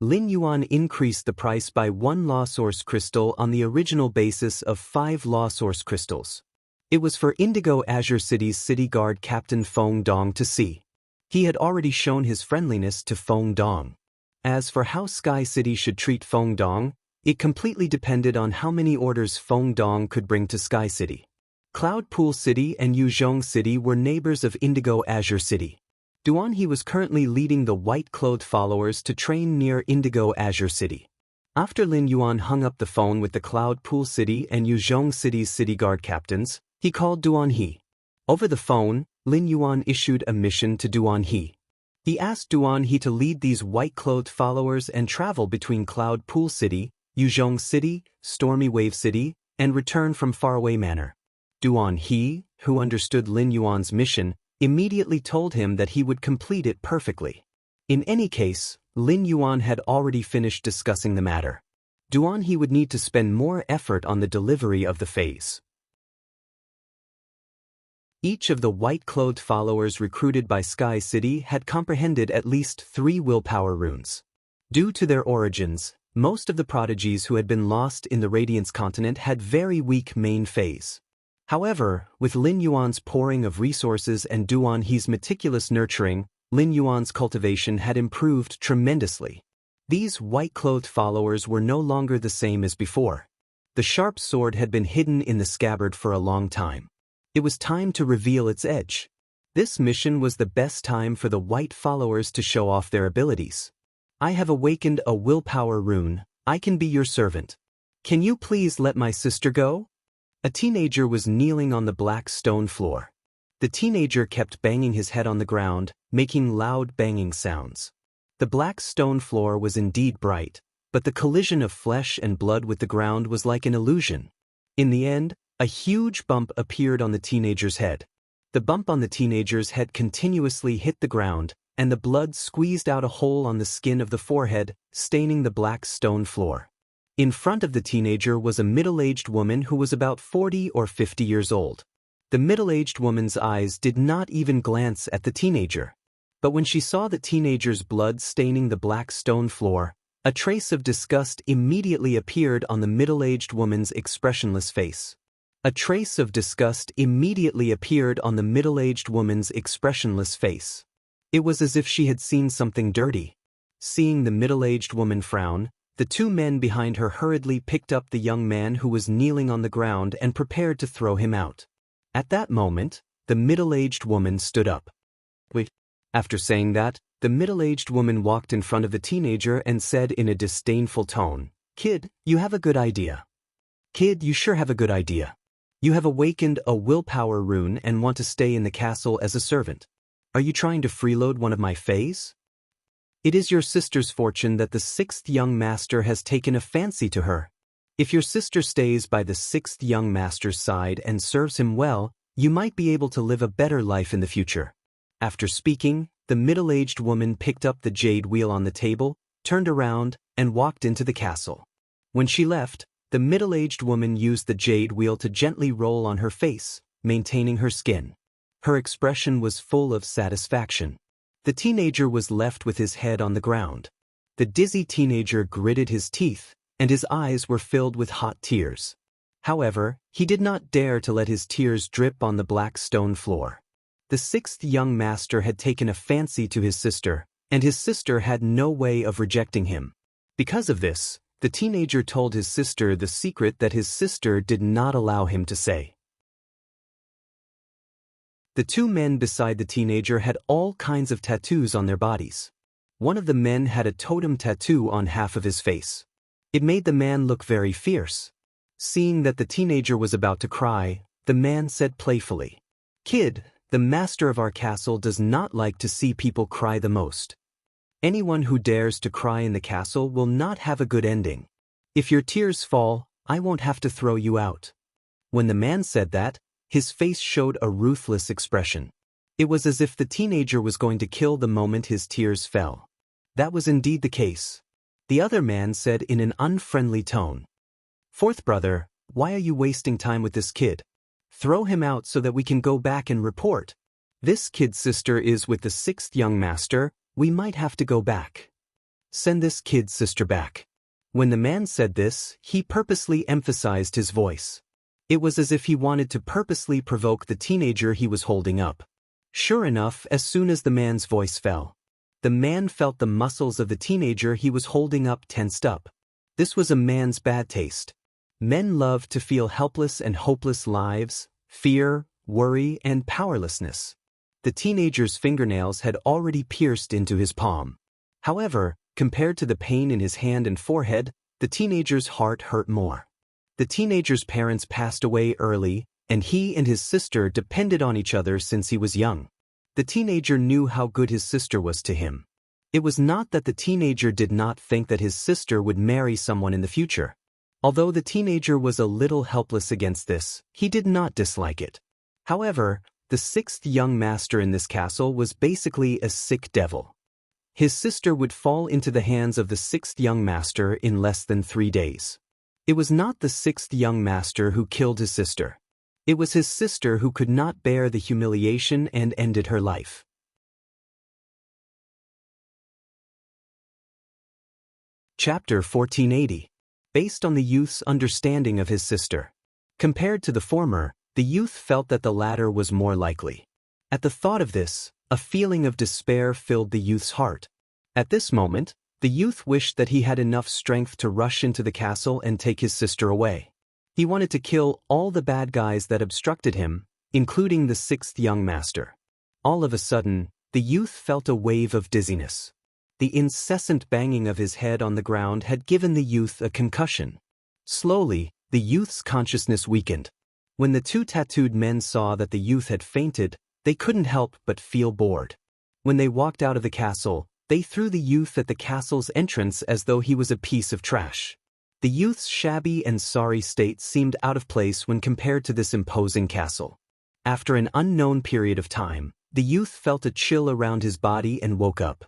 Lin Yuan increased the price by 1 Law Source crystal on the original basis of 5 Law Source crystals. It was for Indigo Azure City's city guard captain Feng Dong to see. He had already shown his friendliness to Feng Dong. As for how Sky City should treat Feng Dong, It completely depended on how many orders Feng Dong could bring to Sky City. Cloud Pool City and Yuzhong City were neighbors of Indigo Azure City. Duanhe was currently leading the white-clothed followers to train near Indigo Azure City. After Lin Yuan hung up the phone with the Cloud Pool City and Yuzhong City's city guard captains, he called Duanhe. Over the phone, Lin Yuan issued a mission to Duanhe. He asked Duanhe to lead these white-clothed followers and travel between Cloud Pool City, Yuzhong City, Stormy Wave City, and return from Faraway Manor. Duanhe, who understood Lin Yuan's mission, immediately told him that he would complete it perfectly. In any case, Lin Yuan had already finished discussing the matter. Duanhe would need to spend more effort on the delivery of the phase. Each of the white-clothed followers recruited by Sky City had comprehended at least 3 willpower runes. Due to their origins, most of the prodigies who had been lost in the Radiance continent had very weak main phase. However, with Lin Yuan's pouring of resources and Duanhe's meticulous nurturing, Lin Yuan's cultivation had improved tremendously. These white-clothed followers were no longer the same as before. The sharp sword had been hidden in the scabbard for a long time. It was time to reveal its edge. This mission was the best time for the white followers to show off their abilities. I have awakened a willpower rune. I can be your servant. Can you please let my sister go? A teenager was kneeling on the black stone floor. The teenager kept banging his head on the ground, making loud banging sounds. The black stone floor was indeed bright, but the collision of flesh and blood with the ground was like an illusion. In the end, a huge bump appeared on the teenager's head. The bump on the teenager's head continuously hit the ground, and the blood squeezed out a hole on the skin of the forehead, staining the black stone floor. In front of the teenager was a middle-aged woman who was about 40 or 50 years old. The middle-aged woman's eyes did not even glance at the teenager. But when she saw the teenager's blood staining the black stone floor, a trace of disgust immediately appeared on the middle-aged woman's expressionless face. A trace of disgust immediately appeared on the middle-aged woman's expressionless face. It was as if she had seen something dirty. Seeing the middle-aged woman frown, the 2 men behind her hurriedly picked up the young man who was kneeling on the ground and prepared to throw him out. At that moment, the middle-aged woman stood up. Wait. After saying that, the middle-aged woman walked in front of the teenager and said in a disdainful tone, "Kid, you have a good idea. Kid, you sure have a good idea. You have awakened a willpower rune and want to stay in the castle as a servant. Are you trying to freeload one of my fays? It is your sister's fortune that the 6th young master has taken a fancy to her. If your sister stays by the 6th young master's side and serves him well, you might be able to live a better life in the future." After speaking, the middle-aged woman picked up the jade wheel on the table, turned around, and walked into the castle. When she left, the middle-aged woman used the jade wheel to gently roll on her face, maintaining her skin. Her expression was full of satisfaction. The teenager was left with his head on the ground. The dizzy teenager gritted his teeth, and his eyes were filled with hot tears. However, he did not dare to let his tears drip on the black stone floor. The 6th young master had taken a fancy to his sister, and his sister had no way of rejecting him. Because of this, the teenager told his sister the secret that his sister did not allow him to say. The 2 men beside the teenager had all kinds of tattoos on their bodies. One of the men had a totem tattoo on half of his face. It made the man look very fierce. Seeing that the teenager was about to cry, the man said playfully, "Kid, the master of our castle does not like to see people cry the most. Anyone who dares to cry in the castle will not have a good ending. If your tears fall, I won't have to throw you out." When the man said that, his face showed a ruthless expression. It was as if the teenager was going to kill the moment his tears fell. That was indeed the case. The other man said in an unfriendly tone, "Fourth brother, why are you wasting time with this kid? Throw him out so that we can go back and report. This kid's sister is with the 6th young master, we might have to go back. Send this kid's sister back." When the man said this, he purposely emphasized his voice. It was as if he wanted to purposely provoke the teenager he was holding up. Sure enough, as soon as the man's voice fell, the man felt the muscles of the teenager he was holding up tensed up. This was a man's bad taste. Men love to feel helpless and hopeless lives, fear, worry, and powerlessness. The teenager's fingernails had already pierced into his palm. However, compared to the pain in his hand and forehead, the teenager's heart hurt more. The teenager's parents passed away early, and he and his sister depended on each other since he was young. The teenager knew how good his sister was to him. It was not that the teenager did not think that his sister would marry someone in the future. Although the teenager was a little helpless against this, he did not dislike it. However, the sixth young master in this castle was basically a sick devil. His sister would fall into the hands of the sixth young master in less than 3 days. It was not the sixth young master who killed his sister. It was his sister who could not bear the humiliation and ended her life. Chapter 1480. Based on the youth's understanding of his sister. Compared to the former, the youth felt that the latter was more likely. At the thought of this, a feeling of despair filled the youth's heart. At this moment, the youth wished that he had enough strength to rush into the castle and take his sister away. He wanted to kill all the bad guys that obstructed him, including the sixth young master. All of a sudden, the youth felt a wave of dizziness. The incessant banging of his head on the ground had given the youth a concussion. Slowly, the youth's consciousness weakened. When the two tattooed men saw that the youth had fainted, they couldn't help but feel bored. When they walked out of the castle, they threw the youth at the castle's entrance as though he was a piece of trash. The youth's shabby and sorry state seemed out of place when compared to this imposing castle. After an unknown period of time, the youth felt a chill around his body and woke up.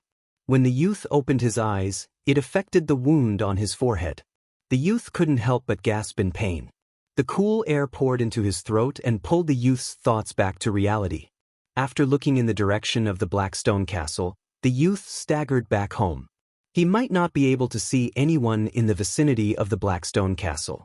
When the youth opened his eyes, it affected the wound on his forehead. The youth couldn't help but gasp in pain. The cool air poured into his throat and pulled the youth's thoughts back to reality. After looking in the direction of the Blackstone Castle, the youth staggered back home. He might not be able to see anyone in the vicinity of the Blackstone Castle.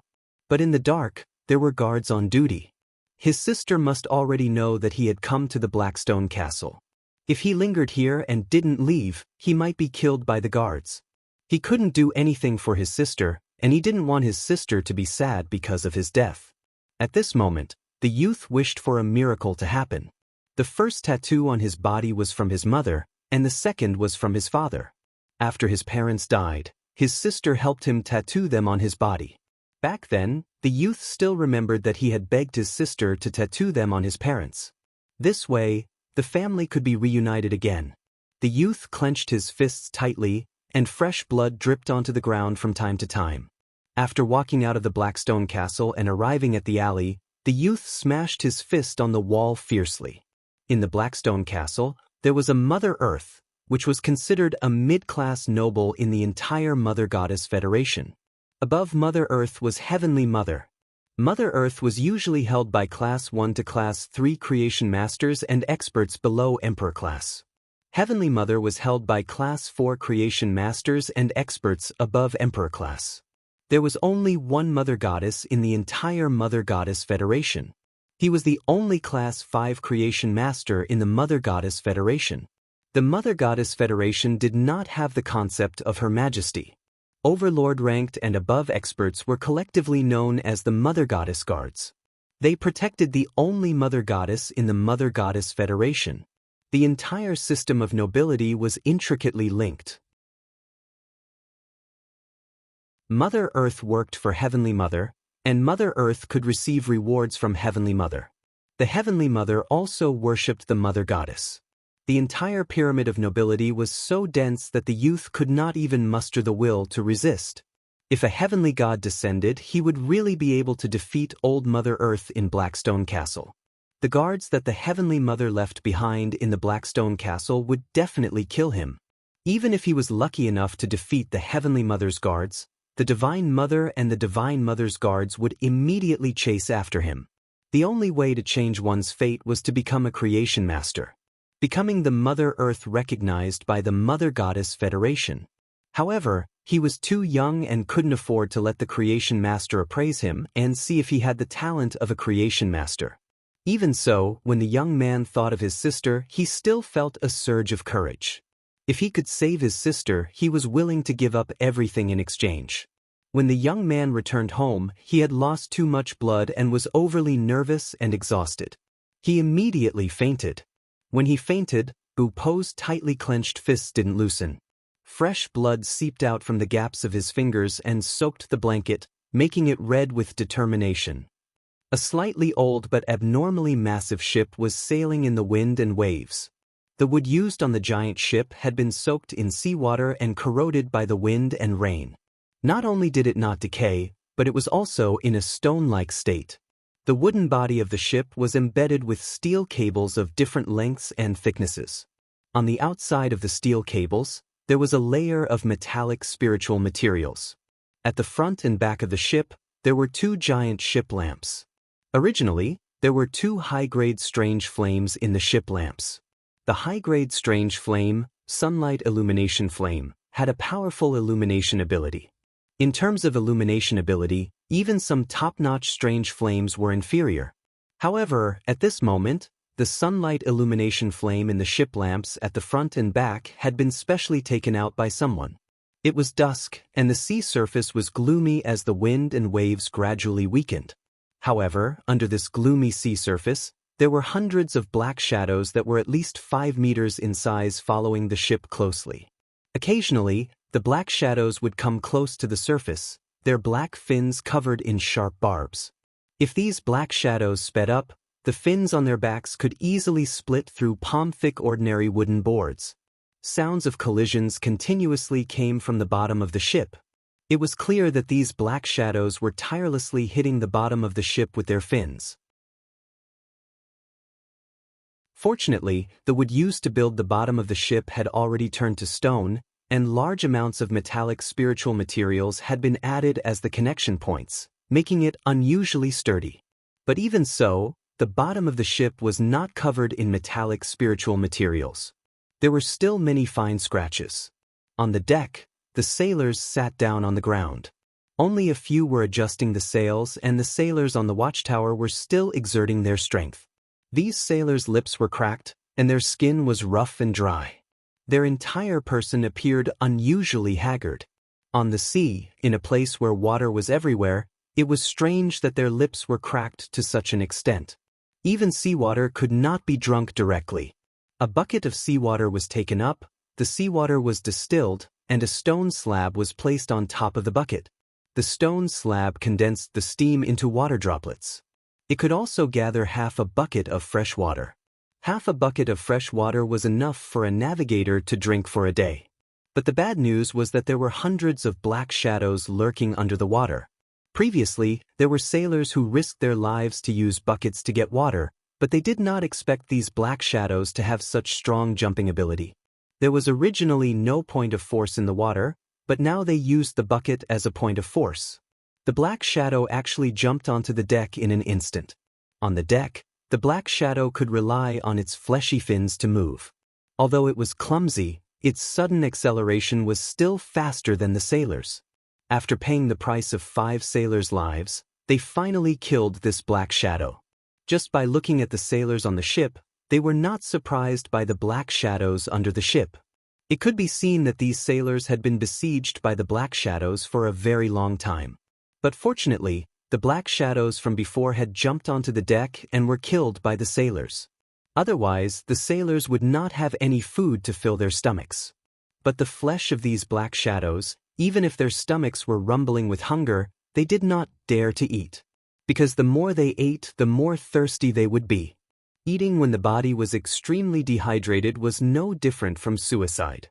But in the dark, there were guards on duty. His sister must already know that he had come to the Blackstone Castle. If he lingered here and didn't leave, he might be killed by the guards. He couldn't do anything for his sister, and he didn't want his sister to be sad because of his death. At this moment, the youth wished for a miracle to happen. The first tattoo on his body was from his mother, and the second was from his father. After his parents died, his sister helped him tattoo them on his body. Back then, the youth still remembered that he had begged his sister to tattoo them on his parents. This way, the family could be reunited again. The youth clenched his fists tightly, and fresh blood dripped onto the ground from time to time. After walking out of the Blackstone Castle and arriving at the alley, the youth smashed his fist on the wall fiercely. In the Blackstone Castle, there was a Mother Earth, which was considered a mid-class noble in the entire Mother Goddess Federation. Above Mother Earth was Heavenly Mother. Mother Earth was usually held by Class 1 to Class 3 creation masters and experts below Emperor class. Heavenly Mother was held by Class 4 creation masters and experts above Emperor class. There was only one Mother Goddess in the entire Mother Goddess Federation. He was the only Class 5 creation master in the Mother Goddess Federation. The Mother Goddess Federation did not have the concept of Her Majesty. Overlord ranked and above experts were collectively known as the Mother Goddess Guards. They protected the only Mother Goddess in the Mother Goddess Federation. The entire system of nobility was intricately linked. Mother Earth worked for Heavenly Mother, and Mother Earth could receive rewards from Heavenly Mother. The Heavenly Mother also worshipped the Mother Goddess. The entire pyramid of nobility was so dense that the youth could not even muster the will to resist. If a heavenly god descended, he would really be able to defeat old Mother Earth in Blackstone Castle. The guards that the Heavenly Mother left behind in the Blackstone Castle would definitely kill him. Even if he was lucky enough to defeat the Heavenly Mother's guards, the Divine Mother and the Divine Mother's guards would immediately chase after him. The only way to change one's fate was to become a creation master, becoming the Mother Earth recognized by the Mother Goddess Federation. However, he was too young and couldn't afford to let the creation master appraise him and see if he had the talent of a creation master. Even so, when the young man thought of his sister, he still felt a surge of courage. If he could save his sister, he was willing to give up everything in exchange. When the young man returned home, he had lost too much blood and was overly nervous and exhausted. He immediately fainted. When he fainted, Bu Po's tightly clenched fists didn't loosen. Fresh blood seeped out from the gaps of his fingers and soaked the blanket, making it red with determination. A slightly old but abnormally massive ship was sailing in the wind and waves. The wood used on the giant ship had been soaked in seawater and corroded by the wind and rain. Not only did it not decay, but it was also in a stone-like state. The wooden body of the ship was embedded with steel cables of different lengths and thicknesses. On the outside of the steel cables, there was a layer of metallic spiritual materials. At the front and back of the ship, there were two giant ship lamps. Originally, there were two high-grade strange flames in the ship lamps. The high-grade strange flame, sunlight illumination flame, had a powerful illumination ability. In terms of illumination ability, even some top-notch strange flames were inferior. However, at this moment, the sunlight illumination flame in the ship lamps at the front and back had been specially taken out by someone. It was dusk, and the sea surface was gloomy as the wind and waves gradually weakened. However, under this gloomy sea surface, there were hundreds of black shadows that were at least 5 meters in size following the ship closely. Occasionally, the black shadows would come close to the surface, their black fins covered in sharp barbs. If these black shadows sped up, the fins on their backs could easily split through palm-thick ordinary wooden boards. Sounds of collisions continuously came from the bottom of the ship. It was clear that these black shadows were tirelessly hitting the bottom of the ship with their fins. Fortunately, the wood used to build the bottom of the ship had already turned to stone, and large amounts of metallic spiritual materials had been added as the connection points, making it unusually sturdy. But even so, the bottom of the ship was not covered in metallic spiritual materials. There were still many fine scratches. On the deck, the sailors sat down on the ground. Only a few were adjusting the sails, and the sailors on the watchtower were still exerting their strength. These sailors' lips were cracked, and their skin was rough and dry. Their entire person appeared unusually haggard. On the sea, in a place where water was everywhere, it was strange that their lips were cracked to such an extent. Even seawater could not be drunk directly. A bucket of seawater was taken up, the seawater was distilled, and a stone slab was placed on top of the bucket. The stone slab condensed the steam into water droplets. It could also gather half a bucket of fresh water. Half a bucket of fresh water was enough for a navigator to drink for a day. But the bad news was that there were hundreds of black shadows lurking under the water. Previously, there were sailors who risked their lives to use buckets to get water, but they did not expect these black shadows to have such strong jumping ability. There was originally no point of force in the water, but now they used the bucket as a point of force. The black shadow actually jumped onto the deck in an instant. On the deck, the black shadow could rely on its fleshy fins to move. Although it was clumsy, its sudden acceleration was still faster than the sailors. After paying the price of 5 sailors' lives, they finally killed this black shadow. Just by looking at the sailors on the ship, they were not surprised by the black shadows under the ship. It could be seen that these sailors had been besieged by the black shadows for a very long time. But fortunately, the black shadows from before had jumped onto the deck and were killed by the sailors. Otherwise, the sailors would not have any food to fill their stomachs. But the flesh of these black shadows, even if their stomachs were rumbling with hunger, they did not dare to eat. Because the more they ate, the more thirsty they would be. Eating when the body was extremely dehydrated was no different from suicide.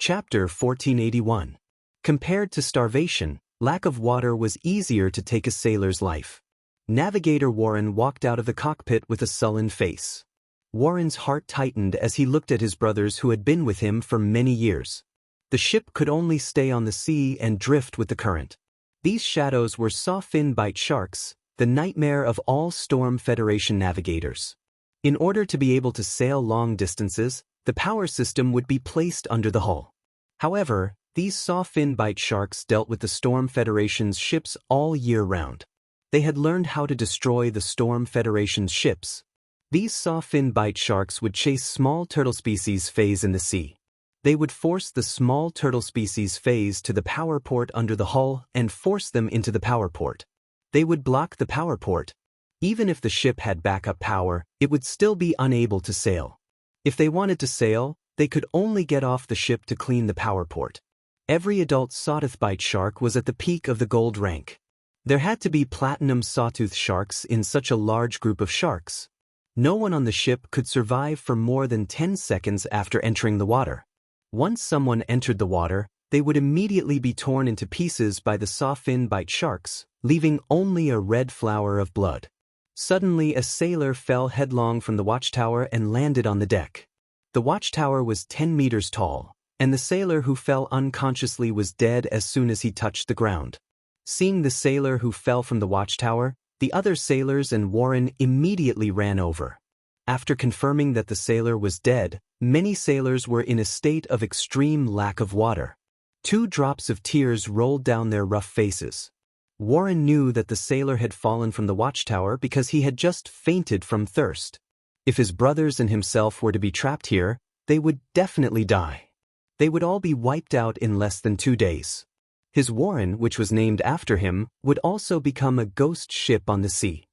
Chapter 1481. Compared to starvation, lack of water was easier to take a sailor's life. Navigator Warren walked out of the cockpit with a sullen face. Warren's heart tightened as he looked at his brothers who had been with him for many years. The ship could only stay on the sea and drift with the current. These shadows were saw-fin bite sharks, the nightmare of all Storm Federation navigators. In order to be able to sail long distances, the power system would be placed under the hull. However, these saw-fin bite sharks dealt with the Storm Federation's ships all year round. They had learned how to destroy the Storm Federation's ships. These saw-fin bite sharks would chase small turtle species phase in the sea. They would force the small turtle species phase to the power port under the hull and force them into the power port. They would block the power port. Even if the ship had backup power, it would still be unable to sail. If they wanted to sail, they could only get off the ship to clean the power port. Every adult sawtooth bite shark was at the peak of the gold rank. There had to be platinum sawtooth sharks in such a large group of sharks. No one on the ship could survive for more than 10 seconds after entering the water. Once someone entered the water, they would immediately be torn into pieces by the saw-fin bite sharks, leaving only a red flower of blood. Suddenly, a sailor fell headlong from the watchtower and landed on the deck. The watchtower was 10 meters tall, and the sailor who fell unconsciously was dead as soon as he touched the ground. Seeing the sailor who fell from the watchtower, the other sailors and Warren immediately ran over. After confirming that the sailor was dead, many sailors were in a state of extreme lack of water. 2 drops of tears rolled down their rough faces. Warren knew that the sailor had fallen from the watchtower because he had just fainted from thirst. If his brothers and himself were to be trapped here, they would definitely die. They would all be wiped out in less than 2 days. His Warren, which was named after him, would also become a ghost ship on the sea.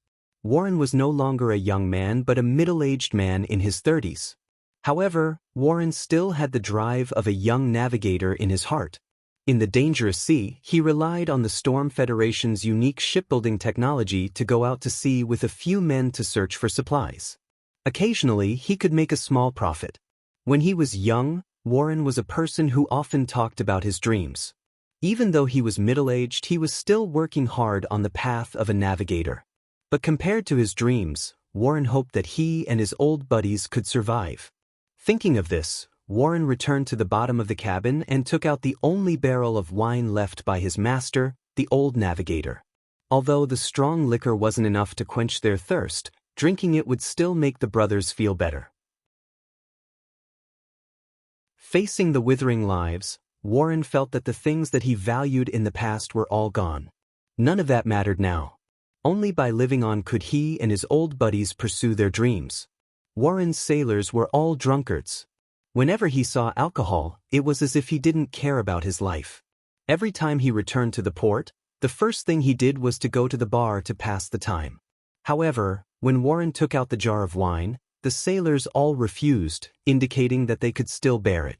Warren was no longer a young man but a middle-aged man in his 30s. However, Warren still had the drive of a young navigator in his heart. In the dangerous sea, he relied on the Storm Federation's unique shipbuilding technology to go out to sea with a few men to search for supplies. Occasionally, he could make a small profit. When he was young, Warren was a person who often talked about his dreams. Even though he was middle-aged, he was still working hard on the path of a navigator. But compared to his dreams, Warren hoped that he and his old buddies could survive. Thinking of this, Warren returned to the bottom of the cabin and took out the only barrel of wine left by his master, the old navigator. Although the strong liquor wasn't enough to quench their thirst, drinking it would still make the brothers feel better. Facing the withering lives, Warren felt that the things that he valued in the past were all gone. None of that mattered now. Only by living on could he and his old buddies pursue their dreams. Warren's sailors were all drunkards. Whenever he saw alcohol, it was as if he didn't care about his life. Every time he returned to the port, the first thing he did was to go to the bar to pass the time. However, when Warren took out the jar of wine, the sailors all refused, indicating that they could still bear it.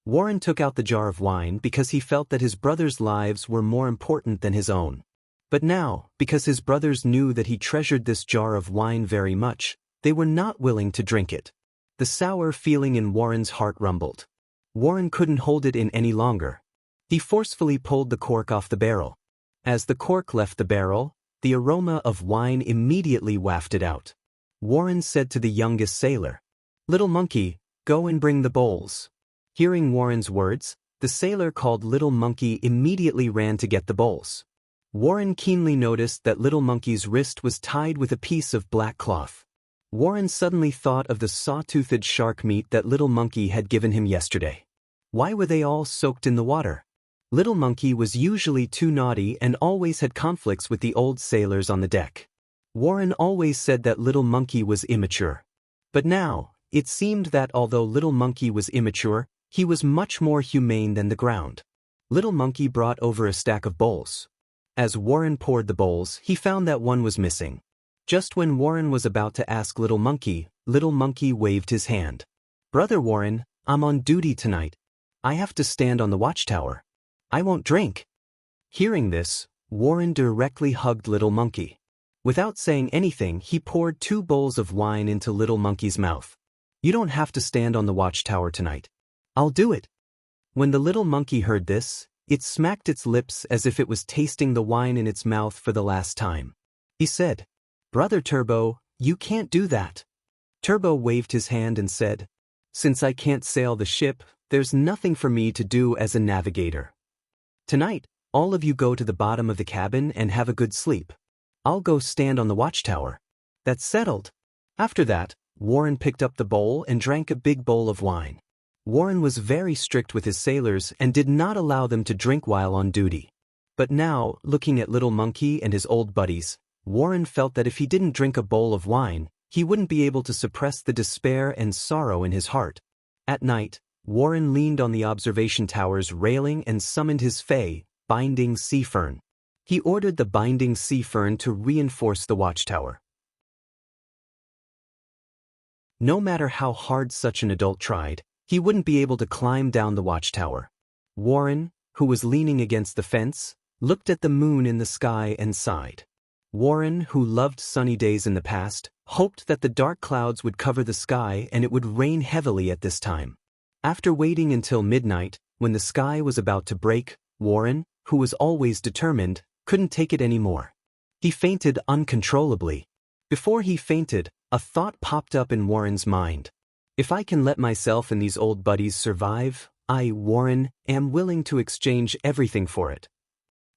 Warren took out the jar of wine because he felt that his brothers' lives were more important than his own. But now, because his brothers knew that he treasured this jar of wine very much, they were not willing to drink it. The sour feeling in Warren's heart rumbled. Warren couldn't hold it in any longer. He forcefully pulled the cork off the barrel. As the cork left the barrel, the aroma of wine immediately wafted out. Warren said to the youngest sailor, "Little monkey, go and bring the bowls." Hearing Warren's words, the sailor called Little Monkey immediately ran to get the bowls. Warren keenly noticed that Little Monkey's wrist was tied with a piece of black cloth. Warren suddenly thought of the saw-toothed shark meat that Little Monkey had given him yesterday. Why were they all soaked in the water? Little Monkey was usually too naughty and always had conflicts with the old sailors on the deck. Warren always said that Little Monkey was immature. But now, it seemed that although Little Monkey was immature, he was much more humane than the ground. Little Monkey brought over a stack of bowls. As Warren poured the bowls, he found that one was missing. Just when Warren was about to ask Little Monkey waved his hand. "Brother Warren, I'm on duty tonight. I have to stand on the watchtower. I won't drink." Hearing this, Warren directly hugged Little Monkey. Without saying anything, he poured 2 bowls of wine into Little Monkey's mouth. "You don't have to stand on the watchtower tonight. I'll do it." When the little monkey heard this, it smacked its lips as if it was tasting the wine in its mouth for the last time. He said, "Brother Turbo, you can't do that." Turbo waved his hand and said, "Since I can't sail the ship, there's nothing for me to do as a navigator. Tonight, all of you go to the bottom of the cabin and have a good sleep. I'll go stand on the watchtower." "That's settled." After that, Warren picked up the bowl and drank a big bowl of wine. Warren was very strict with his sailors and did not allow them to drink while on duty. But now, looking at Little Monkey and his old buddies, Warren felt that if he didn't drink a bowl of wine, he wouldn't be able to suppress the despair and sorrow in his heart. At night, Warren leaned on the observation tower's railing and summoned his fae, Binding Sea Fern. He ordered the Binding Sea Fern to reinforce the watchtower. No matter how hard such an adult tried, he wouldn't be able to climb down the watchtower. Warren, who was leaning against the fence, looked at the moon in the sky and sighed. Warren, who loved sunny days in the past, hoped that the dark clouds would cover the sky and it would rain heavily at this time. After waiting until midnight, when the sky was about to break, Warren, who was always determined, couldn't take it anymore. He fainted uncontrollably. Before he fainted, a thought popped up in Warren's mind. If I can let myself and these old buddies survive, I, Warren, am willing to exchange everything for it.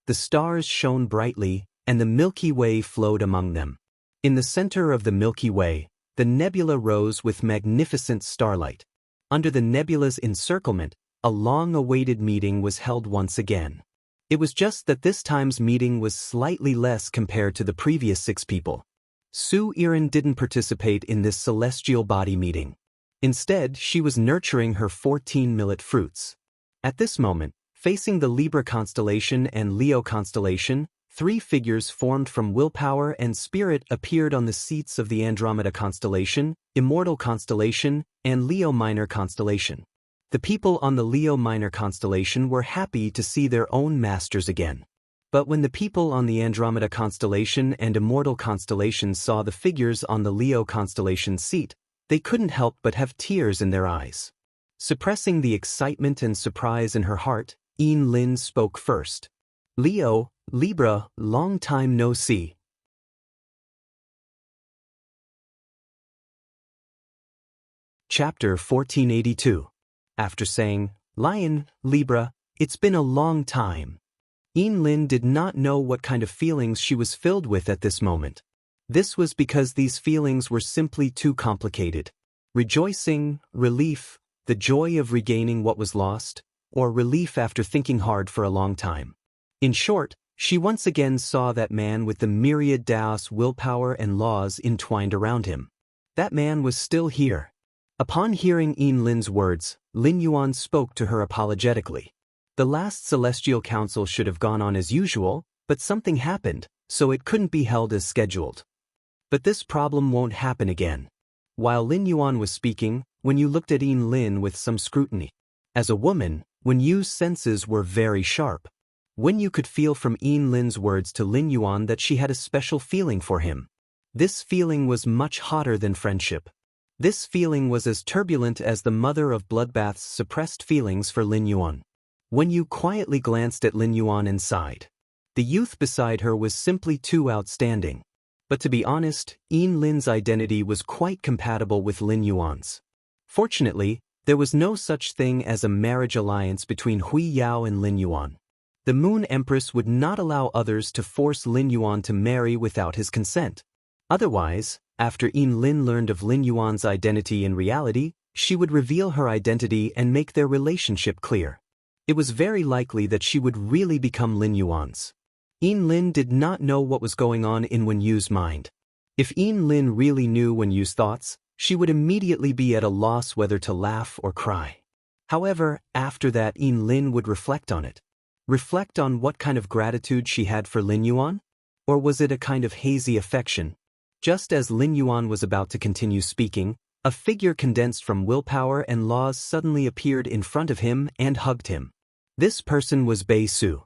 The stars shone brightly, and the Milky Way flowed among them. In the center of the Milky Way, the nebula rose with magnificent starlight. Under the nebula's encirclement, a long-awaited meeting was held once again. It was just that this time's meeting was slightly less compared to the previous 6 people. Su Iran didn't participate in this celestial body meeting. Instead, she was nurturing her 14 millet fruits. At this moment, facing the Libra constellation and Leo constellation, 3 figures formed from willpower and spirit appeared on the seats of the Andromeda constellation, Immortal constellation, and Leo Minor constellation. The people on the Leo Minor constellation were happy to see their own masters again. But when the people on the Andromeda constellation and Immortal constellation saw the figures on the Leo constellation seat, they couldn't help but have tears in their eyes. Suppressing the excitement and surprise in her heart, Wang Lin spoke first. Leo, Libra, long time no see. Chapter 1482. After saying, Lion, Libra, it's been a long time. Wang Lin did not know what kind of feelings she was filled with at this moment. This was because these feelings were simply too complicated. Rejoicing, relief, the joy of regaining what was lost, or relief after thinking hard for a long time. In short, she once again saw that man with the myriad Daoist willpower and laws entwined around him. That man was still here. Upon hearing Wang Lin's words, Lin Yuan spoke to her apologetically. The last Celestial Council should have gone on as usual, but something happened, so it couldn't be held as scheduled. But this problem won't happen again. While Lin Yuan was speaking, Wen Yu looked at Wang Lin with some scrutiny. As a woman, Wen Yu's senses were very sharp. Wen Yu could feel from Wang Lin's words to Lin Yuan that she had a special feeling for him. This feeling was much hotter than friendship. This feeling was as turbulent as the mother of bloodbath's suppressed feelings for Lin Yuan. Wen Yu quietly glanced at Lin Yuan and sighed. The youth beside her was simply too outstanding. But to be honest, Wang Lin's identity was quite compatible with Lin Yuan's. Fortunately, there was no such thing as a marriage alliance between Hui Yao and Lin Yuan. The Moon Empress would not allow others to force Lin Yuan to marry without his consent. Otherwise, after Wang Lin learned of Lin Yuan's identity in reality, she would reveal her identity and make their relationship clear. It was very likely that she would really become Lin Yuan's. Wang Lin did not know what was going on in Wen Yu's mind. If Wang Lin really knew Wen Yu's thoughts, she would immediately be at a loss whether to laugh or cry. However, after that Wang Lin would reflect on it. Reflect on what kind of gratitude she had for Lin Yuan? Or was it a kind of hazy affection? Just as Lin Yuan was about to continue speaking, a figure condensed from willpower and laws suddenly appeared in front of him and hugged him. This person was Bei Su.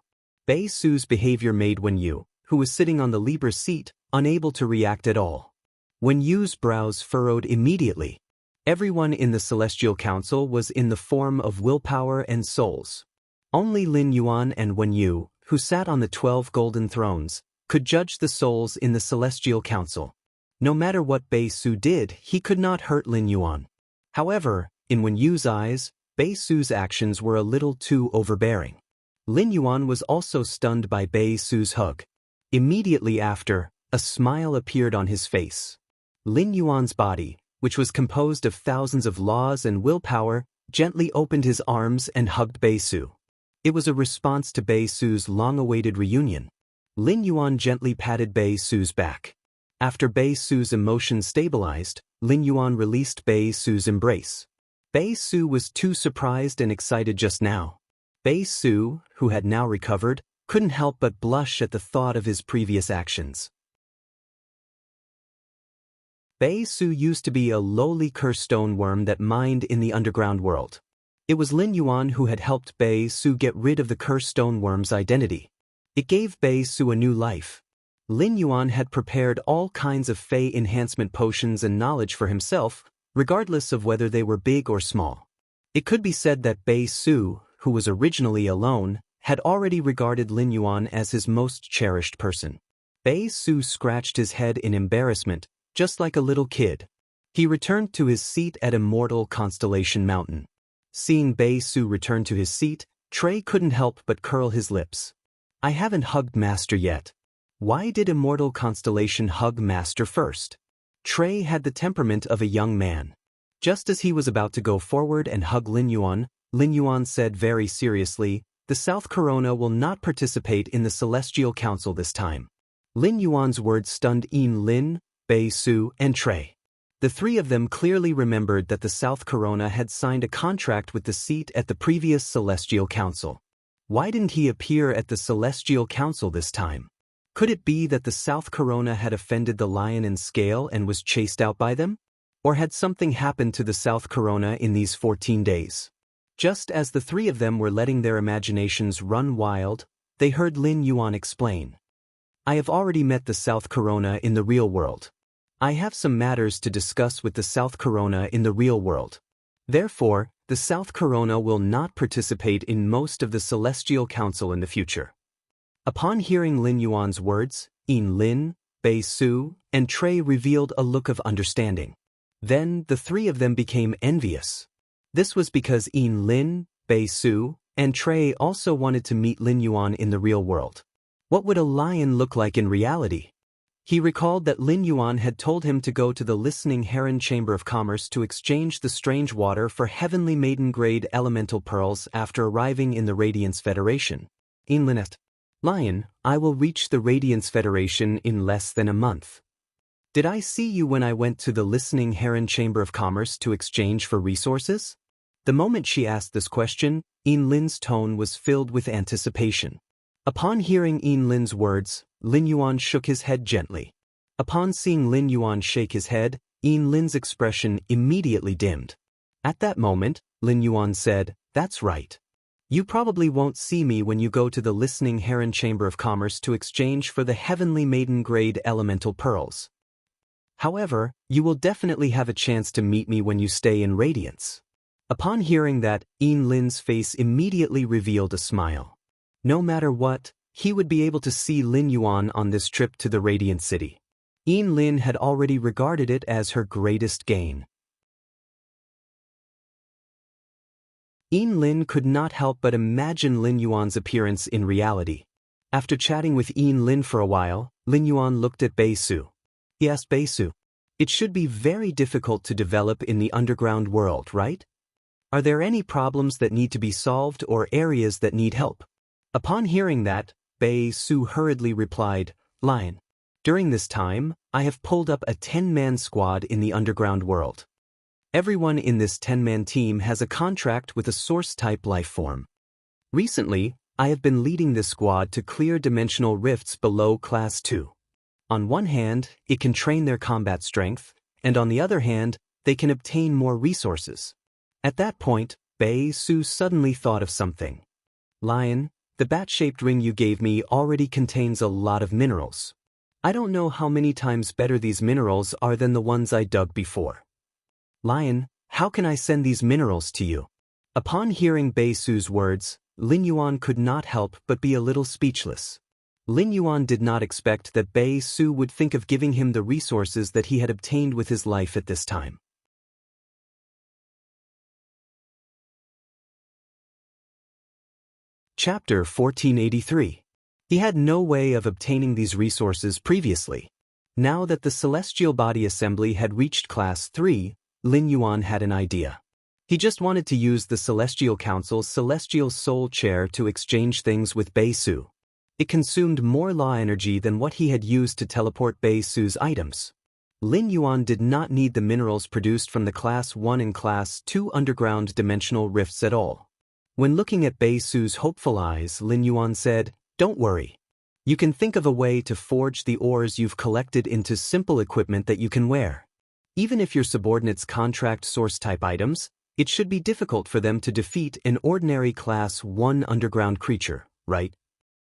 Bei Su's behavior made Wen Yu, who was sitting on the Libra seat, unable to react at all. Wen Yu's brows furrowed immediately. Everyone in the Celestial Council was in the form of willpower and souls. Only Lin Yuan and Wen Yu, who sat on the 12 golden thrones, could judge the souls in the Celestial Council. No matter what Bei Su did, he could not hurt Lin Yuan. However, in Wen Yu's eyes, Bei Su's actions were a little too overbearing. Lin Yuan was also stunned by Bei Su's hug. Immediately after, a smile appeared on his face. Lin Yuan's body, which was composed of thousands of laws and willpower, gently opened his arms and hugged Bei Su. It was a response to Bei Su's long-awaited reunion. Lin Yuan gently patted Bei Su's back. After Bei Su's emotions stabilized, Lin Yuan released Bei Su's embrace. Bei Su was too surprised and excited just now. Bei Su, who had now recovered, couldn't help but blush at the thought of his previous actions. Bei Su used to be a lowly cursed stoneworm that mined in the underground world. It was Lin Yuan who had helped Bei Su get rid of the cursed stoneworm's identity. It gave Bei Su a new life. Lin Yuan had prepared all kinds of Fey enhancement potions and knowledge for himself, regardless of whether they were big or small. It could be said that Bei Su, who was originally alone, had already regarded Lin Yuan as his most cherished person. Bei Su scratched his head in embarrassment, just like a little kid. He returned to his seat at Immortal Constellation Mountain. Seeing Bei Su return to his seat, Trey couldn't help but curl his lips. I haven't hugged Master yet. Why did Immortal Constellation hug Master first? Trey had the temperament of a young man. Just as he was about to go forward and hug Lin Yuan said very seriously, "The South Corona will not participate in the Celestial Council this time." Lin Yuan's words stunned Lin, Bei Su, and Trey. The three of them clearly remembered that the South Corona had signed a contract with the seat at the previous Celestial Council. Why didn't he appear at the Celestial Council this time? Could it be that the South Corona had offended the lion and scale and was chased out by them? Or had something happened to the South Corona in these 14 days? Just as the three of them were letting their imaginations run wild, they heard Lin Yuan explain. I have already met the South Corona in the real world. I have some matters to discuss with the South Corona in the real world. Therefore, the South Corona will not participate in most of the Celestial Council in the future. Upon hearing Lin Yuan's words, Lin, Bei Su, and Trey revealed a look of understanding. Then the three of them became envious. This was because Lin, Bei Su, and Trey also wanted to meet Lin Yuan in the real world. What would a lion look like in reality? He recalled that Lin Yuan had told him to go to the Listening Heron Chamber of Commerce to exchange the strange water for heavenly maiden-grade elemental pearls after arriving in the Radiance Federation. Linet. Lion, I will reach the Radiance Federation in less than a month. Did I see you when I went to the Listening Heron Chamber of Commerce to exchange for resources? The moment she asked this question, Lin's tone was filled with anticipation. Upon hearing Lin's words, Lin Yuan shook his head gently. Upon seeing Lin Yuan shake his head, Lin's expression immediately dimmed. At that moment, Lin Yuan said, "That's right. You probably won't see me when you go to the Listening Heron Chamber of Commerce to exchange for the heavenly maiden-grade elemental pearls. However, you will definitely have a chance to meet me when you stay in Radiance." Upon hearing that, Lin's face immediately revealed a smile. No matter what, he would be able to see Lin Yuan on this trip to the Radiant City. Lin had already regarded it as her greatest gain. Lin could not help but imagine Lin Yuan's appearance in reality. After chatting with Lin for a while, Lin Yuan looked at Bei Su. He asked Bei Su, "It should be very difficult to develop in the underground world, right? Are there any problems that need to be solved or areas that need help?" Upon hearing that, Bei Su hurriedly replied, "Lion. During this time, I have pulled up a 10-man squad in the underground world. Everyone in this 10-man team has a contract with a source-type life form. Recently, I have been leading this squad to clear dimensional rifts below Class 2. On one hand, it can train their combat strength, and on the other hand, they can obtain more resources." At that point, Bei Su suddenly thought of something. "Lion, the bat-shaped ring you gave me already contains a lot of minerals. I don't know how many times better these minerals are than the ones I dug before. Lion, how can I send these minerals to you?" Upon hearing Bei Su's words, Lin Yuan could not help but be a little speechless. Lin Yuan did not expect that Bei Su would think of giving him the resources that he had obtained with his life at this time. Chapter 1483. He had no way of obtaining these resources previously. Now that the Celestial Body Assembly had reached Class 3, Lin Yuan had an idea. He just wanted to use the Celestial Council's Celestial Soul Chair to exchange things with Bei Su. It consumed more law energy than what he had used to teleport Bei Su's items. Lin Yuan did not need the minerals produced from the Class 1 and Class 2 underground dimensional rifts at all. When looking at Bei Su's hopeful eyes, Lin Yuan said, "Don't worry. You can think of a way to forge the ores you've collected into simple equipment that you can wear. Even if your subordinates contract source-type items, it should be difficult for them to defeat an ordinary Class 1 underground creature, right?"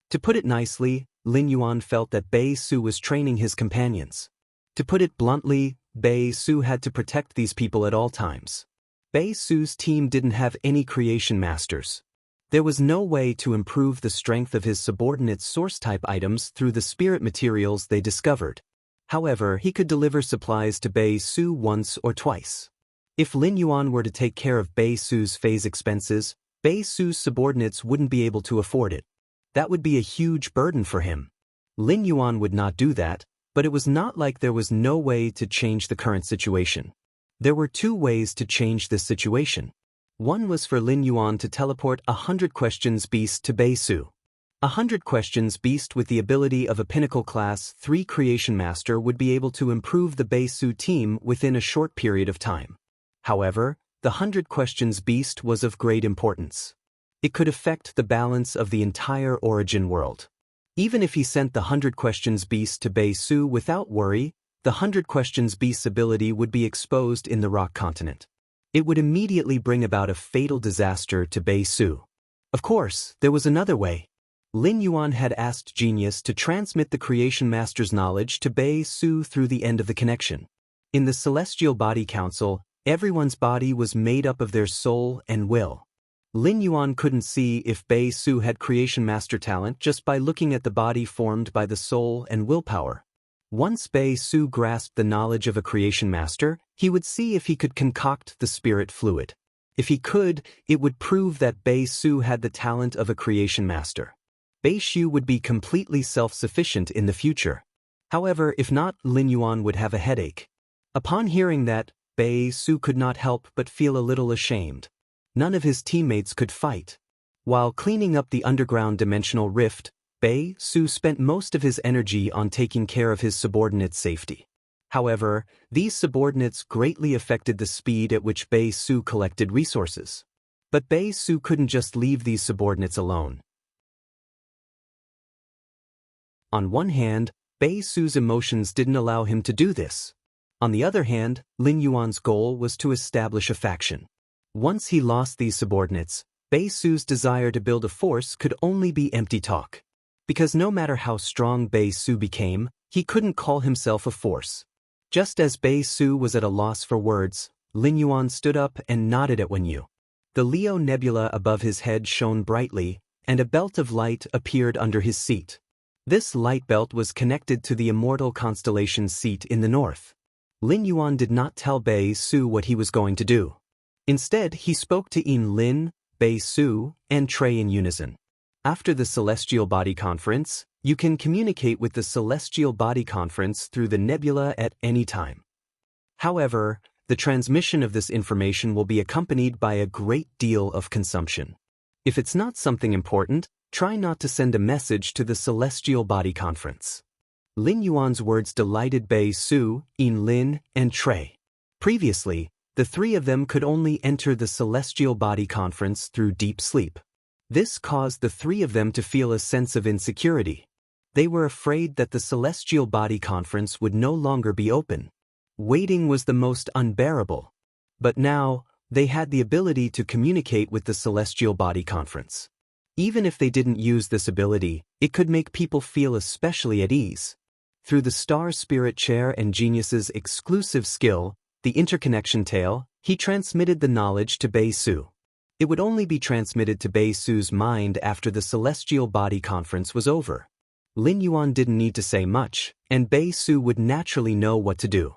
To put it nicely, Lin Yuan felt that Bei Su was training his companions. To put it bluntly, Bei Su had to protect these people at all times. Bei Su's team didn't have any creation masters. There was no way to improve the strength of his subordinates' source-type items through the spirit materials they discovered. However, he could deliver supplies to Bei Su once or twice. If Lin Yuan were to take care of Bei Su's phase expenses, Bei Su's subordinates wouldn't be able to afford it. That would be a huge burden for him. Lin Yuan would not do that, but it was not like there was no way to change the current situation. There were two ways to change this situation. One was for Lin Yuan to teleport a 100 Questions Beast to Bei Su. A 100 Questions Beast with the ability of a Pinnacle Class 3 Creation Master would be able to improve the Bei Su team within a short period of time. However, the 100 Questions Beast was of great importance. It could affect the balance of the entire origin world. Even if he sent the 100 Questions Beast to Bei Su without worry, the 100 Questions Beast's ability would be exposed in the rock continent. It would immediately bring about a fatal disaster to Bei Su. Of course, there was another way. Lin Yuan had asked Genius to transmit the Creation Master's knowledge to Bei Su through the end of the connection. In the Celestial Body Council, everyone's body was made up of their soul and will. Lin Yuan couldn't see if Bei Su had Creation Master talent just by looking at the body formed by the soul and willpower. Once Bei Su grasped the knowledge of a Creation Master, he would see if he could concoct the spirit fluid. If he could, it would prove that Bei Su had the talent of a Creation Master. Bei Su would be completely self-sufficient in the future. However, if not, Lin Yuan would have a headache. Upon hearing that, Bei Su could not help but feel a little ashamed. None of his teammates could fight. While cleaning up the underground dimensional rift, Bei Su spent most of his energy on taking care of his subordinates' safety. However, these subordinates greatly affected the speed at which Bei Su collected resources. But Bei Su couldn't just leave these subordinates alone. On one hand, Bei Su's emotions didn't allow him to do this. On the other hand, Lin Yuan's goal was to establish a faction. Once he lost these subordinates, Bei Su's desire to build a force could only be empty talk. Because no matter how strong Bei Su became, he couldn't call himself a force. Just as Bei Su was at a loss for words, Lin Yuan stood up and nodded at Wenyu. The Leo Nebula above his head shone brightly, and a belt of light appeared under his seat. This light belt was connected to the Immortal constellation's seat in the north. Lin Yuan did not tell Bei Su what he was going to do. Instead, he spoke to Lin, Bei Su, and Trey in unison. After the Celestial Body Conference, you can communicate with the Celestial Body Conference through the nebula at any time. However, the transmission of this information will be accompanied by a great deal of consumption. If it's not something important, try not to send a message to the Celestial Body Conference. Lin Yuan's words delighted Bei Su, Lin, and Trey. Previously, the three of them could only enter the Celestial Body Conference through deep sleep. This caused the three of them to feel a sense of insecurity. They were afraid that the Celestial Body Conference would no longer be open. Waiting was the most unbearable. But now, they had the ability to communicate with the Celestial Body Conference. Even if they didn't use this ability, it could make people feel especially at ease. Through the Star Spirit Chair and Genius's exclusive skill, the Interconnection Tail, he transmitted the knowledge to Bei Su. It would only be transmitted to Bei Su's mind after the Celestial Body Conference was over. Lin Yuan didn't need to say much, and Bei Su would naturally know what to do.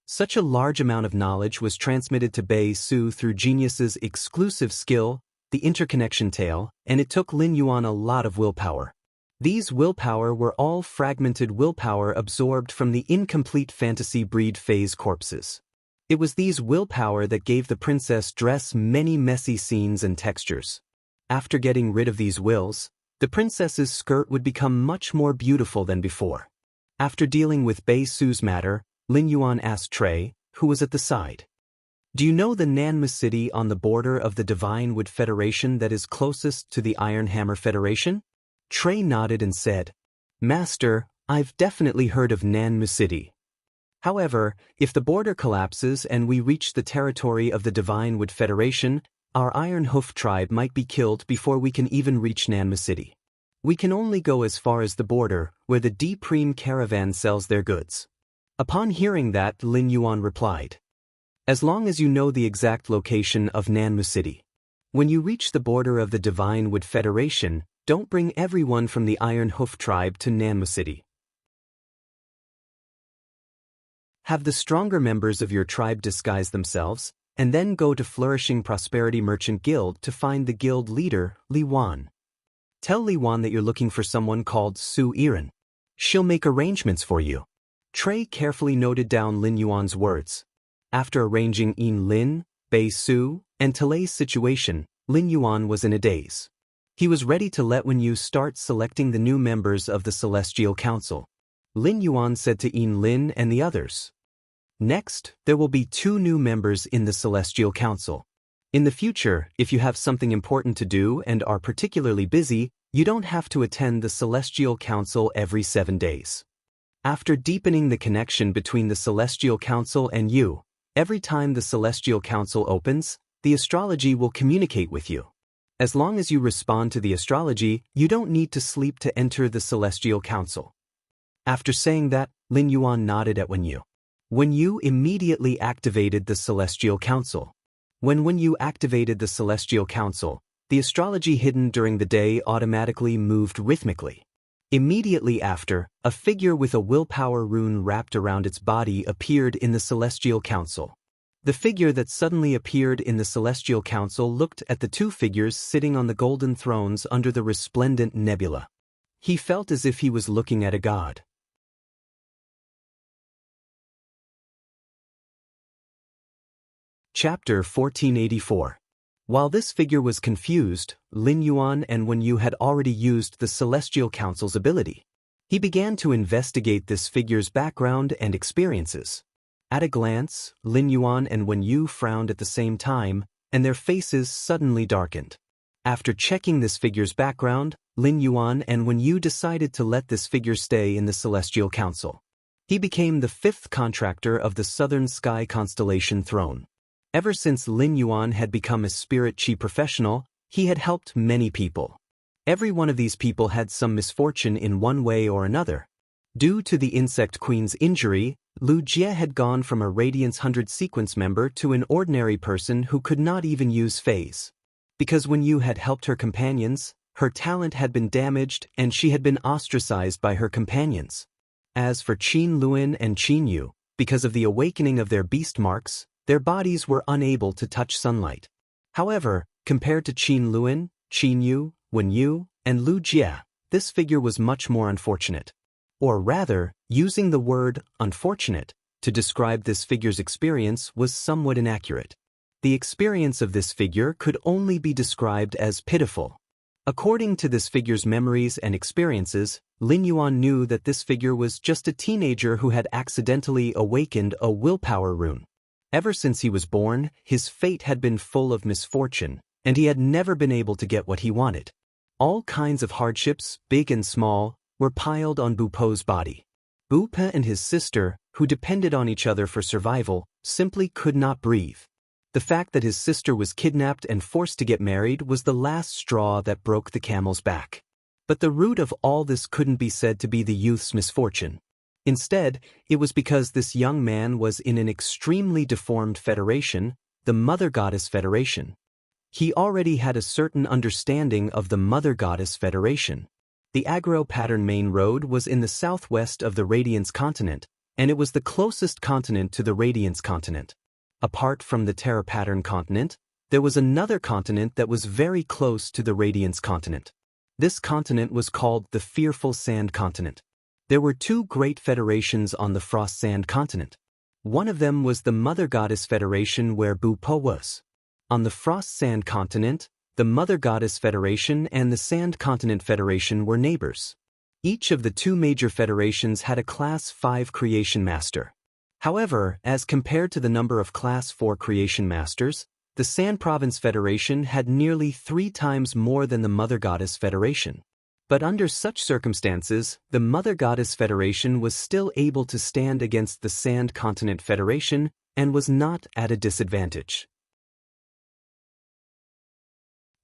Such a large amount of knowledge was transmitted to Bei Su through Genius's exclusive skill, the Interconnection Tail, and it took Lin Yuan a lot of willpower. These willpower were all fragmented willpower absorbed from the incomplete fantasy breed phase corpses. It was these willpower that gave the princess dress many messy scenes and textures. After getting rid of these wills, The princess's skirt would become much more beautiful than before. After dealing with Bei Su's matter, Lin Yuan asked Trey, who was at the side. Do you know the Nanmu city on the border of the Divine Wood Federation that is closest to the Iron Hammer Federation? Trey nodded and said, Master, I've definitely heard of Nanmu city. However, if the border collapses and we reach the territory of the Divine Wood Federation, our Iron Hoof tribe might be killed before we can even reach Nanmu city. We can only go as far as the border, where the Depreme caravan sells their goods. Upon hearing that, Lin Yuan replied, As long as you know the exact location of Nanmu city. When you reach the border of the Divine Wood Federation, don't bring everyone from the Iron Hoof tribe to Nanmu city. Have the stronger members of your tribe disguise themselves, and then go to Flourishing Prosperity Merchant Guild to find the guild leader, Li Wan. Tell Li Wan that you're looking for someone called Su Iran. She'll make arrangements for you. Trey carefully noted down Lin Yuan's words. After arranging Yin Lin, Bei Su, and Talei's situation, Lin Yuan was in a daze. He was ready to let Wen Yu start selecting the new members of the Celestial Council. Lin Yuan said to Yin Lin and the others, Next, there will be 2 new members in the Celestial Council. In the future, if you have something important to do and are particularly busy, you don't have to attend the Celestial Council every 7 days. After deepening the connection between the Celestial Council and you, every time the Celestial Council opens, the astrology will communicate with you. As long as you respond to the astrology, you don't need to sleep to enter the Celestial Council. After saying that, Lin Yuan nodded at Wen Yu. Wen Yu immediately activated the Celestial Council. When Wen Yu activated the Celestial Council, the astrology hidden during the day automatically moved rhythmically. Immediately after, a figure with a willpower rune wrapped around its body appeared in the Celestial Council. The figure that suddenly appeared in the Celestial Council looked at the 2 figures sitting on the golden thrones under the resplendent nebula. He felt as if he was looking at a god. Chapter 1484. While this figure was confused, Lin Yuan and Wen Yu had already used the Celestial Council's ability. He began to investigate this figure's background and experiences. At a glance, Lin Yuan and Wen Yu frowned at the same time, and their faces suddenly darkened. After checking this figure's background, Lin Yuan and Wen Yu decided to let this figure stay in the Celestial Council. He became the 5th contractor of the Southern Sky Constellation throne. Ever since Lin Yuan had become a spirit chi professional, he had helped many people. Every one of these people had some misfortune in one way or another. Due to the Insect Queen's injury, Lu Jie had gone from a Radiance 100 sequence member to an ordinary person who could not even use phase. Because Wen Yu had helped her companions, her talent had been damaged and she had been ostracized by her companions. As for Qin Luan and Qin Yu, because of the awakening of their beast marks, their bodies were unable to touch sunlight. However, compared to Qin Luan, Qin Yu, Wen Yu, and Lu Jie, this figure was much more unfortunate. Or rather, using the word unfortunate to describe this figure's experience was somewhat inaccurate. The experience of this figure could only be described as pitiful. According to this figure's memories and experiences, Lin Yuan knew that this figure was just a teenager who had accidentally awakened a willpower rune. Ever since he was born, his fate had been full of misfortune, and he had never been able to get what he wanted. All kinds of hardships, big and small, were piled on Bu Po's body. Bu Po and his sister, who depended on each other for survival, simply could not breathe. The fact that his sister was kidnapped and forced to get married was the last straw that broke the camel's back. But the root of all this couldn't be said to be the youth's misfortune. Instead, it was because this young man was in an extremely deformed federation, the Mother Goddess Federation. He already had a certain understanding of the Mother Goddess Federation. The Agro Pattern Main Road was in the southwest of the Radiance continent, and it was the closest continent to the Radiance continent. Apart from the Terra Pattern continent, there was another continent that was very close to the Radiance continent. This continent was called the Fearful Sand continent. There were 2 great federations on the Frost Sand continent. One of them was the Mother Goddess Federation where Bu Po was. On the Frost Sand continent, The Mother Goddess Federation and the Sand Continent Federation were neighbors. Each of the two major federations had a Class 5 Creation Master. However, as compared to the number of Class 4 Creation Masters, the Sand Province Federation had nearly 3 times more than the Mother Goddess Federation. But under such circumstances, the Mother Goddess Federation was still able to stand against the Sand Continent Federation and was not at a disadvantage.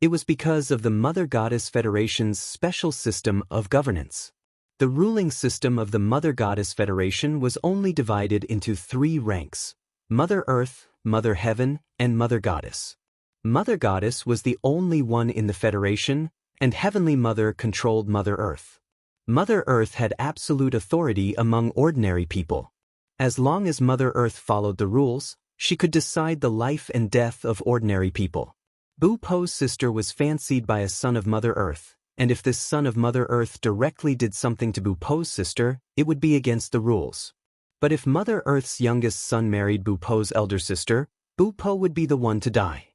It was because of the Mother Goddess Federation's special system of governance. The ruling system of the Mother Goddess Federation was only divided into 3 ranks: Mother Earth, Mother Heaven, and Mother Goddess. Mother Goddess was the only one in the Federation, and Heavenly Mother controlled Mother Earth. Mother Earth had absolute authority among ordinary people. As long as Mother Earth followed the rules, she could decide the life and death of ordinary people. Bu Po's sister was fancied by a son of Mother Earth, and if this son of Mother Earth directly did something to Bu Po's sister, it would be against the rules. But if Mother Earth's youngest son married Bu Po's elder sister, Bu Po would be the one to die.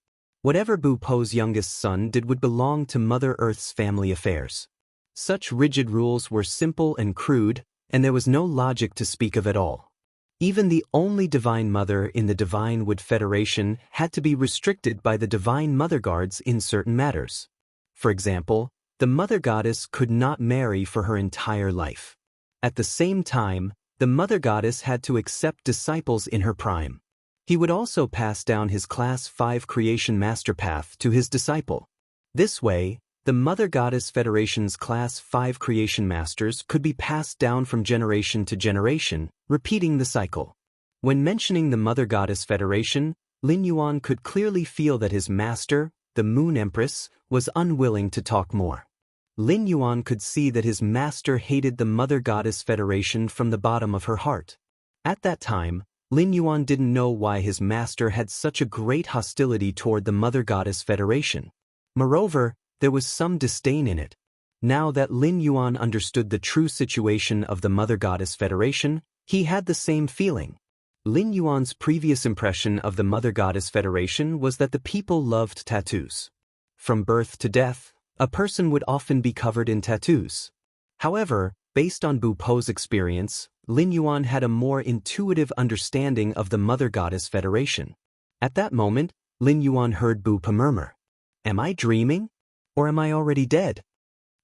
Whatever Bu Po's youngest son did would belong to Mother Earth's family affairs. Such rigid rules were simple and crude, and there was no logic to speak of at all. Even the only Divine Mother in the Divine Wood Federation had to be restricted by the Divine Mother Guards in certain matters. For example, the Mother Goddess could not marry for her entire life. At the same time, the Mother Goddess had to accept disciples in her prime. He would also pass down his Class 5 Creation Master Path to his disciple. This way, the Mother Goddess Federation's Class 5 Creation Masters could be passed down from generation to generation, repeating the cycle. When mentioning the Mother Goddess Federation, Lin Yuan could clearly feel that his master, the Moon Empress, was unwilling to talk more. Lin Yuan could see that his master hated the Mother Goddess Federation from the bottom of her heart. At that time, Lin Yuan didn't know why his master had such a great hostility toward the Mother Goddess Federation. Moreover, there was some disdain in it. Now that Lin Yuan understood the true situation of the Mother Goddess Federation, he had the same feeling. Lin Yuan's previous impression of the Mother Goddess Federation was that the people loved tattoos. From birth to death, a person would often be covered in tattoos. However, based on Bu Po's experience, Lin Yuan had a more intuitive understanding of the Mother Goddess Federation. At that moment, Lin Yuan heard Bu Po murmur, "Am I dreaming? Or am I already dead?"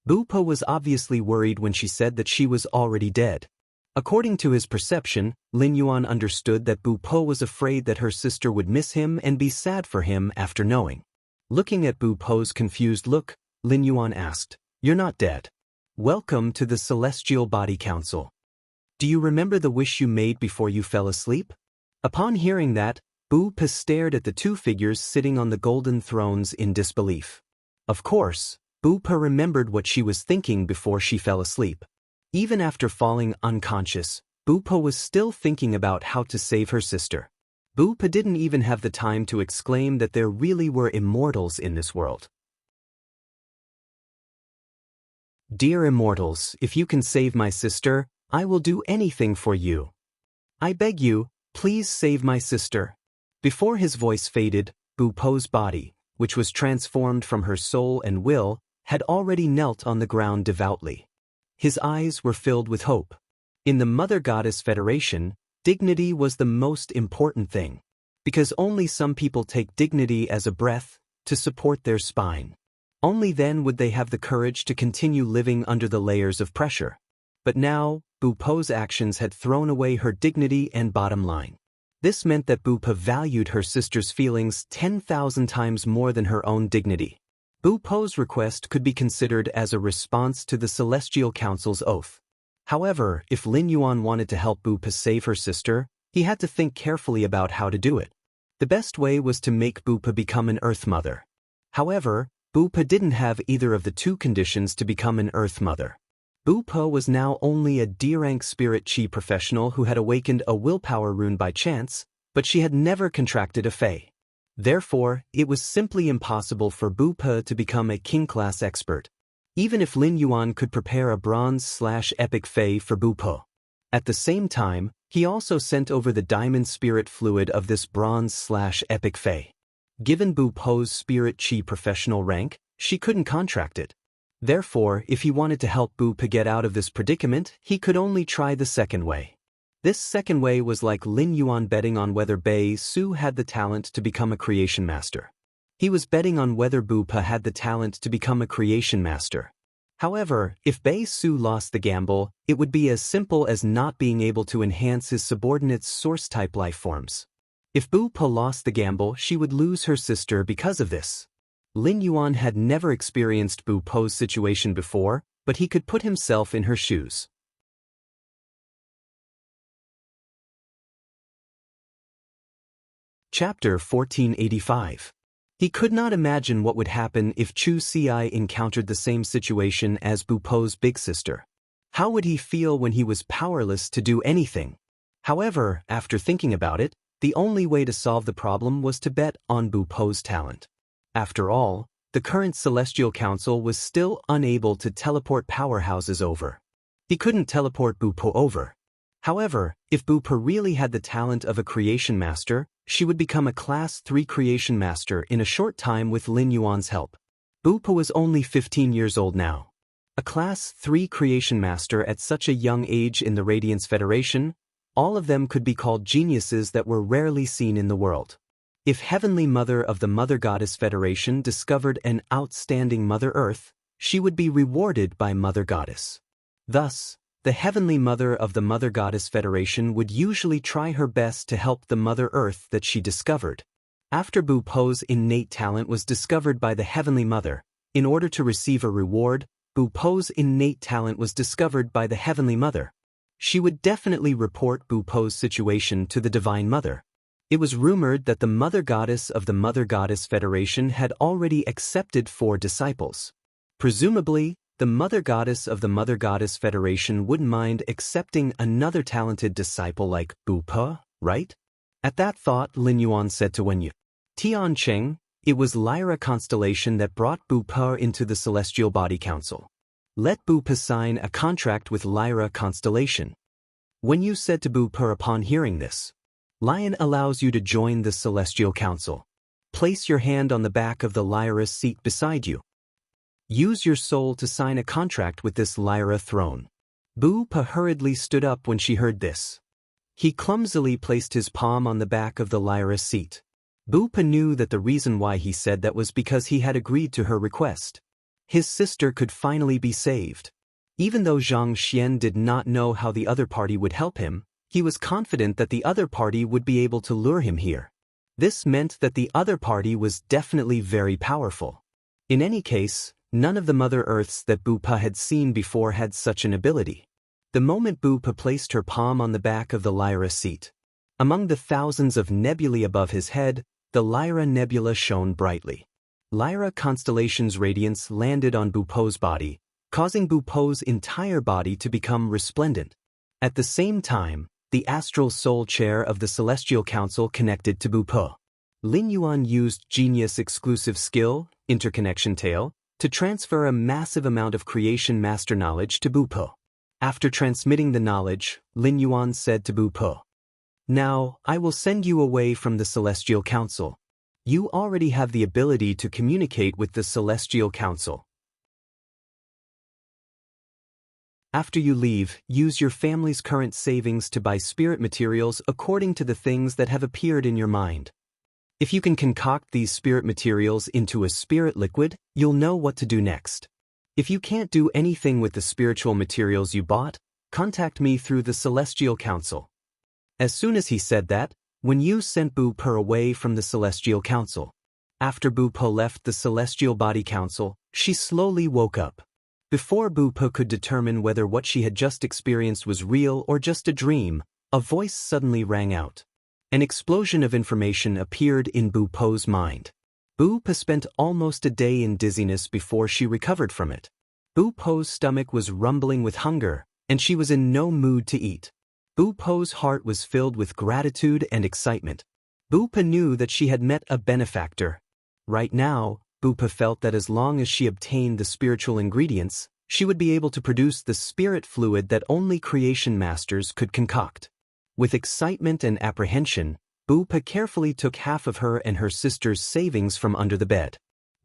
Bu Po was obviously worried when she said that she was already dead. According to his perception, Lin Yuan understood that Bu Po was afraid that her sister would miss him and be sad for him after knowing. Looking at Bu Po's confused look, Lin Yuan asked, "You're not dead. Welcome to the Celestial Body Council. Do you remember the wish you made before you fell asleep?" Upon hearing that, Bu Po stared at the 2 figures sitting on the golden thrones in disbelief. Of course, Bu Po remembered what she was thinking before she fell asleep. Even after falling unconscious, Bu Po was still thinking about how to save her sister. Bu Po didn't even have the time to exclaim that there really were immortals in this world. "Dear immortals, if you can save my sister, I will do anything for you. I beg you, please save my sister." Before his voice faded, Bu Po's body, which was transformed from her soul and will, had already knelt on the ground devoutly. His eyes were filled with hope. In the Mother Goddess Federation, dignity was the most important thing, because only some people take dignity as a breath to support their spine. Only then would they have the courage to continue living under the layers of pressure. But now, Bu Po's actions had thrown away her dignity and bottom line. This meant that Bu Po valued her sister's feelings 10,000 times more than her own dignity. Bu Po's request could be considered as a response to the Celestial Council's oath. However, if Lin Yuan wanted to help Bu Po save her sister, he had to think carefully about how to do it. The best way was to make Bu Po become an Earth Mother. However, Bu Po didn't have either of the 2 conditions to become an Earth Mother. Bu Po was now only a D-rank spirit chi professional who had awakened a willpower rune by chance, but she had never contracted a Fey. Therefore, it was simply impossible for Bu Po to become a king-class expert, even if Lin Yuan could prepare a bronze/epic Fey for Bu Po. At the same time, he also sent over the diamond spirit fluid of this bronze/epic Fey. Given Bu Po's spirit chi professional rank, she couldn't contract it. Therefore, if he wanted to help Bu Po get out of this predicament, he could only try the second way. This second way was like Lin Yuan betting on whether Bei Su had the talent to become a creation master. He was betting on whether Bu Po had the talent to become a creation master. However, if Bei Su lost the gamble, it would be as simple as not being able to enhance his subordinate's source-type life forms. If Bu Po lost the gamble, she would lose her sister because of this. Lin Yuan had never experienced Bu Po's situation before, but he could put himself in her shoes. Chapter 1485. He could not imagine what would happen if Chu Ci encountered the same situation as Bu Po's big sister. How would he feel when he was powerless to do anything? However, after thinking about it, the only way to solve the problem was to bet on Bu Po's talent. After all, the current Celestial Council was still unable to teleport powerhouses over. He couldn't teleport Bu Po over. However, if Bu Po really had the talent of a creation master, she would become a Class 3 creation master in a short time with Lin Yuan's help. Bu Po was only 15 years old now. A Class 3 creation master at such a young age in the Radiance Federation, all of them could be called geniuses that were rarely seen in the world. If Heavenly Mother of the Mother Goddess Federation discovered an outstanding Mother Earth, she would be rewarded by Mother Goddess. Thus, the Heavenly Mother of the Mother Goddess Federation would usually try her best to help the Mother Earth that she discovered. After Bu Po's innate talent was discovered by the Heavenly Mother, in order to receive a reward, Bu Po's innate talent was discovered by the Heavenly Mother. She would definitely report Bu Po's situation to the Divine Mother. It was rumored that the Mother Goddess of the Mother Goddess Federation had already accepted 4 disciples. Presumably, the Mother Goddess of the Mother Goddess Federation wouldn't mind accepting another talented disciple like Bu Po, right? At that thought, Lin Yuan said to Wen Yu, Tian Cheng, it was Lyra Constellation that brought Bu Po into the Celestial Body Council. Let Bu Po sign a contract with Lyra Constellation. Wen Yu said to Bu Po upon hearing this, Lion allows you to join the Celestial Council. Place your hand on the back of the Lyra seat beside you. Use your soul to sign a contract with this Lyra throne. Bu Po hurriedly stood up when she heard this. He clumsily placed his palm on the back of the Lyra seat. Bu Po knew that the reason why he said that was because he had agreed to her request. His sister could finally be saved. Even though Zhang Xian did not know how the other party would help him, he was confident that the other party would be able to lure him here. This meant that the other party was definitely very powerful. In any case, none of the Mother Earths that Bu Po had seen before had such an ability. The moment Bu Po placed her palm on the back of the Lyra seat, among the thousands of nebulae above his head, the Lyra nebula shone brightly. Lyra Constellation's radiance landed on Bu Po's body, causing Bu Po's entire body to become resplendent. At the same time, the astral soul chair of the Celestial Council connected to Bu Po. Lin Yuan used Genius exclusive skill, Interconnection Tail, to transfer a massive amount of creation master knowledge to Bu Po. After transmitting the knowledge, Lin Yuan said to Bu Po, Now, I will send you away from the Celestial Council. You already have the ability to communicate with the Celestial Council. After you leave, use your family's current savings to buy spirit materials according to the things that have appeared in your mind. If you can concoct these spirit materials into a spirit liquid, you'll know what to do next. If you can't do anything with the spiritual materials you bought, contact me through the Celestial Council. As soon as he said that, Wen Yu sent Bu Po away from the Celestial Council. After Bu Po left the Celestial Body Council, she slowly woke up. Before Bu Po could determine whether what she had just experienced was real or just a dream, a voice suddenly rang out. An explosion of information appeared in Bu Po's mind. Bu Po spent almost a day in dizziness before she recovered from it. Bu Po's stomach was rumbling with hunger, and she was in no mood to eat. Bu Po's heart was filled with gratitude and excitement. Bu Po knew that she had met a benefactor. Right now, Bu Po felt that as long as she obtained the spiritual ingredients, she would be able to produce the spirit fluid that only creation masters could concoct. With excitement and apprehension, Bupa carefully took half of her and her sister's savings from under the bed.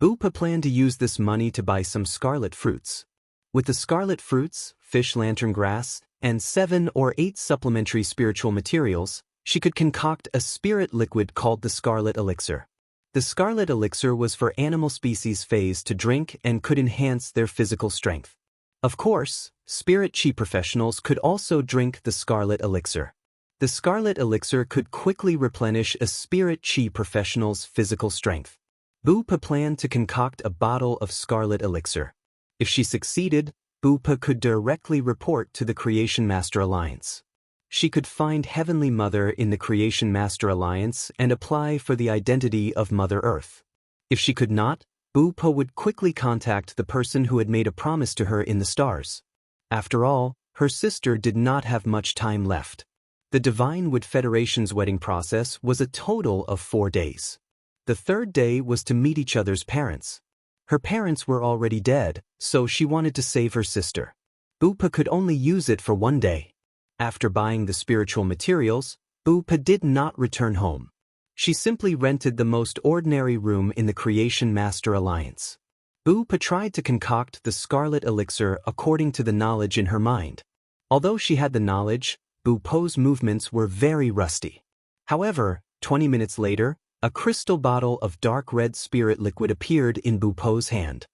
Bupa planned to use this money to buy some scarlet fruits. With the scarlet fruits, fish lantern grass, and 7 or 8 supplementary spiritual materials, she could concoct a spirit liquid called the scarlet elixir. The scarlet elixir was for animal species phase to drink and could enhance their physical strength. Of course, spirit chi professionals could also drink the scarlet elixir. The scarlet elixir could quickly replenish a spirit chi professional's physical strength. Bupa planned to concoct a bottle of scarlet elixir. If she succeeded, Bupa could directly report to the Creation Master Alliance. She could find Heavenly Mother in the Creation Master Alliance and apply for the identity of Mother Earth. If she could not, Bupa would quickly contact the person who had made a promise to her in the stars. After all, her sister did not have much time left. The Divine Wood Federation's wedding process was a total of 4 days. The 3rd day was to meet each other's parents. Her parents were already dead, so she wanted to save her sister. Bupa could only use it for 1 day. After buying the spiritual materials, Bupa did not return home. She simply rented the most ordinary room in the Creation Master Alliance. Bupa tried to concoct the scarlet elixir according to the knowledge in her mind. Although she had the knowledge, Bupa's movements were very rusty. However, 20 minutes later, a crystal bottle of dark red spirit liquid appeared in Bupa's hand.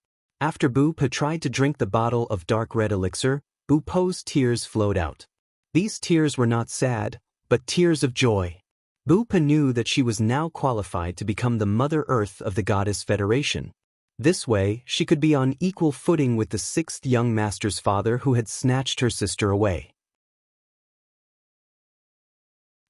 After Bupa tried to drink the bottle of dark red elixir, Bupa's tears flowed out. These tears were not sad, but tears of joy. Bupa knew that she was now qualified to become the Mother Earth of the Goddess Federation. This way, she could be on equal footing with the 6th young master's father who had snatched her sister away.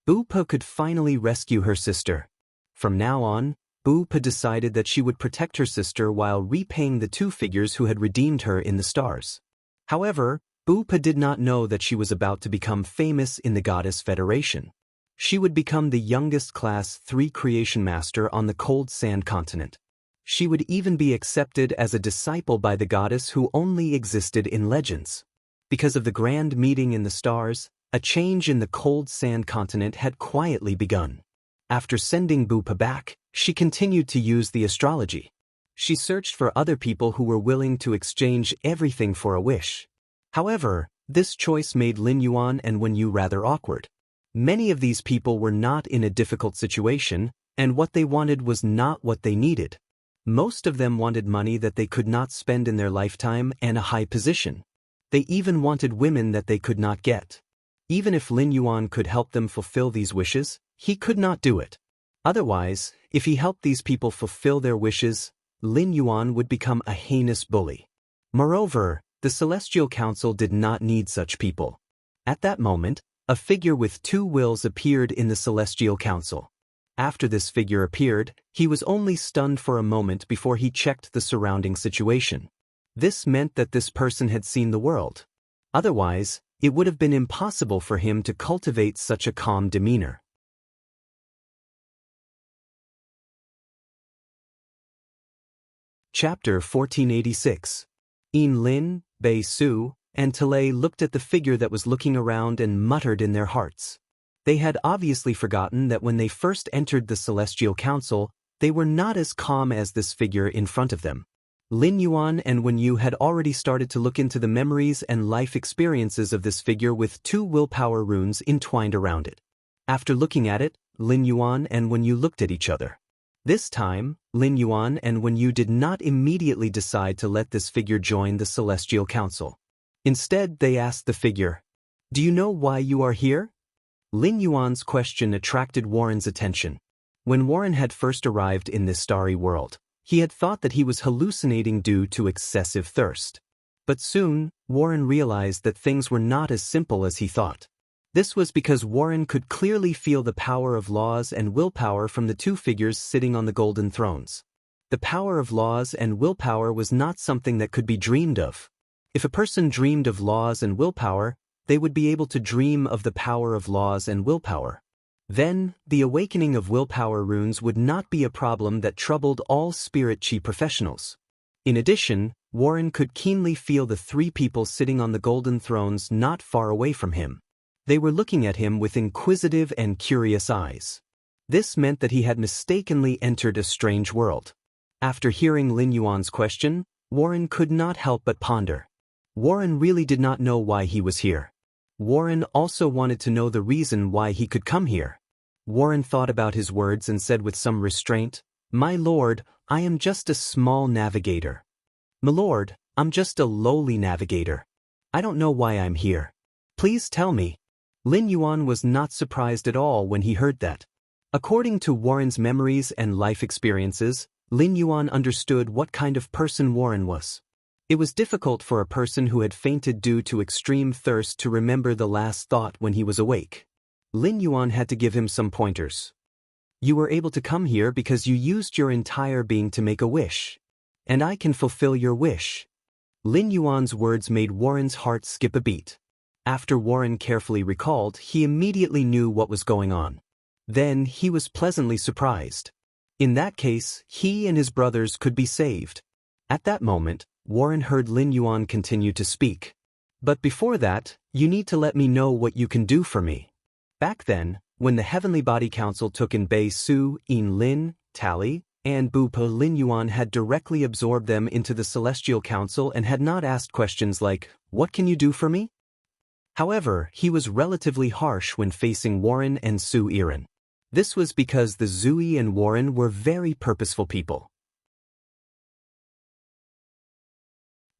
Bupa could finally rescue her sister. From now on, Bupa decided that she would protect her sister while repaying the 2 figures who had redeemed her in the stars. However, Bupa did not know that she was about to become famous in the Goddess Federation. She would become the youngest Class 3 Creation Master on the Cold Sand continent. She would even be accepted as a disciple by the goddess who only existed in legends. Because of the grand meeting in the stars, a change in the Cold Sand continent had quietly begun. After sending Bupa back, she continued to use the astrology. She searched for other people who were willing to exchange everything for a wish. However, this choice made Lin Yuan and Wen Yu rather awkward. Many of these people were not in a difficult situation, and what they wanted was not what they needed. Most of them wanted money that they could not spend in their lifetime and a high position. They even wanted women that they could not get. Even if Lin Yuan could help them fulfill these wishes, he could not do it. Otherwise, if he helped these people fulfill their wishes, Lin Yuan would become a heinous bully. Moreover, the Celestial Council did not need such people. At that moment, a figure with 2 wills appeared in the Celestial Council. After this figure appeared, he was only stunned for a moment before he checked the surrounding situation. This meant that this person had seen the world. Otherwise, it would have been impossible for him to cultivate such a calm demeanor. Chapter 1486. Yin Lin, Bei Su, and Talei looked at the figure that was looking around and muttered in their hearts. They had obviously forgotten that when they first entered the Celestial Council, they were not as calm as this figure in front of them. Lin Yuan and Wen Yu had already started to look into the memories and life experiences of this figure with 2 willpower runes entwined around it. After looking at it, Lin Yuan and Wen Yu looked at each other. This time, Lin Yuan and Wen Yu did not immediately decide to let this figure join the Celestial Council. Instead, they asked the figure, "Do you know why you are here?" Lin Yuan's question attracted Warren's attention. When Warren had first arrived in this starry world, he had thought that he was hallucinating due to excessive thirst. But soon, Warren realized that things were not as simple as he thought. This was because Warren could clearly feel the power of laws and willpower from the 2 figures sitting on the golden thrones. The power of laws and willpower was not something that could be dreamed of. If a person dreamed of laws and willpower, they would be able to dream of the power of laws and willpower. Then, the awakening of willpower runes would not be a problem that troubled all spirit chi professionals. In addition, Warren could keenly feel the 3 people sitting on the golden thrones not far away from him. They were looking at him with inquisitive and curious eyes. This meant that he had mistakenly entered a strange world. After hearing Lin Yuan's question, Warren could not help but ponder. Warren really did not know why he was here. Warren also wanted to know the reason why he could come here. Warren thought about his words and said with some restraint, "My lord, I am just a small navigator. My lord, I'm just a lowly navigator. I don't know why I'm here. Please tell me." Lin Yuan was not surprised at all when he heard that. According to Warren's memories and life experiences, Lin Yuan understood what kind of person Warren was. It was difficult for a person who had fainted due to extreme thirst to remember the last thought when he was awake. Lin Yuan had to give him some pointers. "You were able to come here because you used your entire being to make a wish. And I can fulfill your wish." Lin Yuan's words made Warren's heart skip a beat. After Warren carefully recalled, he immediately knew what was going on. Then he was pleasantly surprised. In that case, he and his brothers could be saved. At that moment, Warren heard Lin Yuan continue to speak. "But before that, you need to let me know what you can do for me." Back then, when the Heavenly Body Council took in Bei Su, In Lin, Tali, and Bu Po, Lin Yuan had directly absorbed them into the Celestial Council and had not asked questions like, "What can you do for me?" However, he was relatively harsh when facing Warren and Su Iren. This was because the Zui and Warren were very purposeful people.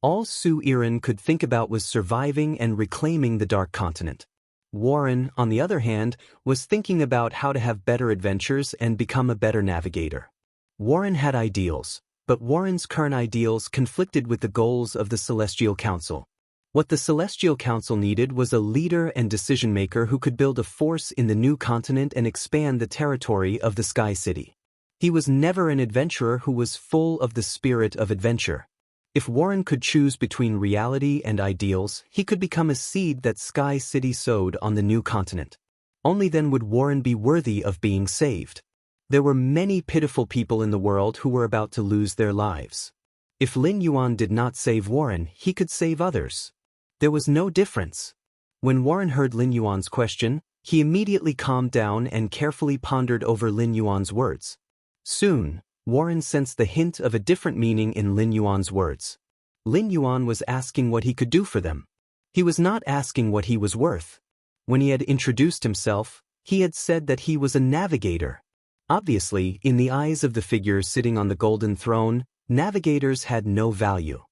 All Su Iren could think about was surviving and reclaiming the Dark Continent. Warren, on the other hand, was thinking about how to have better adventures and become a better navigator. Warren had ideals, but Warren's current ideals conflicted with the goals of the Celestial Council. What the Celestial Council needed was a leader and decision-maker who could build a force in the new continent and expand the territory of the Sky City. He was never an adventurer who was full of the spirit of adventure. If Warren could choose between reality and ideals, he could become a seed that Sky City sowed on the new continent. Only then would Warren be worthy of being saved. There were many pitiful people in the world who were about to lose their lives. If Lin Yuan did not save Warren, he could save others. There was no difference. When Warren heard Lin Yuan's question, he immediately calmed down and carefully pondered over Lin Yuan's words. Soon, Warren sensed the hint of a different meaning in Lin Yuan's words. Lin Yuan was asking what he could do for them. He was not asking what he was worth. When he had introduced himself, he had said that he was a navigator. Obviously, in the eyes of the figure sitting on the golden throne, navigators had no value.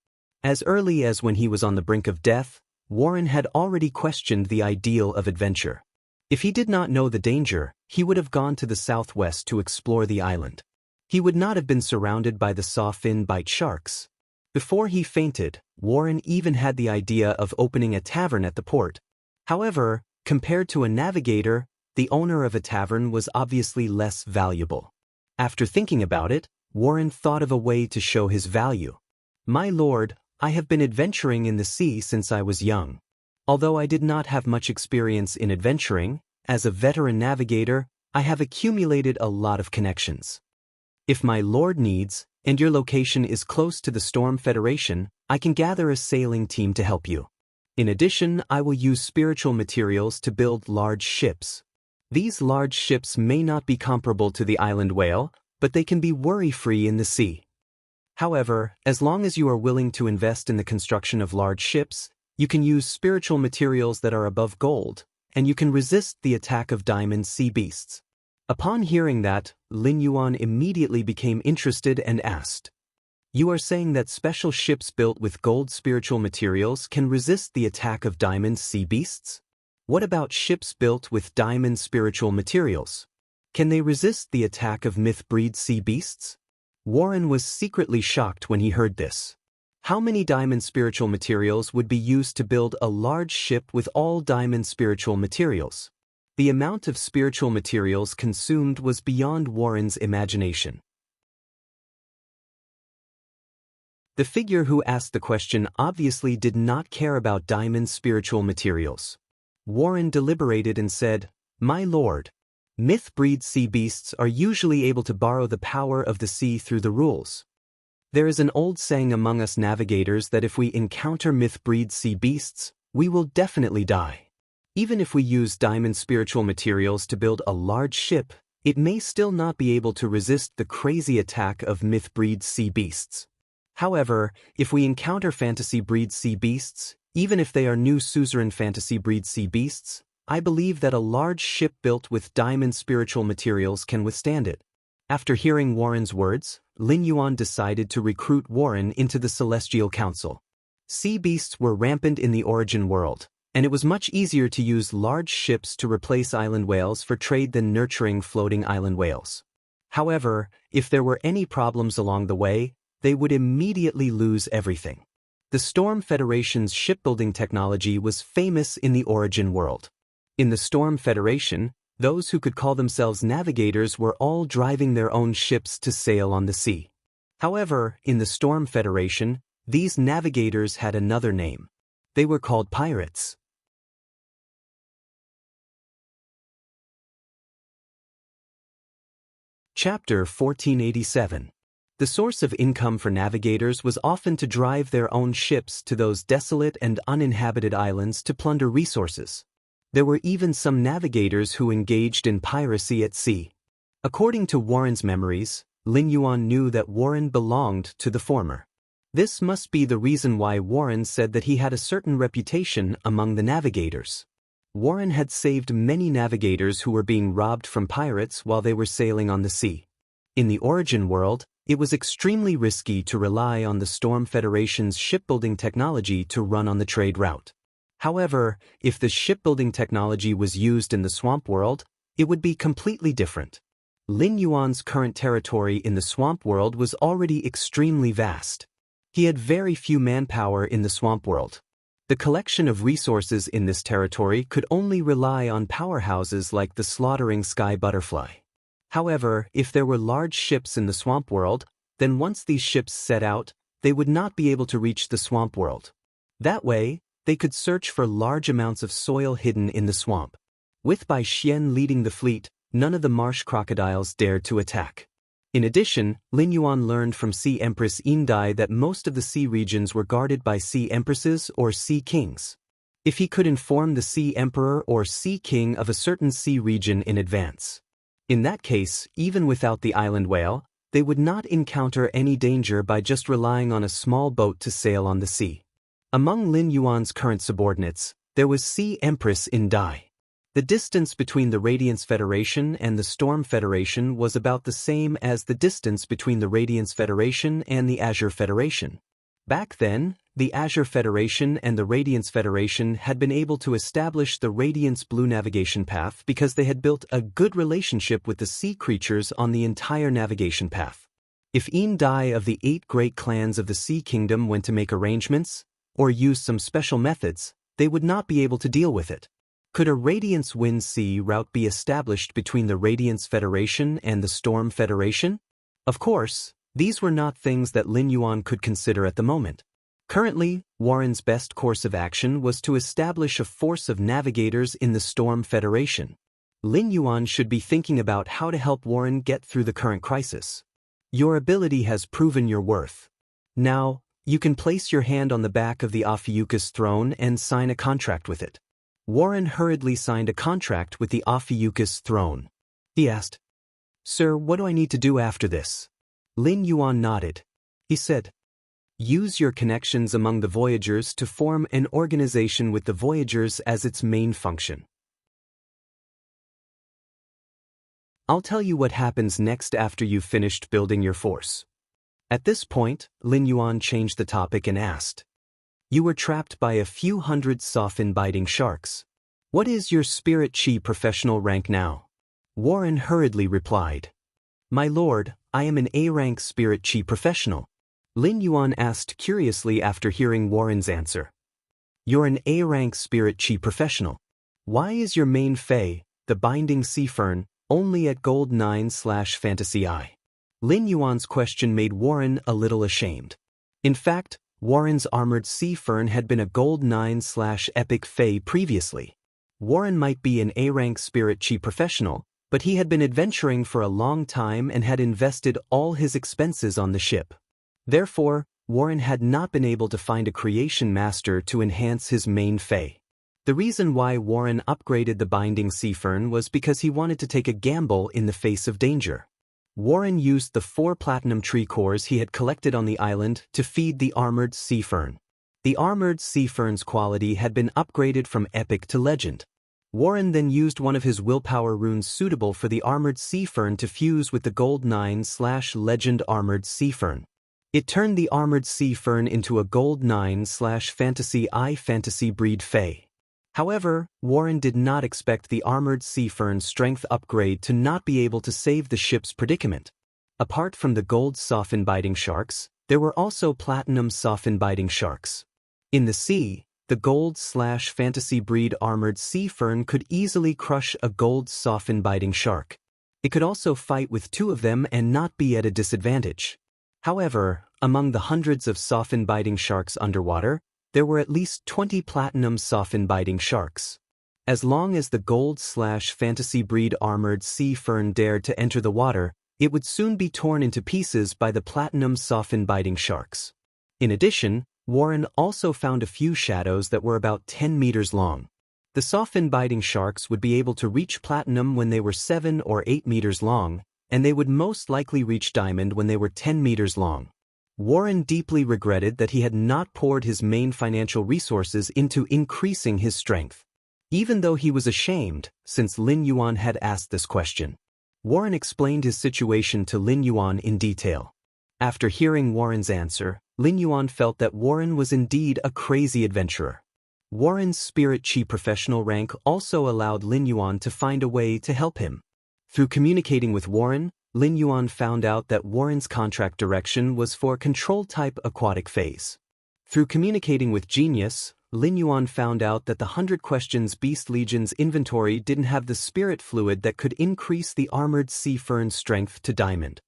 As early as when he was on the brink of death, Warren had already questioned the ideal of adventure. If he did not know the danger, he would have gone to the southwest to explore the island. He would not have been surrounded by the saw-fin bite sharks. Before he fainted, Warren even had the idea of opening a tavern at the port. However, compared to a navigator, the owner of a tavern was obviously less valuable. After thinking about it, Warren thought of a way to show his value. "My lord, I have been adventuring in the sea since I was young. Although I did not have much experience in adventuring, as a veteran navigator, I have accumulated a lot of connections. If my lord needs, and your location is close to the Storm Federation, I can gather a sailing team to help you. In addition, I will use spiritual materials to build large ships. These large ships may not be comparable to the island whale, but they can be worry-free in the sea. However, as long as you are willing to invest in the construction of large ships, you can use spiritual materials that are above gold, and you can resist the attack of diamond sea beasts." Upon hearing that, Lin Yuan immediately became interested and asked, "You are saying that special ships built with gold spiritual materials can resist the attack of diamond sea beasts? What about ships built with diamond spiritual materials? Can they resist the attack of myth-breed sea beasts?" Warren was secretly shocked when he heard this. How many diamond spiritual materials would be used to build a large ship with all diamond spiritual materials? The amount of spiritual materials consumed was beyond Warren's imagination. The figure who asked the question obviously did not care about diamond spiritual materials. Warren deliberated and said, "My lord, myth-breed sea beasts are usually able to borrow the power of the sea through the rules. There is an old saying among us navigators that if we encounter myth-breed sea beasts, we will definitely die. Even if we use diamond spiritual materials to build a large ship, it may still not be able to resist the crazy attack of myth-breed sea beasts. However, if we encounter fantasy-breed sea beasts, even if they are new suzerain fantasy-breed sea beasts, I believe that a large ship built with diamond spiritual materials can withstand it. After hearing Warren's words, Lin Yuan decided to recruit Warren into the Celestial Council. Sea beasts were rampant in the origin world, and it was much easier to use large ships to replace island whales for trade than nurturing floating island whales. However, if there were any problems along the way, they would immediately lose everything. The Storm Federation's shipbuilding technology was famous in the origin world. In the Storm Federation, those who could call themselves navigators were all driving their own ships to sail on the sea. However, in the Storm Federation, these navigators had another name. They were called pirates. Chapter 1487. The source of income for navigators was often to drive their own ships to those desolate and uninhabited islands to plunder resources. There were even some navigators who engaged in piracy at sea. According to Warren's memories, Lin Yuan knew that Warren belonged to the former. This must be the reason why Warren said that he had a certain reputation among the navigators. Warren had saved many navigators who were being robbed from pirates while they were sailing on the sea. In the origin world, it was extremely risky to rely on the Storm Federation's shipbuilding technology to run on the trade route. However, if the shipbuilding technology was used in the swamp world, it would be completely different. Lin Yuan's current territory in the swamp world was already extremely vast. He had very few manpower in the swamp world. The collection of resources in this territory could only rely on powerhouses like the slaughtering sky butterfly. However, if there were large ships in the swamp world, then once these ships set out, they would not be able to reach the swamp world. That way, they could search for large amounts of soil hidden in the swamp. With Bai Xian leading the fleet, none of the marsh crocodiles dared to attack. In addition, Lin Yuan learned from Sea Empress Yin Dai that most of the sea regions were guarded by sea empresses or sea kings. If he could inform the sea emperor or sea king of a certain sea region in advance. In that case, even without the island whale, they would not encounter any danger by just relying on a small boat to sail on the sea. Among Lin Yuan's current subordinates, there was Sea Empress Yin Dai. The distance between the Radiance Federation and the Storm Federation was about the same as the distance between the Radiance Federation and the Azure Federation. Back then, the Azure Federation and the Radiance Federation had been able to establish the Radiance Blue navigation path because they had built a good relationship with the sea creatures on the entire navigation path. If Yin Dai of the 8 great clans of the Sea Kingdom went to make arrangements, or use some special methods, they would not be able to deal with it. Could a Radiance Wind Sea route be established between the Radiance Federation and the Storm Federation? Of course, these were not things that Lin Yuan could consider at the moment. Currently, Warren's best course of action was to establish a force of navigators in the Storm Federation. Lin Yuan should be thinking about how to help Warren get through the current crisis. Your ability has proven your worth. Now, you can place your hand on the back of the Ophiuchus throne and sign a contract with it. Warren hurriedly signed a contract with the Ophiuchus throne. He asked, "Sir, what do I need to do after this?" Lin Yuan nodded. He said, "Use your connections among the Voyagers to form an organization with the Voyagers as its main function." I'll tell you what happens next after you've finished building your force. At this point, Lin Yuan changed the topic and asked, "You were trapped by a few hundred sawfin-biting sharks. What is your spirit chi professional rank now?" Warren hurriedly replied, "My lord, I am an A-rank spirit chi professional." Lin Yuan asked curiously after hearing Warren's answer. "You're an A-rank spirit chi professional. Why is your main fey, the binding sea fern, only at gold 9/fantasy I?" Lin Yuan's question made Warren a little ashamed. In fact, Warren's armored sea fern had been a gold 9/epic fey previously. Warren might be an A-rank spirit chi professional, but he had been adventuring for a long time and had invested all his expenses on the ship. Therefore, Warren had not been able to find a creation master to enhance his main fey. The reason why Warren upgraded the binding sea fern was because he wanted to take a gamble in the face of danger. Warren used the 4 platinum tree cores he had collected on the island to feed the armored sea fern. The armored sea fern's quality had been upgraded from epic to legend. Warren then used one of his willpower runes suitable for the armored sea fern to fuse with the gold 9/legend armored sea fern. It turned the armored sea fern into a gold 9/fantasy fantasy breed fae. However, Warren did not expect the armored sea fern's strength upgrade to not be able to save the ship's predicament. Apart from the gold soften-biting sharks, there were also platinum soften-biting sharks. In the sea, the gold/fantasy breed armored sea fern could easily crush a gold soften-biting shark. It could also fight with 2 of them and not be at a disadvantage. However, among the hundreds of soften-biting sharks underwater, there were at least 20 platinum soften-biting sharks. As long as the gold/fantasy breed armored sea fern dared to enter the water, it would soon be torn into pieces by the platinum soften-biting sharks. In addition, Warren also found a few shadows that were about 10 meters long. The soften-biting sharks would be able to reach platinum when they were 7 or 8 meters long, and they would most likely reach diamond when they were 10 meters long. Warren deeply regretted that he had not poured his main financial resources into increasing his strength. Even though he was ashamed, since Lin Yuan had asked this question. Warren explained his situation to Lin Yuan in detail. After hearing Warren's answer, Lin Yuan felt that Warren was indeed a crazy adventurer. Warren's spirit chi professional rank also allowed Lin Yuan to find a way to help him. Through communicating with Warren, Lin Yuan found out that Warren's contract direction was for control-type aquatic phase. Through communicating with Genius, Lin Yuan found out that the 100 Questions Beast Legion's inventory didn't have the spirit fluid that could increase the armored sea fern's strength to diamond.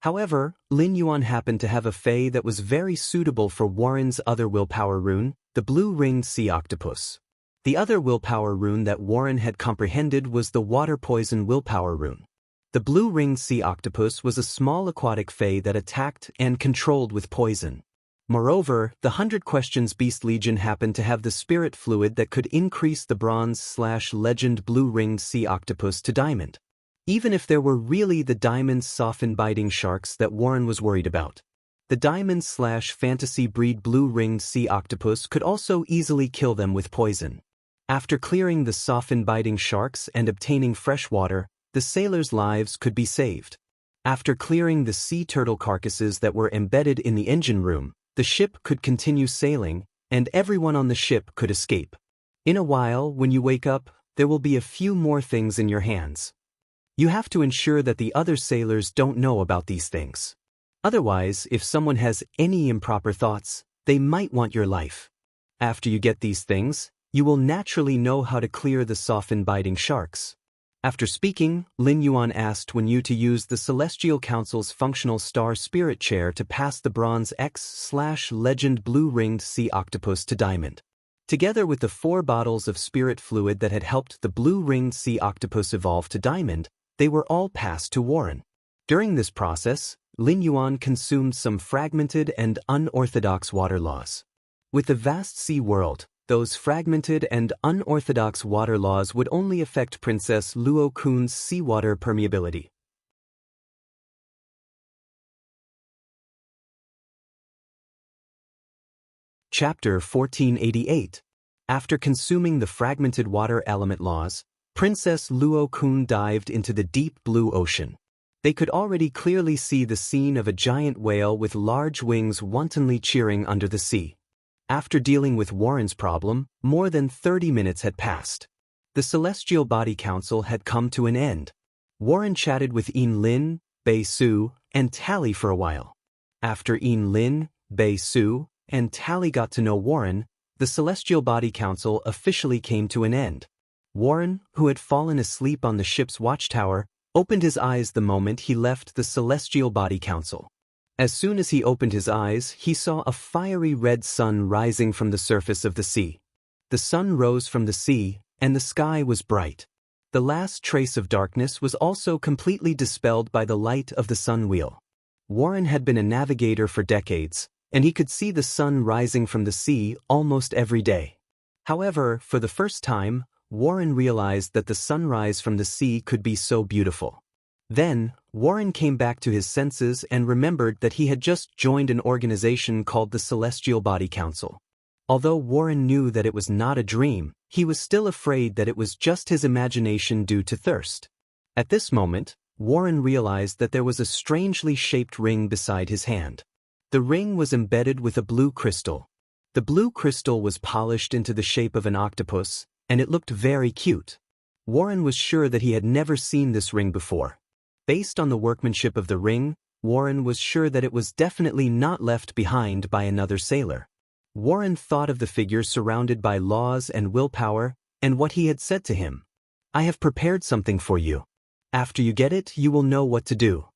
However, Lin Yuan happened to have a fae that was very suitable for Warren's other willpower rune, the blue-ringed sea octopus. The other willpower rune that Warren had comprehended was the water poison willpower rune. The blue-ringed sea octopus was a small aquatic fae that attacked and controlled with poison. Moreover, the 100 Questions Beast Legion happened to have the spirit fluid that could increase the bronze/legend blue-ringed sea octopus to diamond. Even if there were really the diamond soften-biting sharks that Warren was worried about. The diamond/fantasy breed blue-ringed sea octopus could also easily kill them with poison. After clearing the soften-biting sharks and obtaining fresh water, the sailors' lives could be saved. After clearing the sea turtle carcasses that were embedded in the engine room, the ship could continue sailing, and everyone on the ship could escape. In a while, when you wake up, there will be a few more things in your hands. You have to ensure that the other sailors don't know about these things. Otherwise, if someone has any improper thoughts, they might want your life. After you get these things, you will naturally know how to clear the soften-biting sharks. After speaking, Lin Yuan asked Wen Yu to use the Celestial Council's functional star spirit chair to pass the bronze X/legend blue-ringed sea octopus to diamond. Together with the 4 bottles of spirit fluid that had helped the blue-ringed sea octopus evolve to diamond, they were all passed to Warren. During this process, Lin Yuan consumed some fragmented and unorthodox water laws. With the vast sea world, those fragmented and unorthodox water laws would only affect Princess Luo Kun's seawater permeability. Chapter 1488. After consuming the fragmented water element laws, Princess Luo Kun dived into the deep blue ocean. They could already clearly see the scene of a giant whale with large wings wantonly cheering under the sea. After dealing with Warren's problem, more than 30 minutes had passed. The Celestial Body Council had come to an end. Warren chatted with Lin, Bei Su, and Tally for a while. After Lin, Bei Su, and Tally got to know Warren, the Celestial Body Council officially came to an end. Warren, who had fallen asleep on the ship's watchtower, opened his eyes the moment he left the Celestial Body Council. As soon as he opened his eyes, he saw a fiery red sun rising from the surface of the sea. The sun rose from the sea, and the sky was bright. The last trace of darkness was also completely dispelled by the light of the sun wheel. Warren had been a navigator for decades, and he could see the sun rising from the sea almost every day. However, for the first time, Warren realized that the sunrise from the sea could be so beautiful. Then, Warren came back to his senses and remembered that he had just joined an organization called the Celestial Body Council. Although Warren knew that it was not a dream, he was still afraid that it was just his imagination due to thirst. At this moment, Warren realized that there was a strangely shaped ring beside his hand. The ring was embedded with a blue crystal. The blue crystal was polished into the shape of an octopus, and it looked very cute. Warren was sure that he had never seen this ring before. Based on the workmanship of the ring, Warren was sure that it was definitely not left behind by another sailor. Warren thought of the figure surrounded by laws and willpower, and what he had said to him. "I have prepared something for you. After you get it, you will know what to do."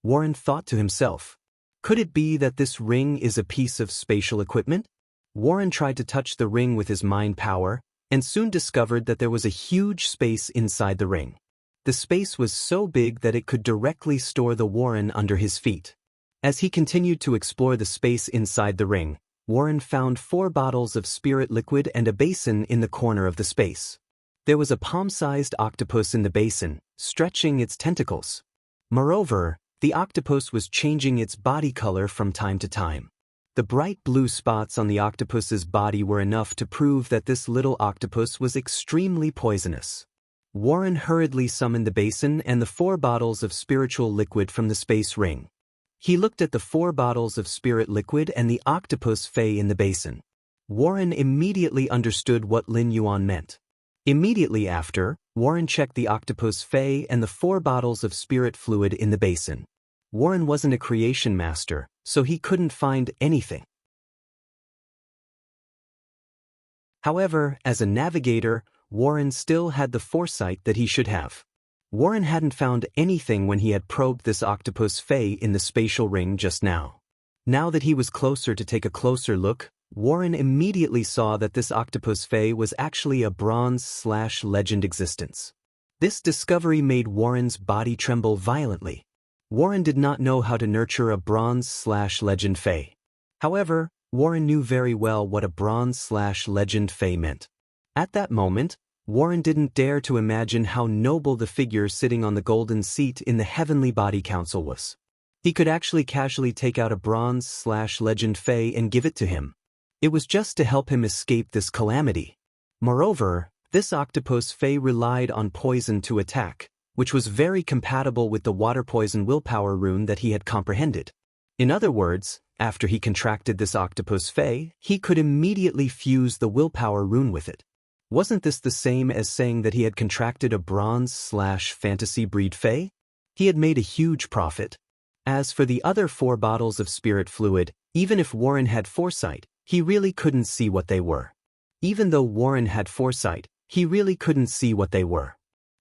Warren thought to himself, could it be that this ring is a piece of spatial equipment? Warren tried to touch the ring with his mind power, and soon discovered that there was a huge space inside the ring. The space was so big that it could directly store the Warren under his feet. As he continued to explore the space inside the ring, Warren found 4 bottles of spirit liquid and a basin in the corner of the space. There was a palm-sized octopus in the basin, stretching its tentacles. Moreover, the octopus was changing its body color from time to time. The bright blue spots on the octopus's body were enough to prove that this little octopus was extremely poisonous. Warren hurriedly summoned the basin and the 4 bottles of spiritual liquid from the space ring. He looked at the 4 bottles of spirit liquid and the octopus fey in the basin. Warren immediately understood what Lin Yuan meant. Immediately after, Warren checked the octopus fey and the 4 bottles of spirit fluid in the basin. Warren wasn't a creation master, so he couldn't find anything. However, as a navigator, Warren still had the foresight that he should have. Warren hadn't found anything when he had probed this octopus fey in the spatial ring just now. Now that he was closer to take a closer look, Warren immediately saw that this octopus fey was actually a bronze/legend existence. This discovery made Warren's body tremble violently. Warren did not know how to nurture a bronze/legend fey. However, Warren knew very well what a bronze/legend fey meant. At that moment, Warren didn't dare to imagine how noble the figure sitting on the golden seat in the Heavenly Body Council was. He could actually casually take out a bronze/legend fey and give it to him. It was just to help him escape this calamity. Moreover, this octopus fey relied on poison to attack, which was very compatible with the water poison willpower rune that he had comprehended. In other words, after he contracted this octopus fey, he could immediately fuse the willpower rune with it. Wasn't this the same as saying that he had contracted a bronze/fantasy breed fey? He had made a huge profit. As for the other 4 bottles of spirit fluid, even if Warren had foresight, he really couldn't see what they were. Even though Warren had foresight, he really couldn't see what they were.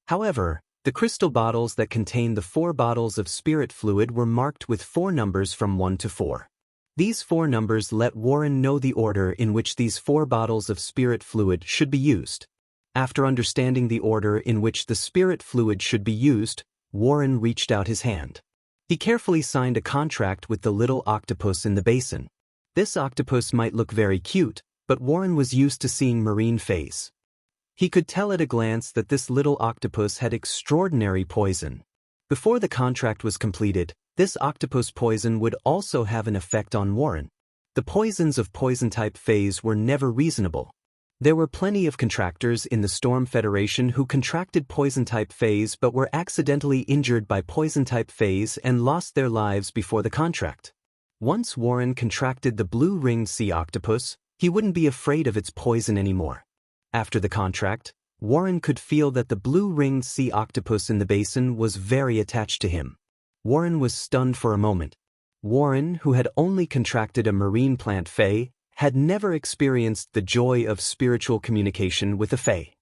However, the crystal bottles that contained the 4 bottles of spirit fluid were marked with 4 numbers from 1 to 4. These 4 numbers let Warren know the order in which these 4 bottles of spirit fluid should be used. After understanding the order in which the spirit fluid should be used, Warren reached out his hand. He carefully signed a contract with the little octopus in the basin. This octopus might look very cute, but Warren was used to seeing marine fays. He could tell at a glance that this little octopus had extraordinary poison. Before the contract was completed, this octopus poison would also have an effect on Warren. The poisons of poison-type fays were never reasonable. There were plenty of contractors in the Storm Federation who contracted poison-type fays but were accidentally injured by poison-type fays and lost their lives before the contract. Once Warren contracted the blue-ringed sea octopus, he wouldn't be afraid of its poison anymore. After the contract, Warren could feel that the blue-ringed sea octopus in the basin was very attached to him. Warren was stunned for a moment. Warren, who had only contracted a marine plant fae, had never experienced the joy of spiritual communication with a fae.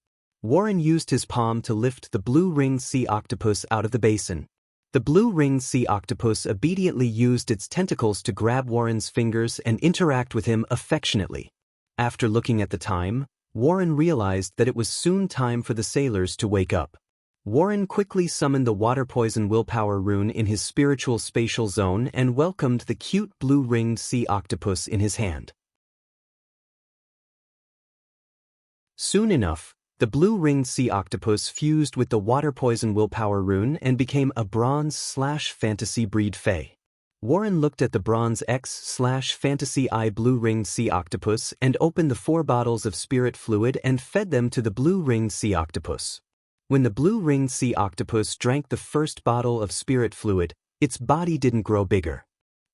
Warren used his palm to lift the blue-ringed sea octopus out of the basin. The blue-ringed sea octopus obediently used its tentacles to grab Warren's fingers and interact with him affectionately. After looking at the time, Warren realized that it was soon time for the sailors to wake up. Warren quickly summoned the water poison willpower rune in his spiritual spatial zone and welcomed the cute blue-ringed sea octopus in his hand. Soon enough, the blue-ringed sea octopus fused with the water poison willpower rune and became a bronze/fantasy breed fae. Warren looked at the bronze X/fantasy eye blue-ringed sea octopus and opened the 4 bottles of spirit fluid and fed them to the blue-ringed sea octopus. When the blue-ringed sea octopus drank the first bottle of spirit fluid, its body didn't grow bigger.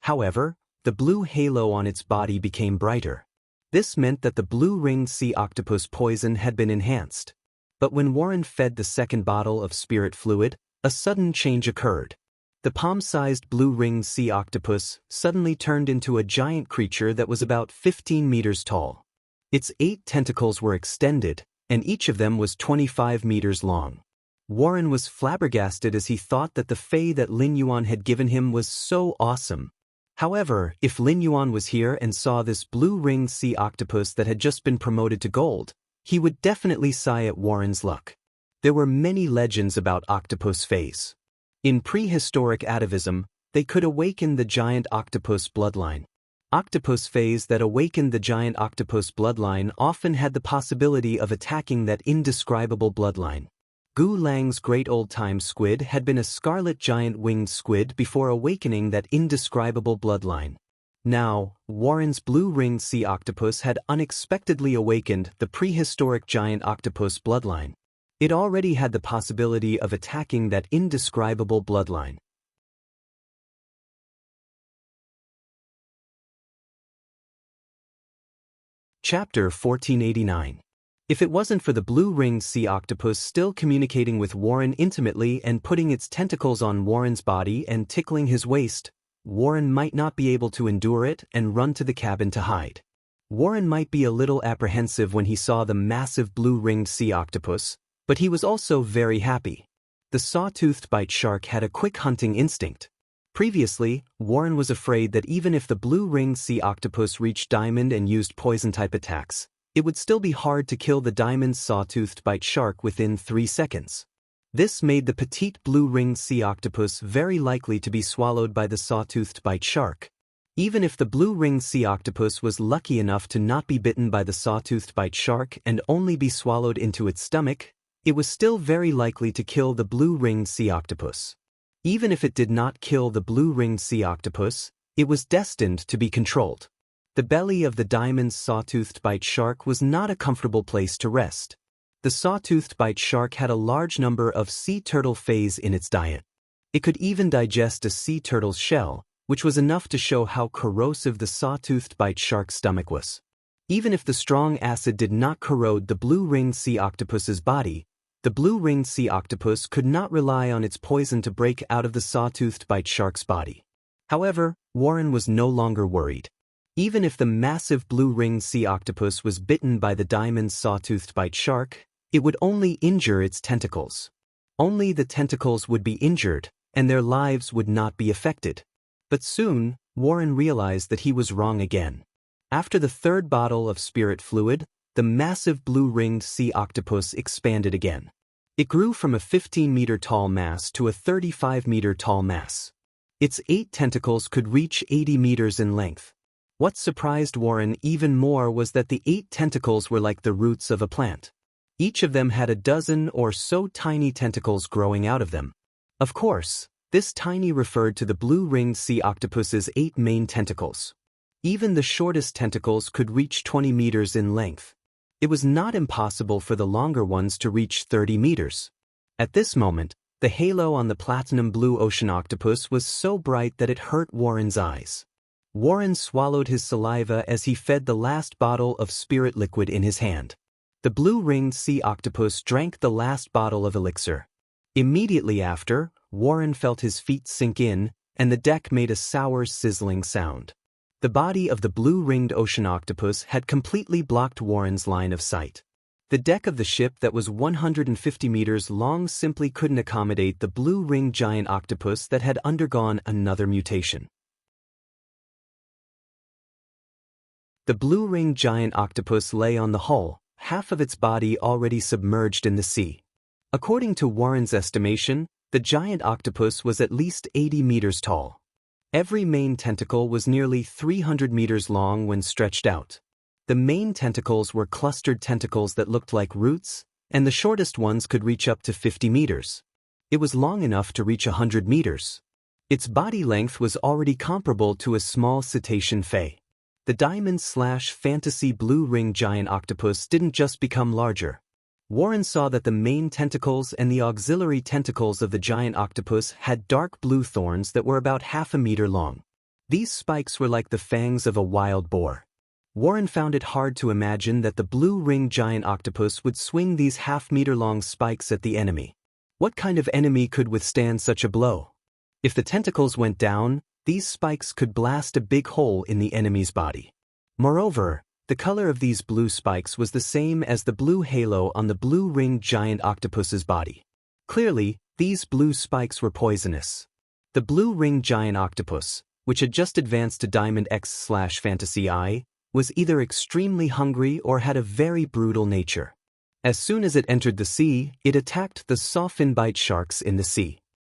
However, the blue halo on its body became brighter. This meant that the blue-ringed sea octopus poison had been enhanced. But when Warren fed the second bottle of spirit fluid, a sudden change occurred. The palm-sized blue-ringed sea octopus suddenly turned into a giant creature that was about 15 meters tall. Its 8 tentacles were extended, and each of them was 25 meters long. Warren was flabbergasted as he thought that the fae that Lin Yuan had given him was so awesome. However, if Lin Yuan was here and saw this blue-ringed sea octopus that had just been promoted to gold, he would definitely sigh at Warren's luck. There were many legends about octopus faes. In prehistoric atavism, they could awaken the giant octopus bloodline. Octopus faes that awakened the giant octopus bloodline often had the possibility of attacking that indescribable bloodline. Gu Lang's great old-time squid had been a scarlet giant winged squid before awakening that indescribable bloodline. Now, Warren's blue-ringed sea octopus had unexpectedly awakened the prehistoric giant octopus bloodline. It already had the possibility of attacking that indescribable bloodline. Chapter 1489. If it wasn't for the blue-ringed sea octopus still communicating with Warren intimately and putting its tentacles on Warren's body and tickling his waist, Warren might not be able to endure it and run to the cabin to hide. Warren might be a little apprehensive when he saw the massive blue-ringed sea octopus, but he was also very happy. The saw-toothed bite shark had a quick hunting instinct. Previously, Warren was afraid that even if the blue-ringed sea octopus reached diamond and used poison-type attacks, it would still be hard to kill the diamond saw-toothed bite shark within 3 seconds. This made the petite blue-ringed sea octopus very likely to be swallowed by the saw-toothed bite shark. Even if the blue-ringed sea octopus was lucky enough to not be bitten by the saw-toothed bite shark and only be swallowed into its stomach, it was still very likely to kill the blue-ringed sea octopus. Even if it did not kill the blue-ringed sea octopus, it was destined to be controlled. The belly of the diamond saw-toothed bite shark was not a comfortable place to rest. The saw-toothed bite shark had a large number of sea turtle faes in its diet. It could even digest a sea turtle's shell, which was enough to show how corrosive the saw-toothed bite shark's stomach was. Even if the strong acid did not corrode the blue-ringed sea octopus's body, the blue-ringed sea octopus could not rely on its poison to break out of the saw-toothed bite shark's body. However, Warren was no longer worried. Even if the massive blue-ringed sea octopus was bitten by the diamond saw-toothed bite shark, it would only injure its tentacles. Only the tentacles would be injured, and their lives would not be affected. But soon, Warren realized that he was wrong again. After the 3rd bottle of spirit fluid, the massive blue-ringed sea octopus expanded again. It grew from a 15-meter-tall mass to a 35-meter-tall mass. Its 8 tentacles could reach 80 meters in length. What surprised Warren even more was that the 8 tentacles were like the roots of a plant. Each of them had a dozen or so tiny tentacles growing out of them. Of course, this tiny referred to the blue-ringed sea octopus's 8 main tentacles. Even the shortest tentacles could reach 20 meters in length. It was not impossible for the longer ones to reach 30 meters. At this moment, the halo on the platinum blue ocean octopus was so bright that it hurt Warren's eyes. Warren swallowed his saliva as he fed the last bottle of spirit liquid in his hand. The blue-ringed sea octopus drank the last bottle of elixir. Immediately after, Warren felt his feet sink in, and the deck made a sour, sizzling sound. The body of the blue-ringed ocean octopus had completely blocked Warren's line of sight. The deck of the ship that was 150 meters long simply couldn't accommodate the blue-ringed giant octopus that had undergone another mutation. The blue-ringed giant octopus lay on the hull, half of its body already submerged in the sea. According to Warren's estimation, the giant octopus was at least 80 meters tall. Every main tentacle was nearly 300 meters long when stretched out. The main tentacles were clustered tentacles that looked like roots, and the shortest ones could reach up to 50 meters. It was long enough to reach 100 meters. Its body length was already comparable to a small cetacean fay. The diamond/fantasy blue ring giant octopus didn't just become larger. Warren saw that the main tentacles and the auxiliary tentacles of the giant octopus had dark blue thorns that were about half a meter long. These spikes were like the fangs of a wild boar. Warren found it hard to imagine that the blue ring giant octopus would swing these half-meter-long spikes at the enemy. What kind of enemy could withstand such a blow? If the tentacles went down, these spikes could blast a big hole in the enemy's body. Moreover, the color of these blue spikes was the same as the blue halo on the blue ring giant octopus's body. Clearly, these blue spikes were poisonous. The blue ring giant octopus, which had just advanced to Diamond X/Fantasy I, was either extremely hungry or had a very brutal nature. As soon as it entered the sea, it attacked the sawfin bite sharks in the sea.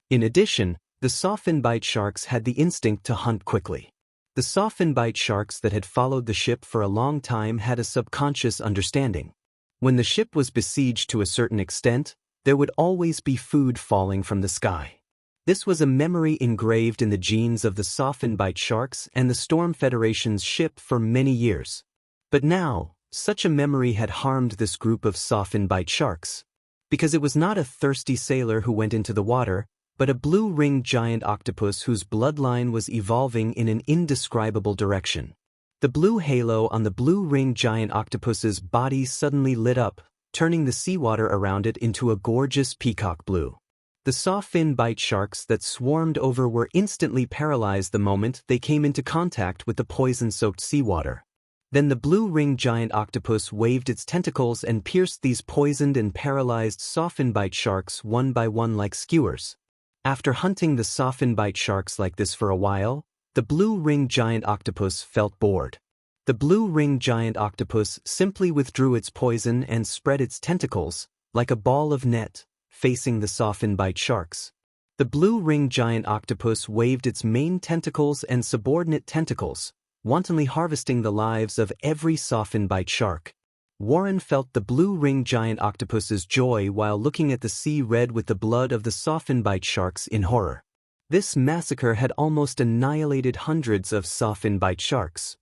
In addition, the sawfin bite sharks had the instinct to hunt quickly. The sawfin bite sharks that had followed the ship for a long time had a subconscious understanding. When the ship was besieged to a certain extent, there would always be food falling from the sky. This was a memory engraved in the genes of the sawfin bite sharks and the Storm Federation's ship for many years. But now, such a memory had harmed this group of sawfin bite sharks. Because it was not a thirsty sailor who went into the water, but a blue-ringed giant octopus whose bloodline was evolving in an indescribable direction. The blue halo on the blue-ringed giant octopus's body suddenly lit up, turning the seawater around it into a gorgeous peacock blue. The sawfin bite sharks that swarmed over were instantly paralyzed the moment they came into contact with the poison-soaked seawater. Then the blue-ringed giant octopus waved its tentacles and pierced these poisoned and paralyzed sawfin bite sharks one by one like skewers. After hunting the sawfin bite sharks like this for a while, the blue-ringed giant octopus felt bored. The blue-ringed giant octopus simply withdrew its poison and spread its tentacles, like a ball of net, facing the sawfin bite sharks. The blue-ringed giant octopus waved its main tentacles and subordinate tentacles, wantonly harvesting the lives of every sawfin bite shark. Warren felt the blue-ringed giant octopus's joy while looking at the sea red with the blood of the sawfin bite sharks in horror. This massacre had almost annihilated hundreds of sawfin bite sharks.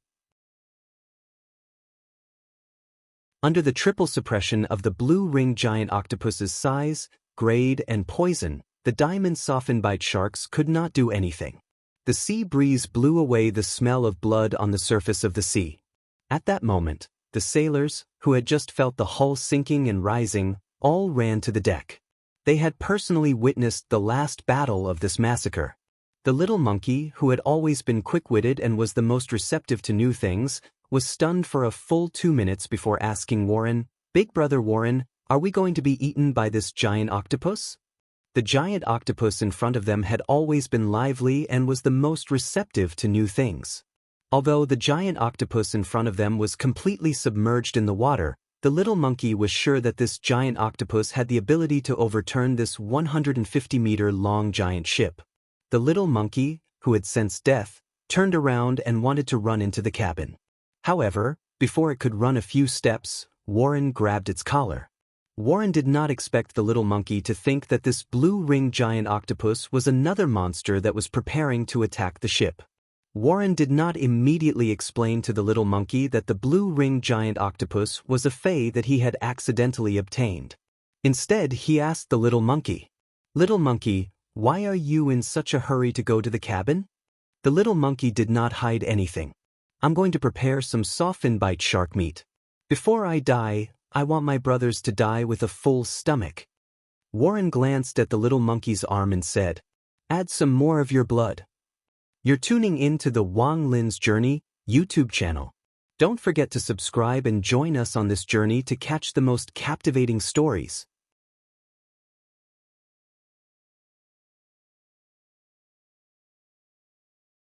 Under the triple suppression of the blue-ringed giant octopus's size, grade, and poison, the diamond sawfin bite sharks could not do anything. The sea breeze blew away the smell of blood on the surface of the sea. At that moment, the sailors, who had just felt the hull sinking and rising, all ran to the deck. They had personally witnessed the last battle of this massacre. The little monkey, who had always been quick-witted and was the most receptive to new things, was stunned for a full 2 minutes before asking Warren, "Big Brother Warren, are we going to be eaten by this giant octopus?" The giant octopus in front of them had always been lively and was the most receptive to new things. Although the giant octopus in front of them was completely submerged in the water, the little monkey was sure that this giant octopus had the ability to overturn this 150-meter-long giant ship. The little monkey, who had sensed death, turned around and wanted to run into the cabin. However, before it could run a few steps, Warren grabbed its collar. Warren did not expect the little monkey to think that this blue-ringed giant octopus was another monster that was preparing to attack the ship. Warren did not immediately explain to the little monkey that the blue-ringed giant octopus was a fey that he had accidentally obtained. Instead, he asked the little monkey, "Little monkey, why are you in such a hurry to go to the cabin?" The little monkey did not hide anything. "I'm going to prepare some sawfin bite shark meat. Before I die, I want my brothers to die with a full stomach." Warren glanced at the little monkey's arm and said, "Add some more of your blood." You're tuning in to the Wang Lin's Journey YouTube channel. Don't forget to subscribe and join us on this journey to catch the most captivating stories.